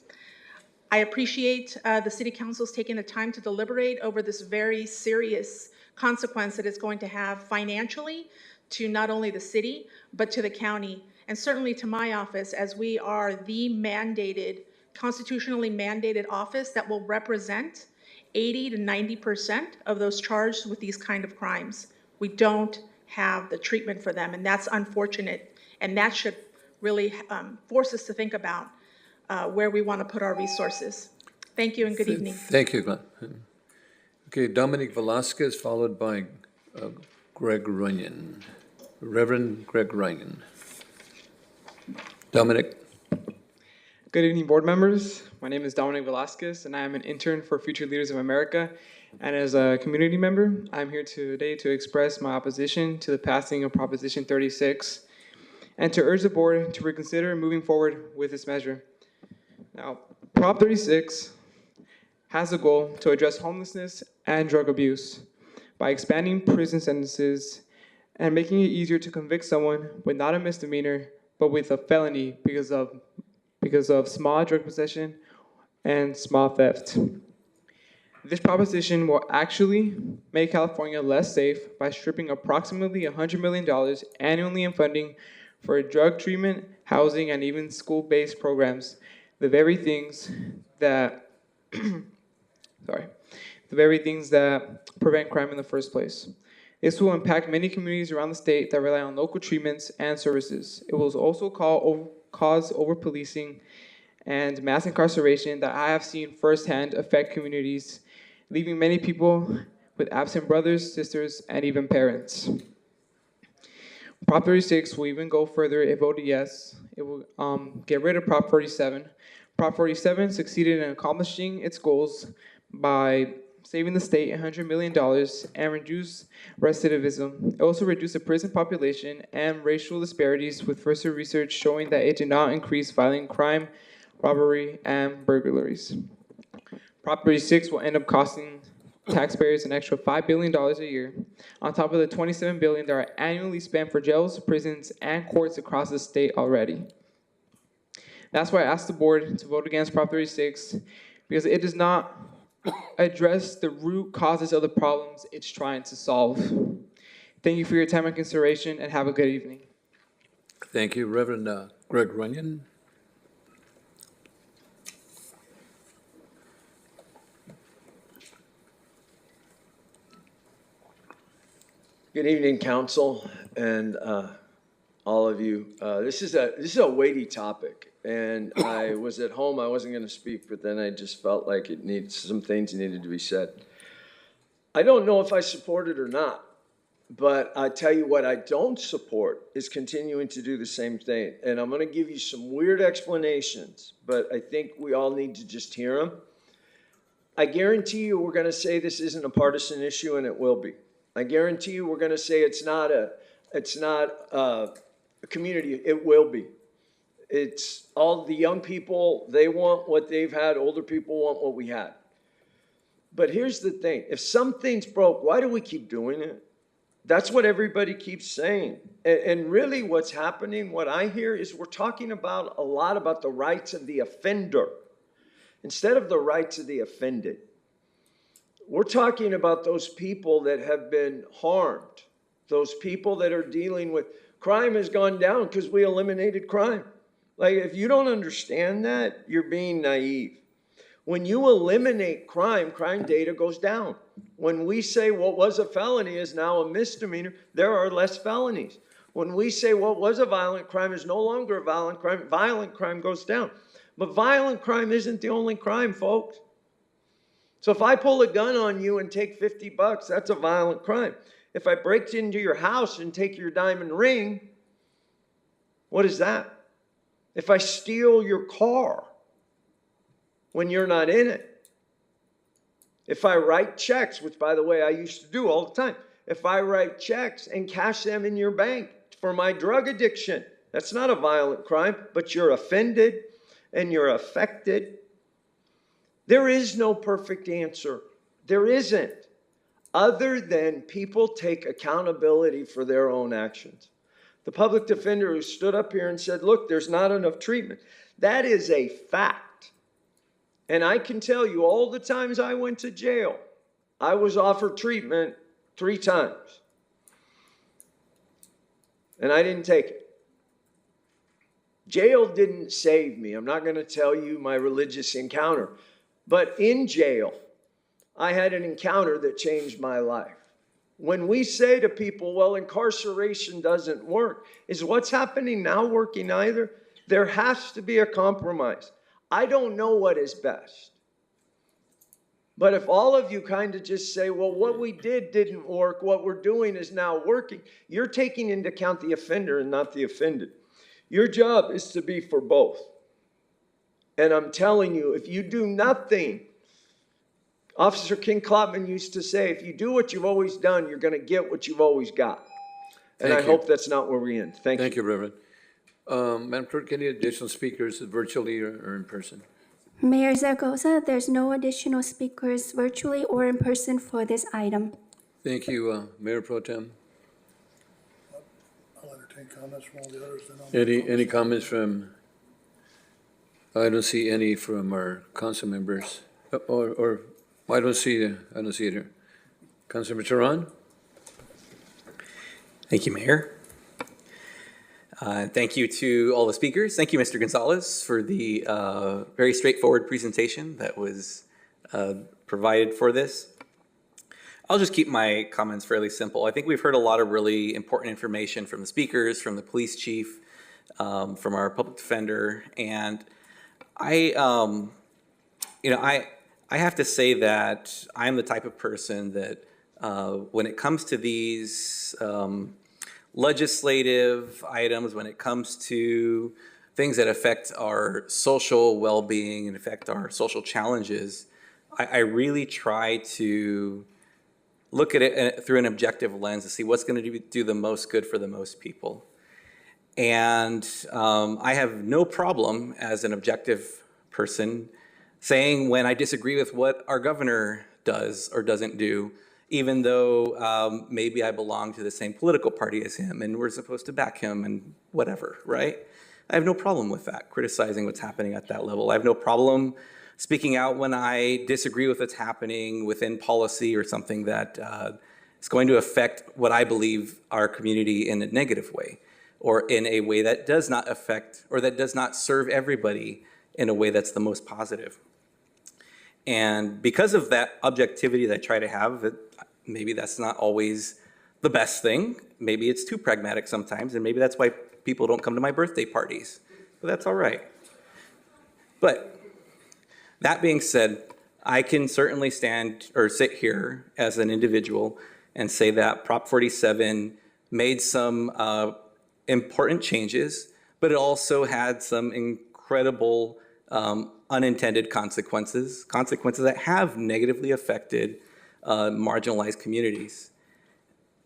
Speaker 13: I appreciate the City Council's taking the time to deliberate over this very serious consequence that it's going to have financially to not only the city, but to the county, and certainly to my office, as we are the constitutionally mandated office that will represent 80 to 90% of those charged with these kind of crimes. We don't have the treatment for them, and that's unfortunate, and that should really force us to think about where we want to put our resources. Thank you and good evening.
Speaker 1: Thank you, Glenn. Okay, Dominic Velasquez, followed by Greg Runyon. Reverend Greg Runyon. Dominic.
Speaker 14: Good evening, board members. My name is Dominic Velasquez, and I am an intern for Future Leaders of America. And as a community member, I'm here today to express my opposition to the passing of Proposition 36 and to urge the board to reconsider moving forward with this measure. Now, Prop 36 has a goal to address homelessness and drug abuse by expanding prison sentences and making it easier to convict someone with not a misdemeanor, but with a felony because of small drug possession and small theft. This proposition will actually make California less safe by stripping approximately $100 million annually in funding for drug treatment, housing, and even school-based programs. The very things that prevent crime in the first place. This will impact many communities around the state that rely on local treatments and services. It will also cause over-policing and mass incarceration that I have seen firsthand affect communities, leaving many people with absent brothers, sisters, and even parents. Prop 36 will even go further if voted yes. It will get rid of Prop 47. Prop 47 succeeded in accomplishing its goals by saving the state $100 million and reduce recidivism. It also reduced the prison population and racial disparities, with further research showing that it did not increase violent crime, robbery, and burglaries. Prop 36 will end up costing taxpayers an extra $5 billion a year, on top of the $27 billion that are annually spent for jails, prisons, and courts across the state already. That's why I asked the board to vote against Prop 36, because it does not address the root causes of the problems it's trying to solve. Thank you for your time and consideration, and have a good evening.
Speaker 1: Thank you, Reverend Greg Runyon.
Speaker 15: Good evening, council, and all of you. This is a weighty topic, and I was at home. I wasn't going to speak, but then I just felt like some things needed to be said. I don't know if I support it or not, but I tell you what I don't support is continuing to do the same thing. And I'm going to give you some weird explanations, but I think we all need to just hear them. I guarantee you we're going to say this isn't a partisan issue, and it will be. I guarantee you we're going to say it's not a community. It will be. It's all the young people, they want what they've had. Older people want what we had. But here's the thing. If something's broke, why do we keep doing it? That's what everybody keeps saying. And really what's happening, what I hear is we're talking about a lot about the rights of the offender instead of the rights of the offended. We're talking about those people that have been harmed, those people that are dealing with crime has gone down because we eliminated crime. Like, if you don't understand that, you're being naive. When you eliminate crime, crime data goes down. When we say what was a felony is now a misdemeanor, there are less felonies. When we say what was a violent crime is no longer a violent crime goes down. But violent crime isn't the only crime, folks. So if I pull a gun on you and take $50, that's a violent crime. If I break into your house and take your diamond ring, what is that? If I steal your car when you're not in it, If I write checks, which by the way, I used to do all the time, if I write checks and cash them in your bank for my drug addiction, that's not a violent crime, but you're offended and you're affected. There is no perfect answer. There isn't, other than people take accountability for their own actions. The public defender who stood up here and said, look, there's not enough treatment. That is a fact. And I can tell you all the times I went to jail, I was offered treatment 3 times. And I didn't take it. Jail didn't save me. I'm not going to tell you my religious encounter. But in jail, I had an encounter that changed my life. When we say to people, well, incarceration doesn't work, is what's happening now working either? There has to be a compromise. I don't know what is best. But if all of you kind of just say, well, what we did didn't work, what we're doing is now working, you're taking into account the offender and not the offended. Your job is to be for both. And I'm telling you, if you do nothing, Officer King Klopman used to say, if you do what you've always done, you're going to get what you've always got. And I hope that's not where we end. Thank you.
Speaker 1: Thank you, Reverend. Madam Clerk, any additional speakers virtually or in person?
Speaker 21: Mayor Zaragoza, there's no additional speakers virtually or in person for this item.
Speaker 1: Thank you, Mayor Pro Tem.
Speaker 5: I'll entertain comments from all the others. Then
Speaker 1: Any comments from, I don't see any from our council members. Or I don't see it here. Councilmember Tehran?
Speaker 4: Thank you, Mayor. Thank you to all the speakers. Thank you, Mr. Gonzalez, for the very straightforward presentation that was provided for this. I'll just keep my comments fairly simple. I think we've heard a lot of really important information from the speakers, from the police chief, from our public defender, and I have to say that I'm the type of person that when it comes to these legislative items, when it comes to things that affect our social well-being and affect our social challenges, I really try to look at it through an objective lens to see what's going to do the most good for the most people. And I have no problem as an objective person saying when I disagree with what our governor does or doesn't do, even though maybe I belong to the same political party as him and we're supposed to back him and whatever, right? I have no problem with that, criticizing what's happening at that level. I have no problem speaking out when I disagree with what's happening within policy or something that is going to affect what I believe our community in a negative way, or in a way that does not affect or that does not serve everybody in a way that's the most positive. And because of that objectivity that I try to have, maybe that's not always the best thing. Maybe it's too pragmatic sometimes, and maybe that's why people don't come to my birthday parties. But that's all right. But that being said, I can certainly stand or sit here as an individual and say that Prop 47 made some important changes, but it also had some incredible unintended consequences that have negatively affected marginalized communities.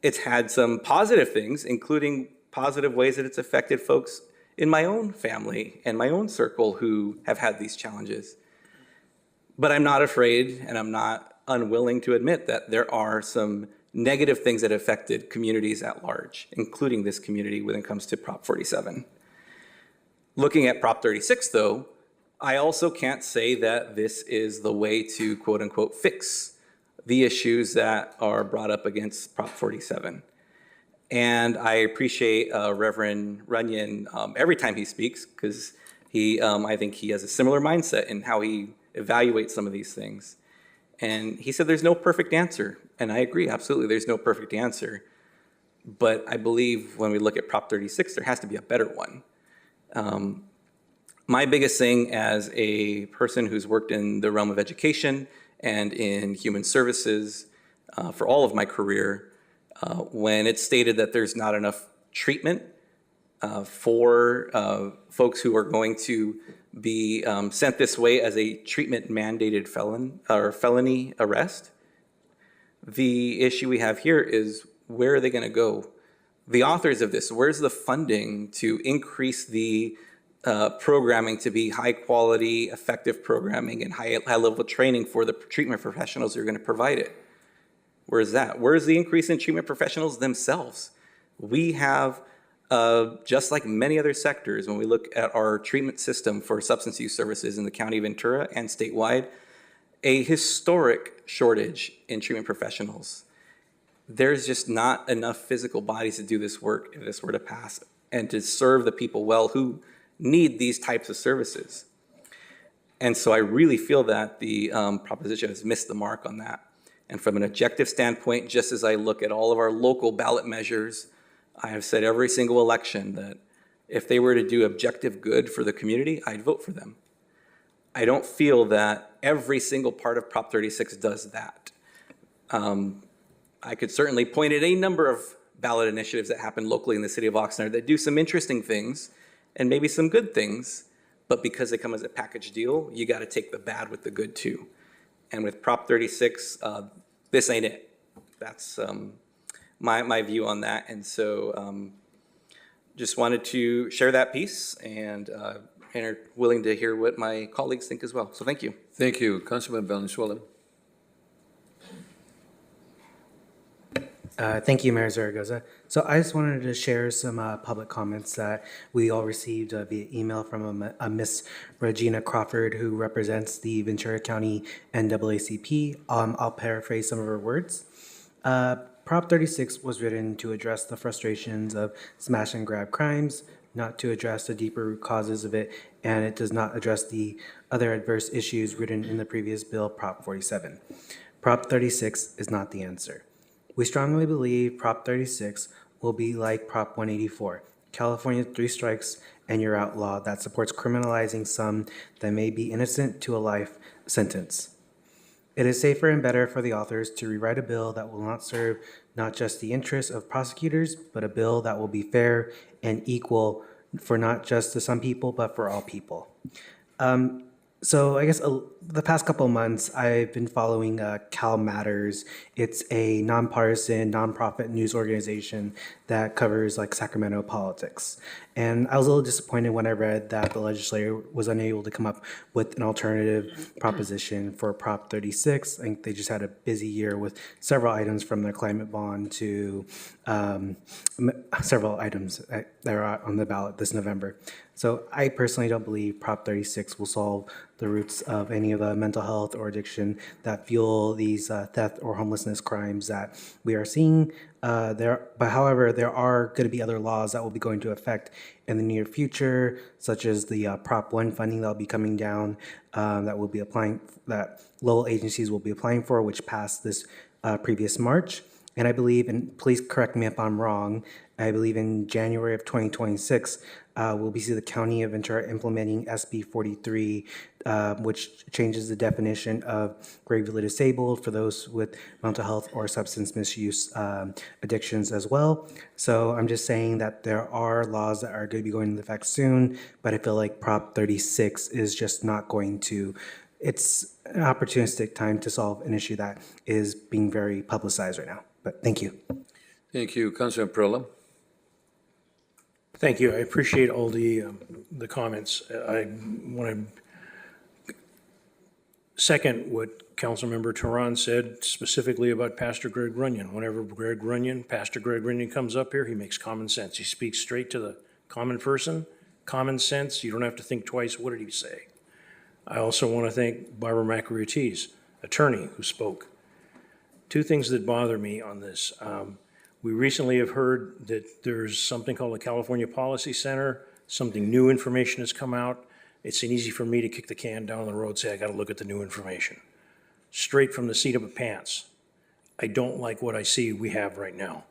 Speaker 4: It's had some positive things, including positive ways that it's affected folks in my own family and my own circle who have had these challenges. But I'm not afraid and I'm not unwilling to admit that there are some negative things that affected communities at large, including this community when it comes to Prop 47. Looking at Prop 36, though, I also can't say that this is the way to, quote unquote, fix the issues that are brought up against Prop 47. And I appreciate Reverend Runyon every time he speaks, because I think he has a similar mindset in how he evaluates some of these things. And he said there's no perfect answer. And I agree, absolutely, there's no perfect answer. But I believe when we look at Prop 36, there has to be a better one. My biggest thing as a person who's worked in the realm of education and in human services for all of my career, when it's stated that there's not enough treatment for folks who are going to be sent this way as a treatment mandated felony arrest. The issue we have here is, where are they going to go? The authors of this, where's the funding to increase the programming to be high quality, effective programming and high level training for the treatment professionals who are going to provide it? Where's that? Where's the increase in treatment professionals themselves? We have, just like many other sectors, when we look at our treatment system for substance use services in the County of Ventura and statewide, a historic shortage in treatment professionals. There's just not enough physical bodies to do this work if this were to pass and to serve the people well who need these types of services. And so I really feel that the proposition has missed the mark on that. And from an objective standpoint, just as I look at all of our local ballot measures, I have said every single election that if they were to do objective good for the community, I'd vote for them. I don't feel that every single part of Prop 36 does that. I could certainly point at a number of ballot initiatives that happen locally in the city of Oxnard that do some interesting things and maybe some good things, but because they come as a package deal, you got to take the bad with the good too. And with Prop 36, this ain't it. That's my view on that. And so just wanted to share that piece and are willing to hear what my colleagues think as well. So thank you.
Speaker 1: Thank you. Councilman Valenzuela.
Speaker 7: Thank you, Mayor Zaragoza. So I just wanted to share some public comments that we all received via email from a Miss Regina Crawford, who represents the Ventura County NAACP. I'll paraphrase some of her words. Prop 36 was written to address the frustrations of smash and grab crimes, not to address the deeper root causes of it, and it does not address the other adverse issues written in the previous bill, Prop 47. Prop 36 is not the answer. We strongly believe Prop 36 will be like Prop 184, California 3 strikes and you're outlaw, that supports criminalizing some that may be innocent to a life sentence. It is safer and better for the authors to rewrite a bill that will not serve not just the interests of prosecutors, but a bill that will be fair and equal for not just to some people, but for all people. So I guess the past couple of months, I've been following Cal Matters. It's a nonpartisan, nonprofit news organization that covers like Sacramento politics. And I was a little disappointed when I read that the legislature was unable to come up with an alternative proposition for Prop 36. I think they just had a busy year with several items from their climate bond to several items that are on the ballot this November. So I personally don't believe Prop 36 will solve the roots of any of the mental health or addiction that fuel these theft or homelessness crimes that we are seeing. However, there are going to be other laws that will be going into effect in the near future, such as the Prop 1 funding that will be coming down, that local agencies will be applying for, which passed this previous March. And I believe, and please correct me if I'm wrong, I believe in January of 2026, we'll be seeing the County of Ventura implementing SB 43, which changes the definition of gravely disabled for those with mental health or substance misuse addictions as well. So I'm just saying that there are laws that are going to be going into effect soon, but I feel like Prop 36 is just not going to. It's an opportunistic time to solve an issue that is being very publicized right now. But thank you.
Speaker 1: Thank you. Councilman Perla.
Speaker 23: Thank you. I appreciate all the comments. I want to second what Councilmember Tehran said specifically about Pastor Greg Runyon. Whenever Pastor Greg Runyon comes up here, he makes common sense. He speaks straight to the common person. Common sense. You don't have to think twice. What did he say? I also want to thank Barbara McAree-Ortiz, attorney, who spoke. Two things that bother me on this. We recently have heard that there's something called the California Policy Center. Something new information has come out. It's easy for me to kick the can down the road and say, I got to look at the new information. Straight from the seat of my pants. I don't like what I see we have right now.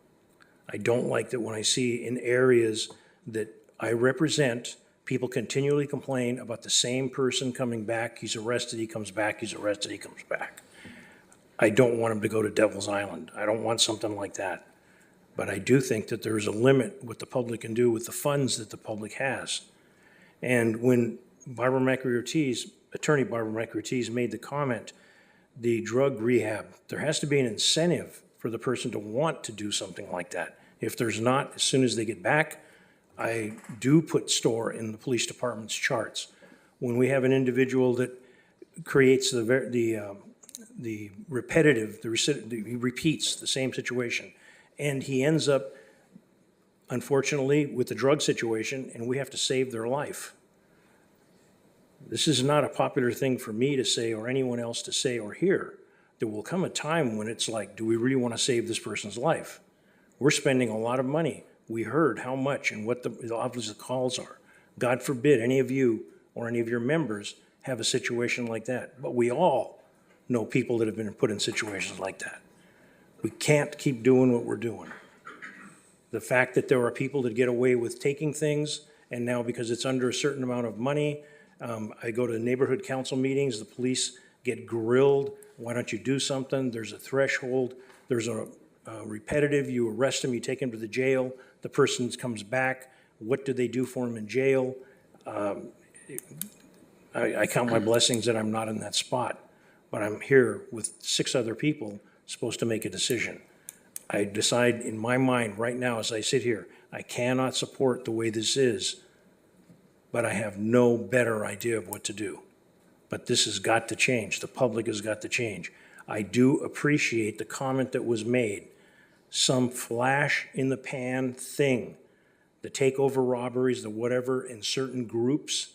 Speaker 23: I don't like that when I see in areas that I represent, people continually complain about the same person coming back. He's arrested, he comes back, he's arrested, he comes back. I don't want him to go to Devil's Island. I don't want something like that. But I do think that there is a limit what the public can do with the funds that the public has. And when Attorney Barbara McRortiz made the comment, the drug rehab, there has to be an incentive for the person to want to do something like that. If there's not, as soon as they get back, I do put store in the police department's charts. When we have an individual that creates he repeats the same situation, and he ends up, unfortunately, with the drug situation, and we have to save their life. This is not a popular thing for me to say or anyone else to say or hear. There will come a time when it's like, do we really want to save this person's life? We're spending a lot of money. We heard how much and what obviously the calls are. God forbid any of you or any of your members have a situation like that. But we all know people that have been put in situations like that. We can't keep doing what we're doing. The fact that there are people that get away with taking things, and now because it's under a certain amount of money, I go to neighborhood council meetings, the police get grilled. Why don't you do something? There's a threshold. There's a repetitive, you arrest them, you take them to the jail, the person comes back. What do they do for them in jail? I count my blessings that I'm not in that spot, but I'm here with 6 other people supposed to make a decision. I decide in my mind right now as I sit here, I cannot support the way this is, but I have no better idea of what to do. But this has got to change. The public has got to change. I do appreciate the comment that was made. Some flash in the pan thing, the takeover robberies, the whatever, in certain groups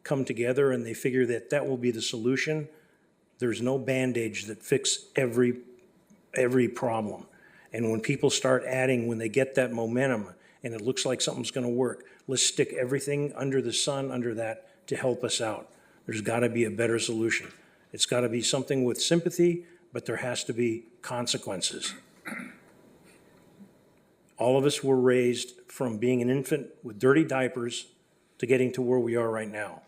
Speaker 23: come together and they figure that that will be the solution. There's no bandage that fix every problem. And when people start adding, when they get that momentum and it looks like something's going to work, let's stick everything under the sun under that to help us out. There's got to be a better solution. It's got to be something with sympathy, but there has to be consequences. All of us were raised from being an infant with dirty diapers to getting to where we are right now.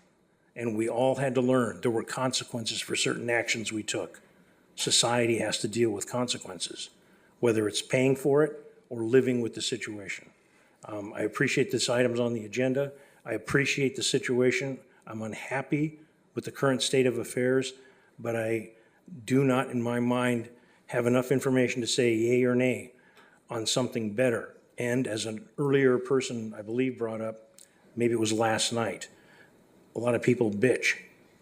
Speaker 23: And we all had to learn there were consequences for certain actions we took. Society has to deal with consequences, whether it's paying for it or living with the situation. I appreciate this item's on the agenda. I appreciate the situation. I'm unhappy with the current state of affairs, but I do not, in my mind, have enough information to say yay or nay on something better. And as an earlier person, I believe, brought up, maybe it was last night, a lot of people bitch,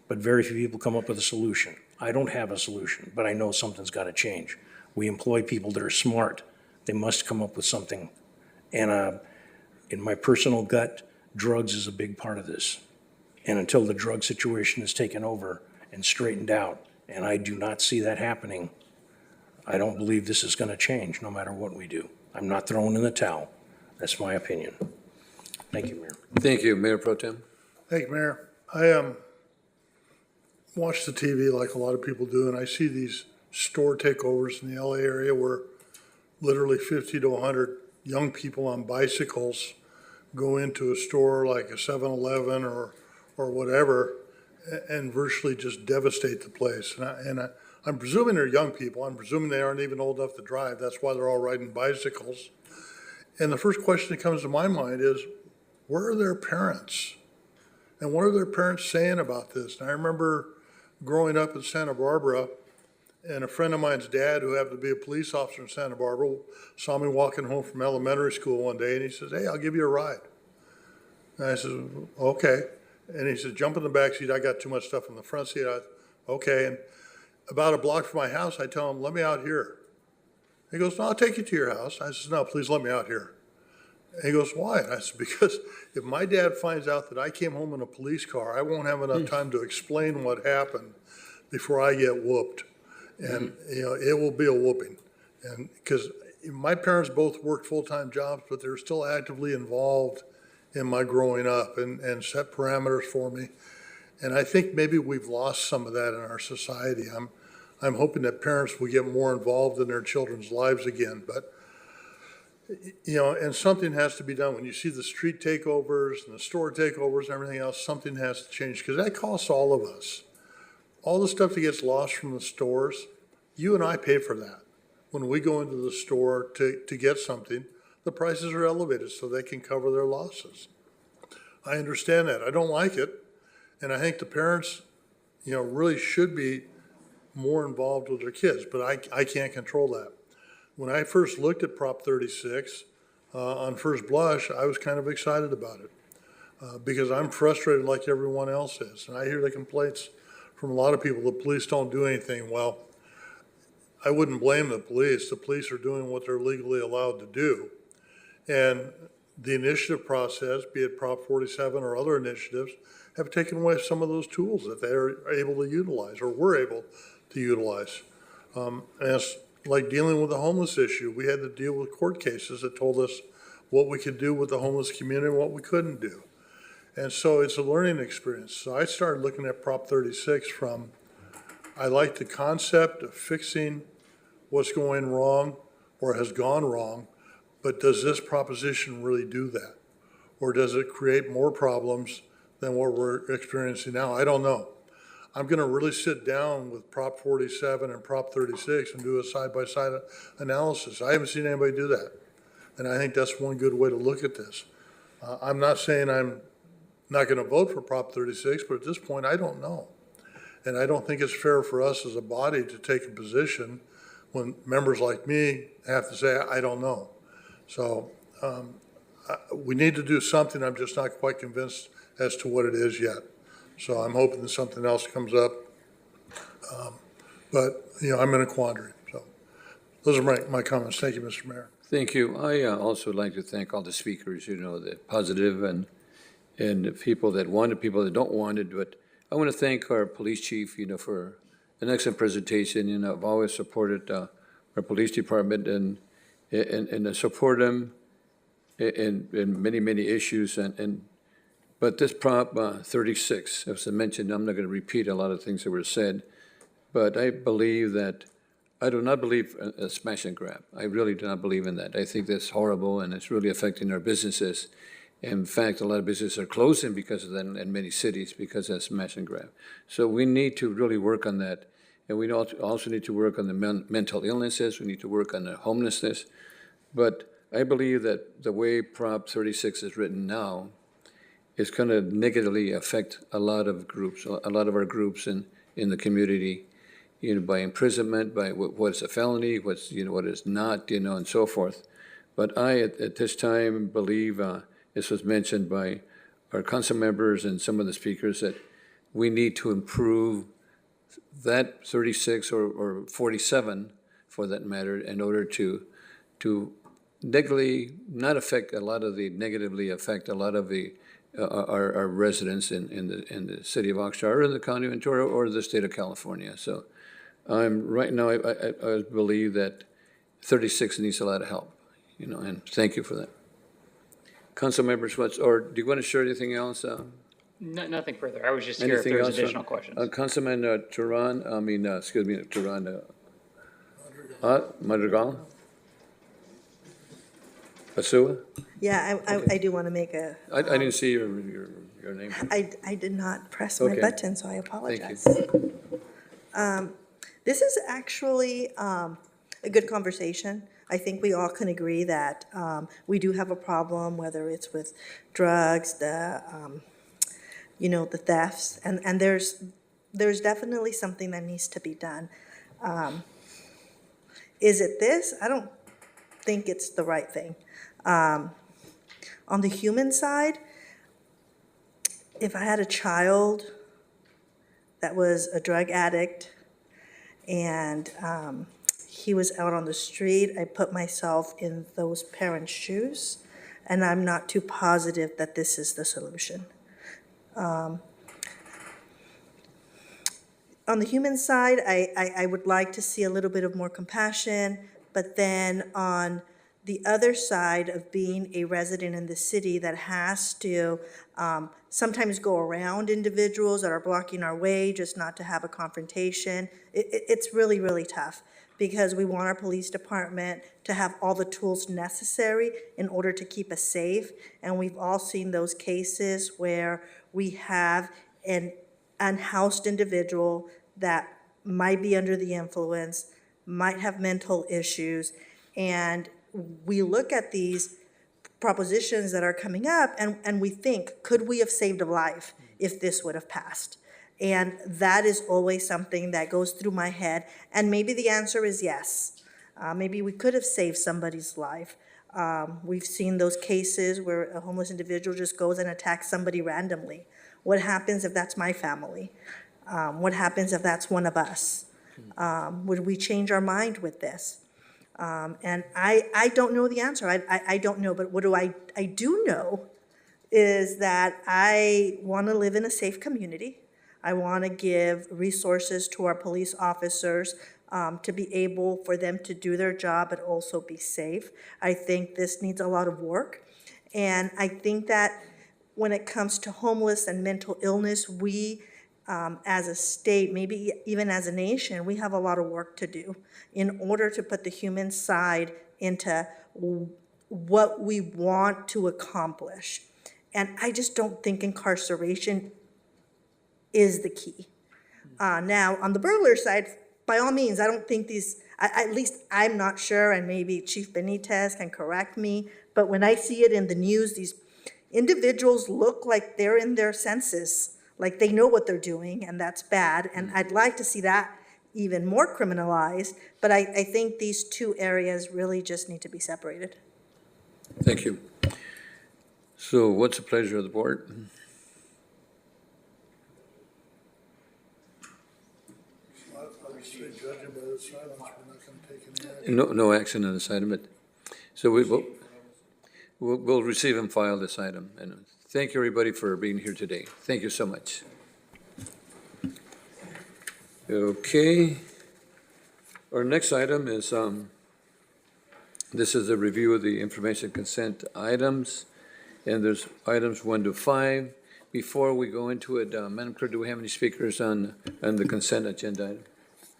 Speaker 23: but very few people come up with a solution. I don't have a solution, but I know something's got to change. We employ people that are smart. They must come up with something. And in my personal gut, drugs is a big part of this. And until the drug situation is taken over and straightened out, and I do not see that happening, I don't believe this is going to change no matter what we do. I'm not throwing in the towel. That's my opinion. Thank you, Mayor.
Speaker 1: Thank you, Mayor Pro Tem.
Speaker 5: Thank you, Mayor. I watch the TV like a lot of people do, and I see these store takeovers in the LA area where literally 50 to 100 young people on bicycles go into a store like a 7-Eleven or whatever and virtually just devastate the place. I'm presuming they're young people. I'm presuming they aren't even old enough to drive. That's why they're all riding bicycles. And the first question that comes to my mind is, where are their parents? And what are their parents saying about this? And I remember growing up in Santa Barbara, and a friend of mine's dad, who happened to be a police officer in Santa Barbara, saw me walking home from elementary school one day, and he says, "Hey, I'll give you a ride." And I said, "Okay." And he said, "Jump in the back seat. I got too much stuff in the front seat." Okay. And about a block from my house, I tell him, "Let me out here." He goes, "No, I'll take you to your house." I said, "No, please let me out here." And he goes, "Why?" And I said, "Because if my dad finds out that I came home in a police car, I won't have enough time to explain what happened before I get whooped. And, it will be a whooping." And because my parents both worked full-time jobs, but they're still actively involved in my growing up and set parameters for me. And I think maybe we've lost some of that in our society. I'm hoping that parents will get more involved in their children's lives again. But, and something has to be done. When you see the street takeovers and the store takeovers and everything else, something has to change, because that costs all of us. All the stuff that gets lost from the stores, you and I pay for that. When we go into the store to get something, the prices are elevated so they can cover their losses. I understand that. I don't like it. And I think the parents, really should be more involved with their kids, but I can't control that. When I first looked at Prop 36, on first blush, I was kind of excited about it. Because I'm frustrated like everyone else is. And I hear the complaints from a lot of people, the police don't do anything. Well, I wouldn't blame the police. The police are doing what they're legally allowed to do. And the initiative process, be it Prop 47 or other initiatives, have taken away some of those tools that they are able to utilize or were able to utilize. And it's like dealing with the homeless issue. We had to deal with court cases that told us what we could do with the homeless community and what we couldn't do. And so it's a learning experience. So I started looking at Prop 36 from, I like the concept of fixing what's going wrong or has gone wrong, but does this proposition really do that? Or does it create more problems than what we're experiencing now? I don't know. I'm gonna really sit down with Prop 47 and Prop 36 and do a side-by-side analysis. I haven't seen anybody do that. And I think that's one good way to look at this. I'm not saying I'm not going to vote for Prop 36, but at this point, I don't know. And I don't think it's fair for us as a body to take a position when members like me have to say, I don't know. So we need to do something. I'm just not quite convinced as to what it is yet. So I'm hoping that something else comes up. But, I'm in a quandary. So those are my comments. Thank you, Mr. Mayor.
Speaker 1: Thank you. I also would like to thank all the speakers, the positive and the people that wanted, people that don't want it. But I want to thank our police chief, for an excellent presentation. I've always supported our police department and I support them in many, many issues. But this Prop 36, as I mentioned, I'm not going to repeat a lot of things that were said, but I do not believe a smash and grab. I really do not believe in that. I think that's horrible and it's really affecting our businesses. In fact, a lot of businesses are closing because of that in many cities because of smash and grab. So we need to really work on that. And we also need to work on the mental illnesses. We need to work on the homelessness. But I believe that the way Prop 36 is written now is going to negatively affect a lot of groups, a lot of our groups in the community, by imprisonment, by what's a felony, what is not, and so forth. But I, at this time, believe, this was mentioned by our council members and some of the speakers, that we need to improve that 36 or 47, for that matter, in order to negatively affect a lot of the our residents in the city of Oxnard or in the county of Ventura or the state of California. So right now I believe that 36 needs a lot of help, and thank you for that. Council members, do you want to share anything else?
Speaker 9: Nothing further. I was just here if there was additional questions.
Speaker 1: Councilman Madrigal? Asua?
Speaker 16: Yeah, I do want to make a.
Speaker 1: I didn't see your name.
Speaker 16: I did not press my
Speaker 1: Okay.
Speaker 16: button, so I apologize.
Speaker 1: Thank you.
Speaker 16: This is actually a good conversation. I think we all can agree that we do have a problem, whether it's with drugs, the thefts, and there's definitely something that needs to be done. Is it this? I don't think it's the right thing. On the human side, if I had a child that was a drug addict and he was out on the street, I put myself in those parents' shoes, and I'm not too positive that this is the solution. On the human side, I would like to see a little bit of more compassion, but then on the other side of being a resident in the city that has to sometimes go around individuals that are blocking our way just not to have a confrontation, it's really, really tough because we want our police department to have all the tools necessary in order to keep us safe. And we've all seen those cases where we have an unhoused individual that might be under the influence, might have mental issues, and we look at these propositions that are coming up, and we think, could we have saved a life if this would have passed? And that is always something that goes through my head, and maybe the answer is yes. Maybe we could have saved somebody's life. We've seen those cases where a homeless individual just goes and attacks somebody randomly. What happens if that's my family? What happens if that's one of us? Would we change our mind with this? And I don't know the answer. I don't know, but what I do know is that I want to live in a safe community. I want to give resources to our police officers to be able for them to do their job but also be safe. I think this needs a lot of work. And I think that when it comes to homeless and mental illness, we as a state, maybe even as a nation, we have a lot of work to do in order to put the human side into what we want to accomplish. And I just don't think incarceration is the key. Now, on the burglar side, by all means, I don't think these, at least I'm not sure, and maybe Chief Benitez can correct me, but when I see it in the news, these individuals look like they're in their senses, like they know what they're doing, and that's bad. And I'd like to see that even more criminalized, but I think these two areas really just need to be separated.
Speaker 1: Thank you. So what's the pleasure of the board?
Speaker 5: Judging by the silence, we're not going to take any action.
Speaker 1: No action on this item, but, so we'll receive and file this item. And thank you, everybody, for being here today. Thank you so much. Okay. Our next item is, this is a review of the information consent items, and there's items 1 to 5. Before we go into it, Madam Clerk, do we have any speakers on the consent agenda item?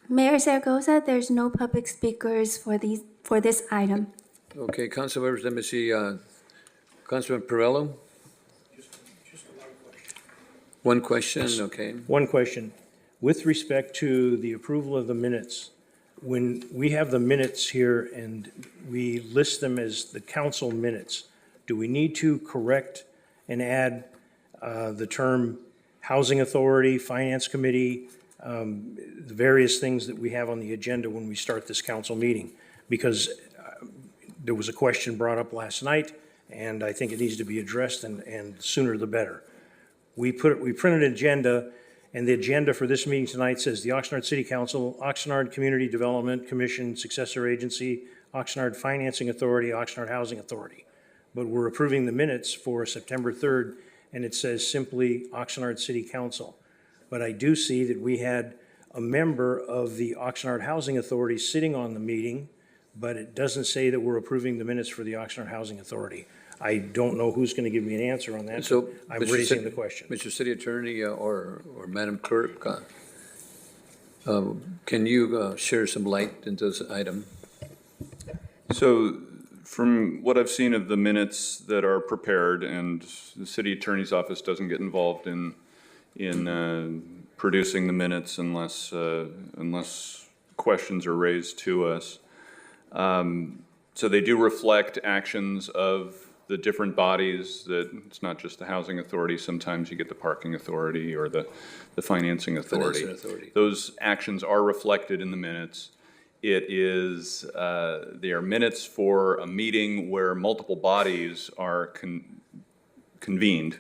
Speaker 21: Mayor Zaragoza, there's no public speakers for this item.
Speaker 1: Okay, council members, let me see, Councilman Perello? One question, okay.
Speaker 23: One question. With respect to the approval of the minutes, when we have the minutes here and we list them as the council minutes, do we need to correct and add the term housing authority, finance committee, the various things that we have on the agenda when we start this council meeting? Because there was a question brought up last night, and I think it needs to be addressed, and sooner the better. We printed an agenda, and the agenda for this meeting tonight says the Oxnard City Council, Oxnard Community Development Commission, Successor Agency, Oxnard Financing Authority, Oxnard Housing Authority. But we're approving the minutes for September 3rd, and it says simply Oxnard City Council. But I do see that we had a member of the Oxnard Housing Authority sitting on the meeting, but it doesn't say that we're approving the minutes for the Oxnard Housing Authority. I don't know who's going to give me an answer on that, so I'm raising the question.
Speaker 1: Mr. City Attorney or Madam Clerk, can you share some light into this item?
Speaker 17: So from what I've seen of the minutes that are prepared, and the city attorney's office doesn't get involved in producing the minutes unless questions are raised to us. So they do reflect actions of the different bodies, that it's not just the housing authority. Sometimes you get the parking authority or the financing authority. Those actions are reflected in the minutes. It is, they are minutes for a meeting where multiple bodies are convened.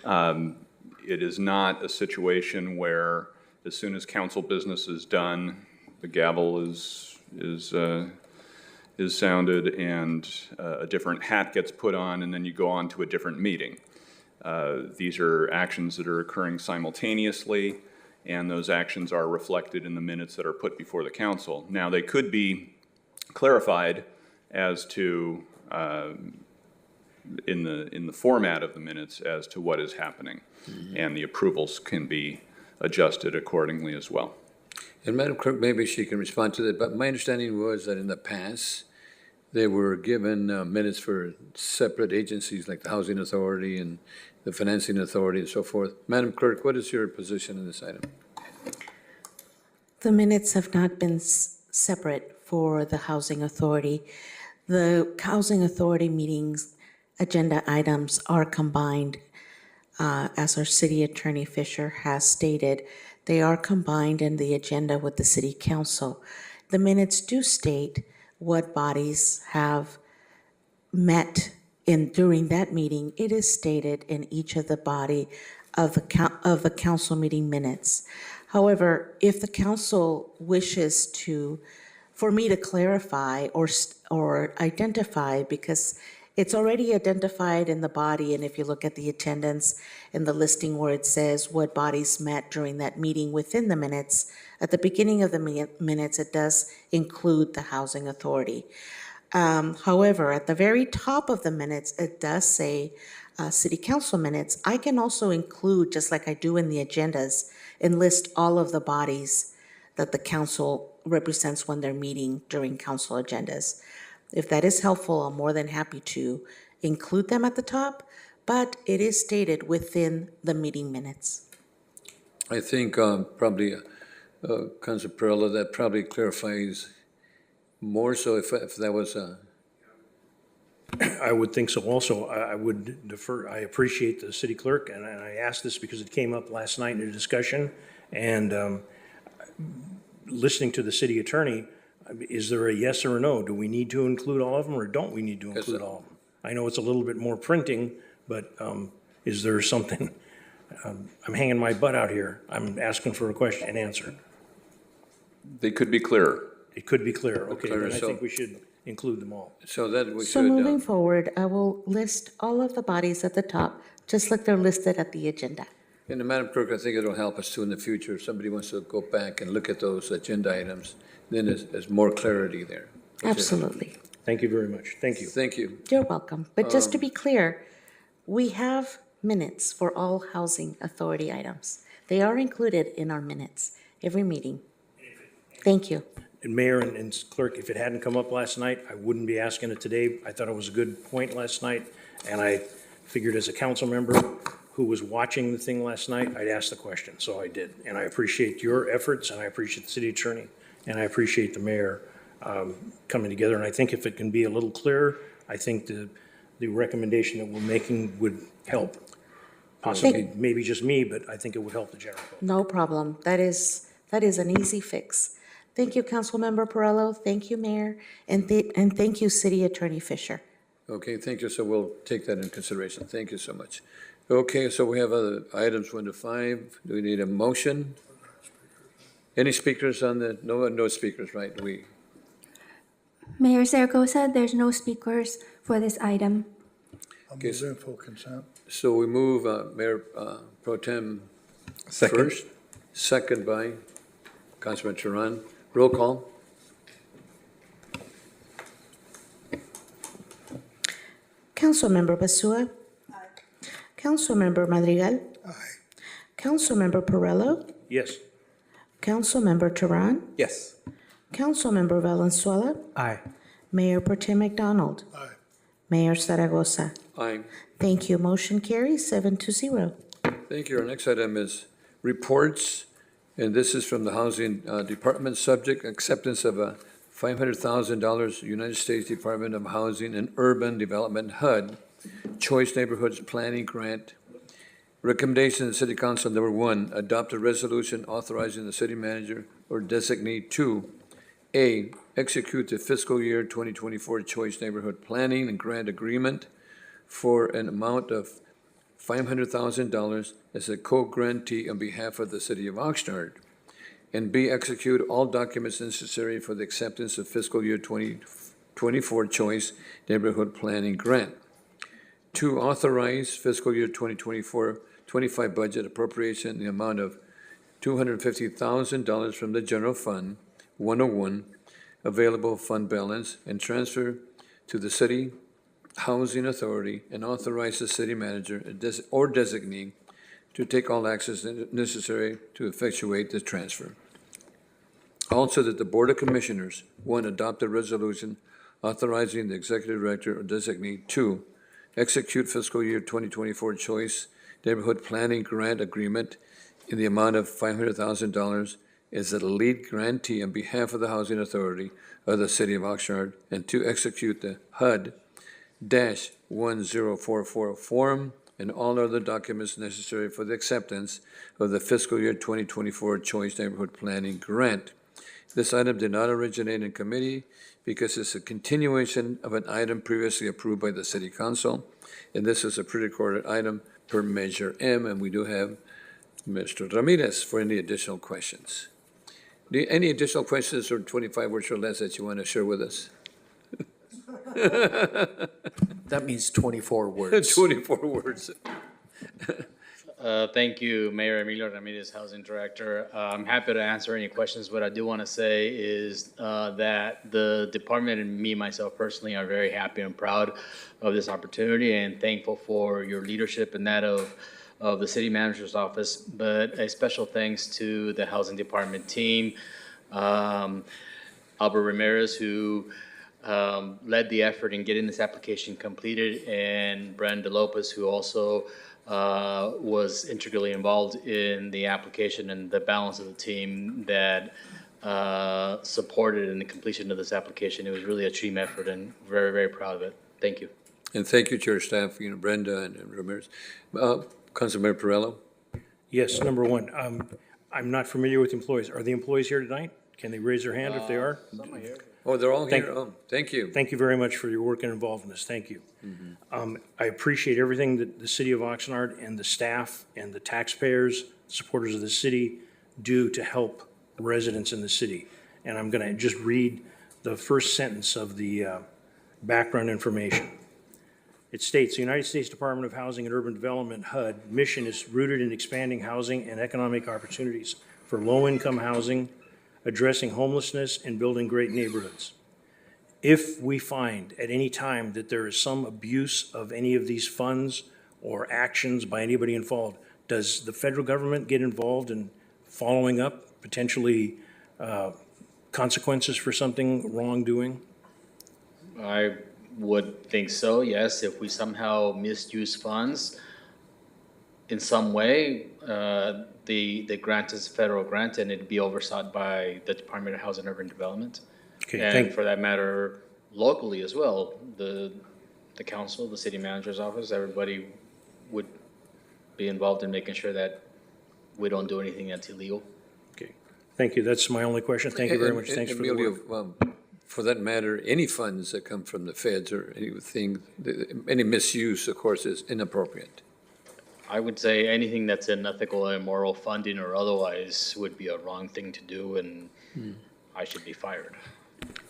Speaker 17: It is not a situation where as soon as council business is done, the gavel is sounded and a different hat gets put on, and then you go on to a different meeting. These are actions that are occurring simultaneously, and those actions are reflected in the minutes that are put before the council. Now, they could be clarified as to, in the format of the minutes, as to what is happening, and the approvals can be adjusted accordingly as well.
Speaker 1: And Madam Clerk, maybe she can respond to that, but my understanding was that in the past, they were given minutes for separate agencies like the Housing Authority and the Financing Authority and so forth. Madam Clerk, what is your position in this item?
Speaker 18: The minutes have not been separate for the Housing Authority. The Housing Authority meetings agenda items are combined, as our city attorney Fisher has stated. They are combined in the agenda with the city council. The minutes do state what bodies have met in during that meeting. It is stated in each of the body of the council meeting minutes. However, if the council wishes for me to clarify or identify, because it's already identified in the body, and if you look at the attendance in the listing where it says what bodies met during that meeting within the minutes, at the beginning of the minutes, it does include the housing authority. However, at the very top of the minutes, it does say city council minutes. I can also include, just like I do in the agendas, and list all of the bodies that the council represents when they're meeting during council agendas. If that is helpful, I'm more than happy to include them at the top, but it is stated within the meeting minutes.
Speaker 1: I think probably, Councilor Perrella, that probably clarifies more so if that was
Speaker 23: I would think so also. I would defer, I appreciate the city clerk, and I asked this because it came up last night in a discussion, and listening to the city attorney, is there a yes or a no? Do we need to include all of them, or don't we need to include all of them? I know it's a little bit more printing, but is there something, I'm hanging my butt out here. I'm asking for a question and answer.
Speaker 17: They could be clearer.
Speaker 23: It could be clear. Okay,
Speaker 1: clearer,
Speaker 23: then I
Speaker 1: so-
Speaker 23: think we should include them all.
Speaker 1: so that we
Speaker 18: So
Speaker 1: should.
Speaker 18: moving forward, I will list all of the bodies at the top, just like they're listed at the agenda.
Speaker 1: And Madam Clerk, I think it'll help us too in the future. If somebody wants to go back and look at those agenda items, then there's more clarity there.
Speaker 18: Absolutely.
Speaker 23: Thank you very much. Thank you.
Speaker 1: Thank you.
Speaker 18: You're welcome. But just to be clear, we have minutes for all housing authority items. They are included in our minutes, every meeting. Thank you.
Speaker 23: And Mayor and Clerk, if it hadn't come up last night, I wouldn't be asking it today. I thought it was a good point last night, and I figured as a council member who was watching the thing last night, I'd ask the question, so I did. And I appreciate your efforts, and I appreciate the city attorney, and I appreciate the mayor coming together. And I think if it can be a little clearer, I think the recommendation that we're making would help. Possibly, maybe just me, but I think it would help the general public.
Speaker 18: No problem. That is an easy fix. Thank you, Councilmember Perrello. Thank you, Mayor. And thank you, City Attorney Fisher.
Speaker 1: Okay, thank you. So we'll take that into consideration. Thank you so much. Okay, so we have other items 1 to 5. Do we need a motion? Any speakers on the, no speakers, right?
Speaker 21: Mayor Zaragoza, there's no speakers for this item.
Speaker 5: I'll move in full consent.
Speaker 1: So we move Mayor Pro Tem
Speaker 4: Second.
Speaker 1: first, second by Councilman Turan. Roll call.
Speaker 18: Councilmember Basua. Aye. Councilmember Madrigal.
Speaker 5: Aye.
Speaker 18: Councilmember Perrello.
Speaker 23: Yes.
Speaker 18: Councilmember Turan.
Speaker 4: Yes.
Speaker 18: Councilmember Valenzuela.
Speaker 7: Aye.
Speaker 18: Mayor Pro Tem McDonald.
Speaker 5: Aye.
Speaker 18: Mayor Zaragoza.
Speaker 1: Aye.
Speaker 18: Thank you. Motion carries 7-0.
Speaker 1: Thank you. Our next item is reports, and this is from the Housing Department. Subject, acceptance of a $500,000 United States Department of Housing and Urban Development HUD Choice Neighborhoods Planning Grant. Recommendation of the City Council, number 1, adopt a resolution authorizing the city manager or designee to A, execute the fiscal year 2024 Choice Neighborhood Planning and Grant Agreement for an amount of $500,000 as a co-grantee on behalf of the city of Oxnard. And B, execute all documents necessary for the acceptance of fiscal year 2024 Choice Neighborhood Planning Grant. 2, authorize fiscal year 2024-25 budget appropriation in the amount of $250,000 from the general fund 101 available fund balance and transfer to the city housing authority and authorize the city manager or designee to take all actions necessary to effectuate the transfer. Also, that the Board of Commissioners, 1, adopt a resolution authorizing the executive director or designee to execute fiscal year 2024 Choice Neighborhood Planning Grant Agreement in the amount of $500,000 as a lead grantee on behalf of the Housing Authority of the City of Oxnard, and to execute the HUD 2024-1044 form and all other documents necessary for the acceptance of the fiscal year 2024 Choice Neighborhood Planning Grant. This item did not originate in committee because it's a continuation of an item previously approved by the City Council, and this is a pre-recorded item per Measure M, and we do have Mr. Ramirez for any additional questions. Any additional questions or 25 words or less that you want to share with us?
Speaker 19: That means 24 words.
Speaker 1: 24 words.
Speaker 20: Thank you, Mayor Emilio Ramirez, Housing Director. I'm happy to answer any questions. What I do want to say is that the department and me, myself personally, are very happy and proud of this opportunity and thankful for your leadership and that of the City Manager's Office. But a special thanks to the Housing Department team, Albert Ramirez, who led the effort in getting this application completed, and Brenda Lopez, who also was integrally involved in the application, and the balance of the team that supported in the completion of this application. It was really a team effort and very, very proud of it. Thank you.
Speaker 1: And thank you to your staff, Brenda and Ramirez. Councilmember Perrello?
Speaker 23: Yes, number one, I'm not familiar with employees. Are the employees here tonight? Can they raise their hand if they are?
Speaker 20: Some are here.
Speaker 1: Oh, they're all here. Oh, thank you.
Speaker 23: Thank you very much for your work and involvement. Thank you. I appreciate everything that the city of Oxnard and the staff and the taxpayers, supporters of the city do to help residents in the city. And I'm going to just read the first sentence of the background information. It states, the United States Department of Housing and Urban Development, HUD, mission is rooted in expanding housing and economic opportunities for low-income housing, addressing homelessness, and building great neighborhoods. If we find at any time that there is some abuse of any of these funds or actions by anybody involved, does the federal government get involved in following up, potentially consequences for something wrongdoing?
Speaker 20: I would think so, yes. If we somehow misuse funds in some way, the grant is a federal grant and it'd be overseen by the Department of Housing and Urban Development.
Speaker 23: Okay,
Speaker 20: And for that matter, locally as well, the council, the city manager's office, everybody would be involved in making sure that we don't do anything that's illegal.
Speaker 23: Okay, thank you. That's my only question. Thank you very much. Thanks for the work.
Speaker 1: For that matter, any funds that come from the feds or anything, any misuse, of course, is inappropriate.
Speaker 20: I would say anything that's unethical, immoral funding or otherwise would be a wrong thing to do, and I should be fired.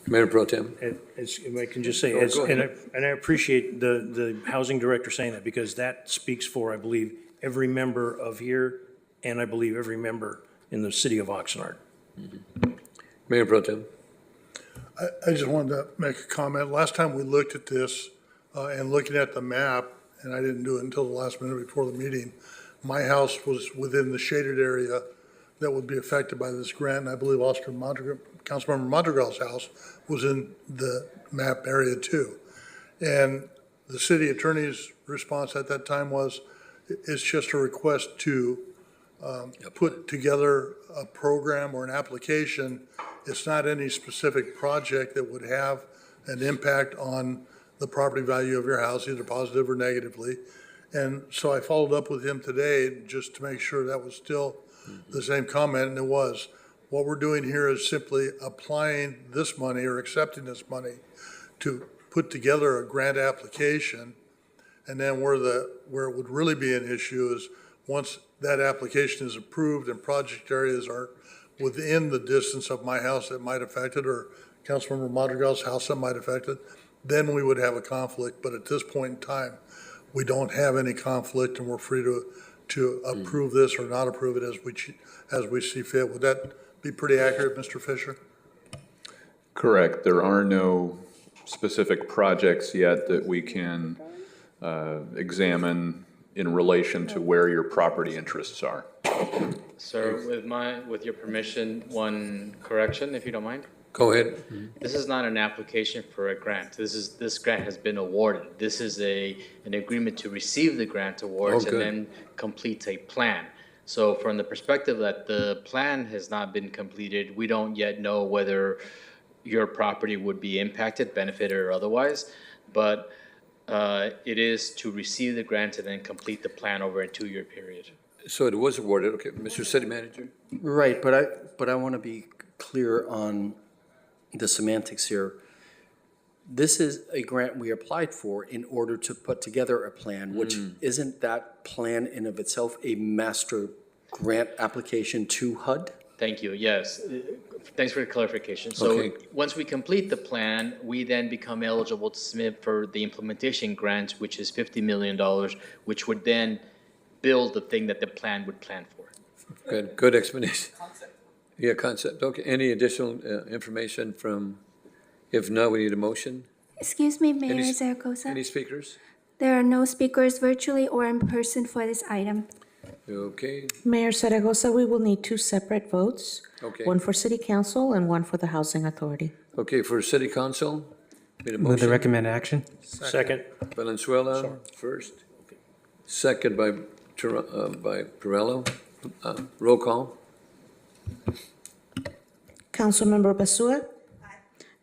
Speaker 1: Mayor Pro Tem.
Speaker 23: If I can just say,
Speaker 1: Go ahead.
Speaker 23: and I appreciate the housing director saying that, because that speaks for, I believe, every member of here, and I believe every member in the city of Oxnard.
Speaker 1: Mayor Pro Tem.
Speaker 5: I just wanted to make a comment. Last time we looked at this and looking at the map, and I didn't do it until the last minute before the meeting, my house was within the shaded area that would be affected by this grant, and I believe Councilmember Madrigal's house was in the map area too. And the city attorney's response at that time was, it's just a request to put together a program or an application. It's not any specific project that would have an impact on the property value of your house, either positive or negatively. And so I followed up with him today just to make sure that was still the same comment, and it was. What we're doing here is simply applying this money or accepting this money to put together a grant application. And then where it would really be an issue is once that application is approved and project areas are within the distance of my house that might affect it, or Councilmember Madrigal's house that might affect it, then we would have a conflict. But at this point in time, we don't have any conflict, and we're free to approve this or not approve it as we see fit. Would that be pretty accurate, Mr. Fisher?
Speaker 17: Correct. There are no specific projects yet that we can examine in relation to where your property interests are.
Speaker 20: Sir, with your permission, one correction, if you don't mind.
Speaker 1: Go ahead.
Speaker 20: This is not an application for a grant. This grant has been awarded. This is an agreement to receive the grant awards and then complete a plan. So from the perspective that the plan has not been completed, we don't yet know whether your property would be impacted, benefited, or otherwise. But it is to receive the grant and then complete the plan over a 2-year period.
Speaker 1: So it was awarded, okay, Mr. City Manager?
Speaker 19: Right, but I want to be clear on the semantics here. This is a grant we applied for in order to put together a plan, which isn't that plan in of itself a master grant application to HUD?
Speaker 20: Thank you, yes. Thanks for the clarification. So
Speaker 1: Okay.
Speaker 20: once we complete the plan, we then become eligible to submit for the implementation grant, which is $50 million, which would then build the thing that the plan would plan for.
Speaker 1: Good explanation. Yeah, concept, okay. Any additional information from, if not, we need a motion?
Speaker 21: Excuse me, Mayor
Speaker 1: Any
Speaker 21: Zaragoza.
Speaker 1: speakers?
Speaker 21: There are no speakers virtually or in person for this item.
Speaker 1: Okay,
Speaker 18: Mayor Zaragoza, we will need 2 separate votes.
Speaker 1: Okay.
Speaker 18: One for City Council and one for the Housing Authority.
Speaker 1: okay, for City Council, need a
Speaker 7: Move the
Speaker 1: motion?
Speaker 7: recommended action.
Speaker 23: Second.
Speaker 1: Valenzuela first, second by Perello. Roll call.
Speaker 18: Councilmember Basua?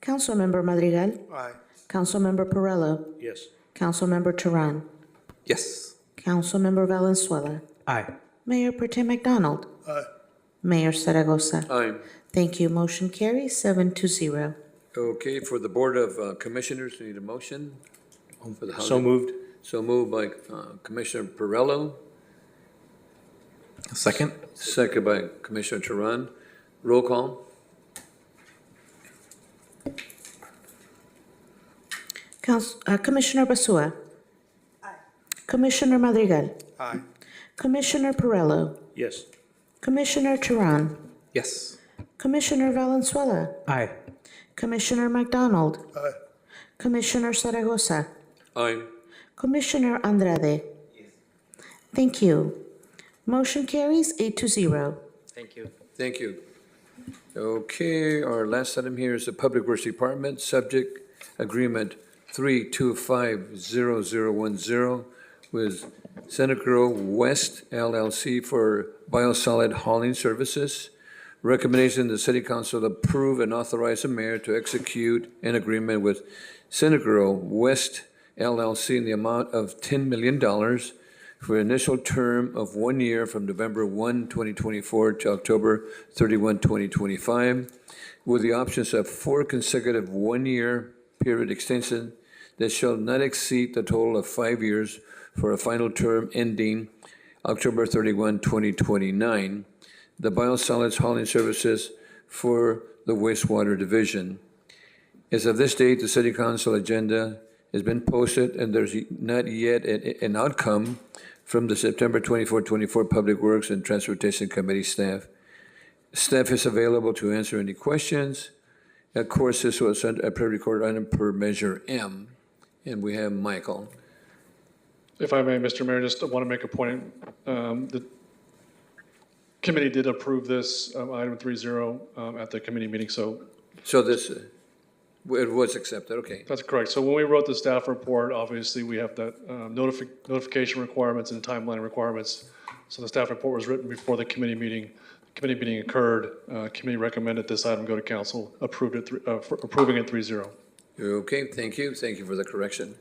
Speaker 18: Councilmember Madrigal?
Speaker 5: Aye.
Speaker 18: Councilmember Perello?
Speaker 23: Yes.
Speaker 18: Councilmember Turan?
Speaker 4: Yes.
Speaker 18: Councilmember Valenzuela?
Speaker 7: Aye.
Speaker 18: Mayor Pro Tem McDonald?
Speaker 5: Aye.
Speaker 18: Mayor Zaragoza?
Speaker 1: Aye.
Speaker 18: Thank you. Motion carries 7-0.
Speaker 1: Okay, for the Board of Commissioners, we need a motion? For the
Speaker 23: So
Speaker 1: housing.
Speaker 23: moved.
Speaker 1: So moved by Commissioner Perello,
Speaker 4: Second?
Speaker 1: second by Commissioner Turan. Roll call.
Speaker 18: Commissioner Basua? Commissioner Madrigal?
Speaker 5: Aye.
Speaker 18: Commissioner Perello?
Speaker 23: Yes.
Speaker 18: Commissioner Turan?
Speaker 4: Yes.
Speaker 18: Commissioner Valenzuela?
Speaker 7: Aye.
Speaker 18: Commissioner McDonald?
Speaker 5: Aye.
Speaker 18: Commissioner Zaragoza?
Speaker 1: Aye.
Speaker 18: Commissioner Andrade? Thank you. Motion carries 8-0.
Speaker 20: Thank you.
Speaker 1: Thank you. Okay, our last item here is the Public Works Department, subject agreement 3250010 with Senegro West LLC for biosolid hauling services. Recommendation, the City Council approve and authorize the mayor to execute an agreement with Senegro West LLC in the amount of $10 million for an initial term of 1 year from November 1, 2024 to October 31, 2025, with the options of 4 consecutive 1-year period extension that shall not exceed the total of 5 years for a final term ending October 31, 2029. The biosolids hauling services for the wastewater division. As of this date, the City Council agenda has been posted, and there's not yet an outcome from the September 24 Public Works and Transportation Committee staff. Staff is available to answer any questions. Of course, this was a pre-recorded item per Measure M, and we have Michael.
Speaker 3: If I may, Mr. Mayor, just want to make a point. The committee did approve this item 3-0 at the committee meeting, so.
Speaker 1: So this, it was accepted, okay.
Speaker 3: That's correct. So when we wrote the staff report, obviously, we have that notification requirements and timeline requirements. So the staff report was written before the committee meeting. The committee meeting occurred. Committee recommended this item go to council, approving it 3-0.
Speaker 1: Okay, thank you. Thank you for the correction.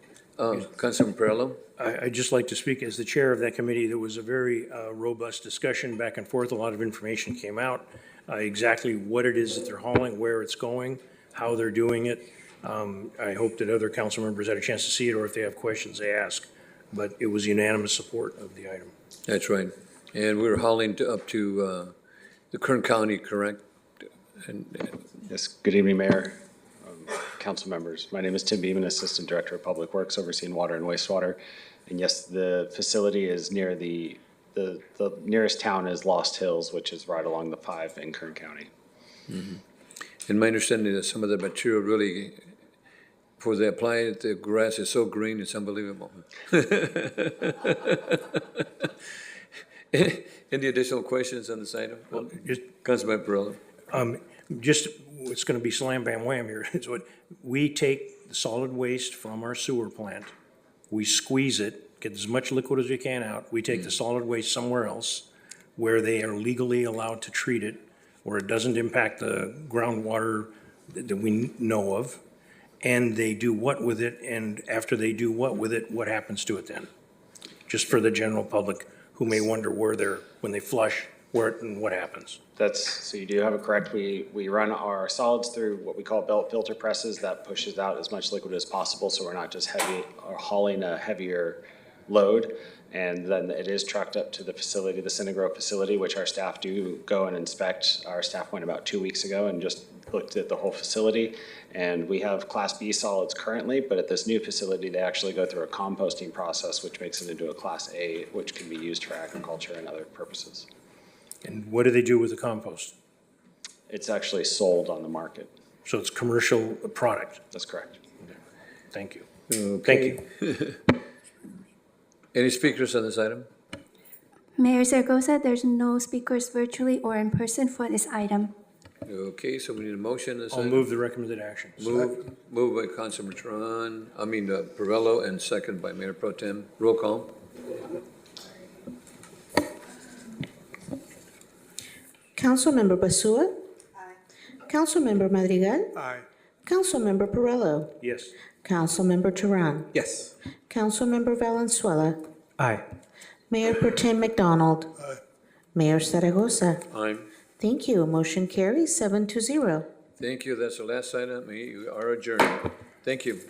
Speaker 1: Councilman Perello?
Speaker 23: I'd just like to speak as the chair of that committee. There was a very robust discussion back and forth. A lot of information came out, exactly what it is that they're hauling, where it's going, how they're doing it. I hope that other council members had a chance to see it, or if they have questions, they ask. But it was unanimous support of the item.
Speaker 1: That's right. And we're hauling up to the Kern County, correct?
Speaker 8: Yes, good evening, Mayor, council members. My name is Tim Beeman, Assistant Director of Public Works, overseeing water and wastewater. And yes, the facility is near the nearest town is Lost Hills, which is right along the 5 in Kern County.
Speaker 1: Mm-hmm. And my understanding is some of the material really, before they apply it, the grass is so green, it's unbelievable. Any additional questions on this item?
Speaker 23: Well, just,
Speaker 1: Councilman Perello.
Speaker 23: Just, it's going to be slam, bam, wham here. It's what, we take the solid waste from our sewer plant, we squeeze it, get as much liquid as we can out, we take the solid waste somewhere else where they are legally allowed to treat it, where it doesn't impact the groundwater that we know of, and they do what with it, and after they do what with it, what happens to it then? Just for the general public who may wonder when they flush, and what happens.
Speaker 8: So you do have it correct. We run our solids through what we call belt filter presses that pushes out as much liquid as possible, so we're not just hauling a heavier load. And then it is trucked up to the facility, the Synagro facility, which our staff do go and inspect. Our staff went about 2 weeks ago and just looked at the whole facility. And we have Class B solids currently, but at this new facility, they actually go through a composting process, which makes it into a Class A, which can be used for agriculture and other purposes.
Speaker 23: And what do they do with the compost?
Speaker 8: It's actually sold on the market.
Speaker 23: So it's commercial product?
Speaker 8: That's correct.
Speaker 23: Thank you.
Speaker 1: Okay.
Speaker 23: Thank you.
Speaker 1: Any speakers on this item?
Speaker 21: Mayor Zaragoza, there's no speakers virtually or in person for this item.
Speaker 1: Okay, so we need a motion.
Speaker 23: I'll move the recommended action.
Speaker 1: Moved by Councilmember Perrello, and second by Mayor Pro Tem. Roll call.
Speaker 18: Councilmember Basua? Aye. Councilmember Madrigal?
Speaker 23: Aye.
Speaker 18: Councilmember Perrello?
Speaker 23: Yes.
Speaker 18: Councilmember Turan?
Speaker 4: Yes.
Speaker 18: Councilmember Valenzuela?
Speaker 23: Aye.
Speaker 18: Mayor Pro Tem McDonald?
Speaker 5: Aye.
Speaker 18: Mayor Zaragoza?
Speaker 1: Aye.
Speaker 18: Thank you. Motion carries 7-0.
Speaker 1: Thank you. That's the last item. We are adjourned. Thank you.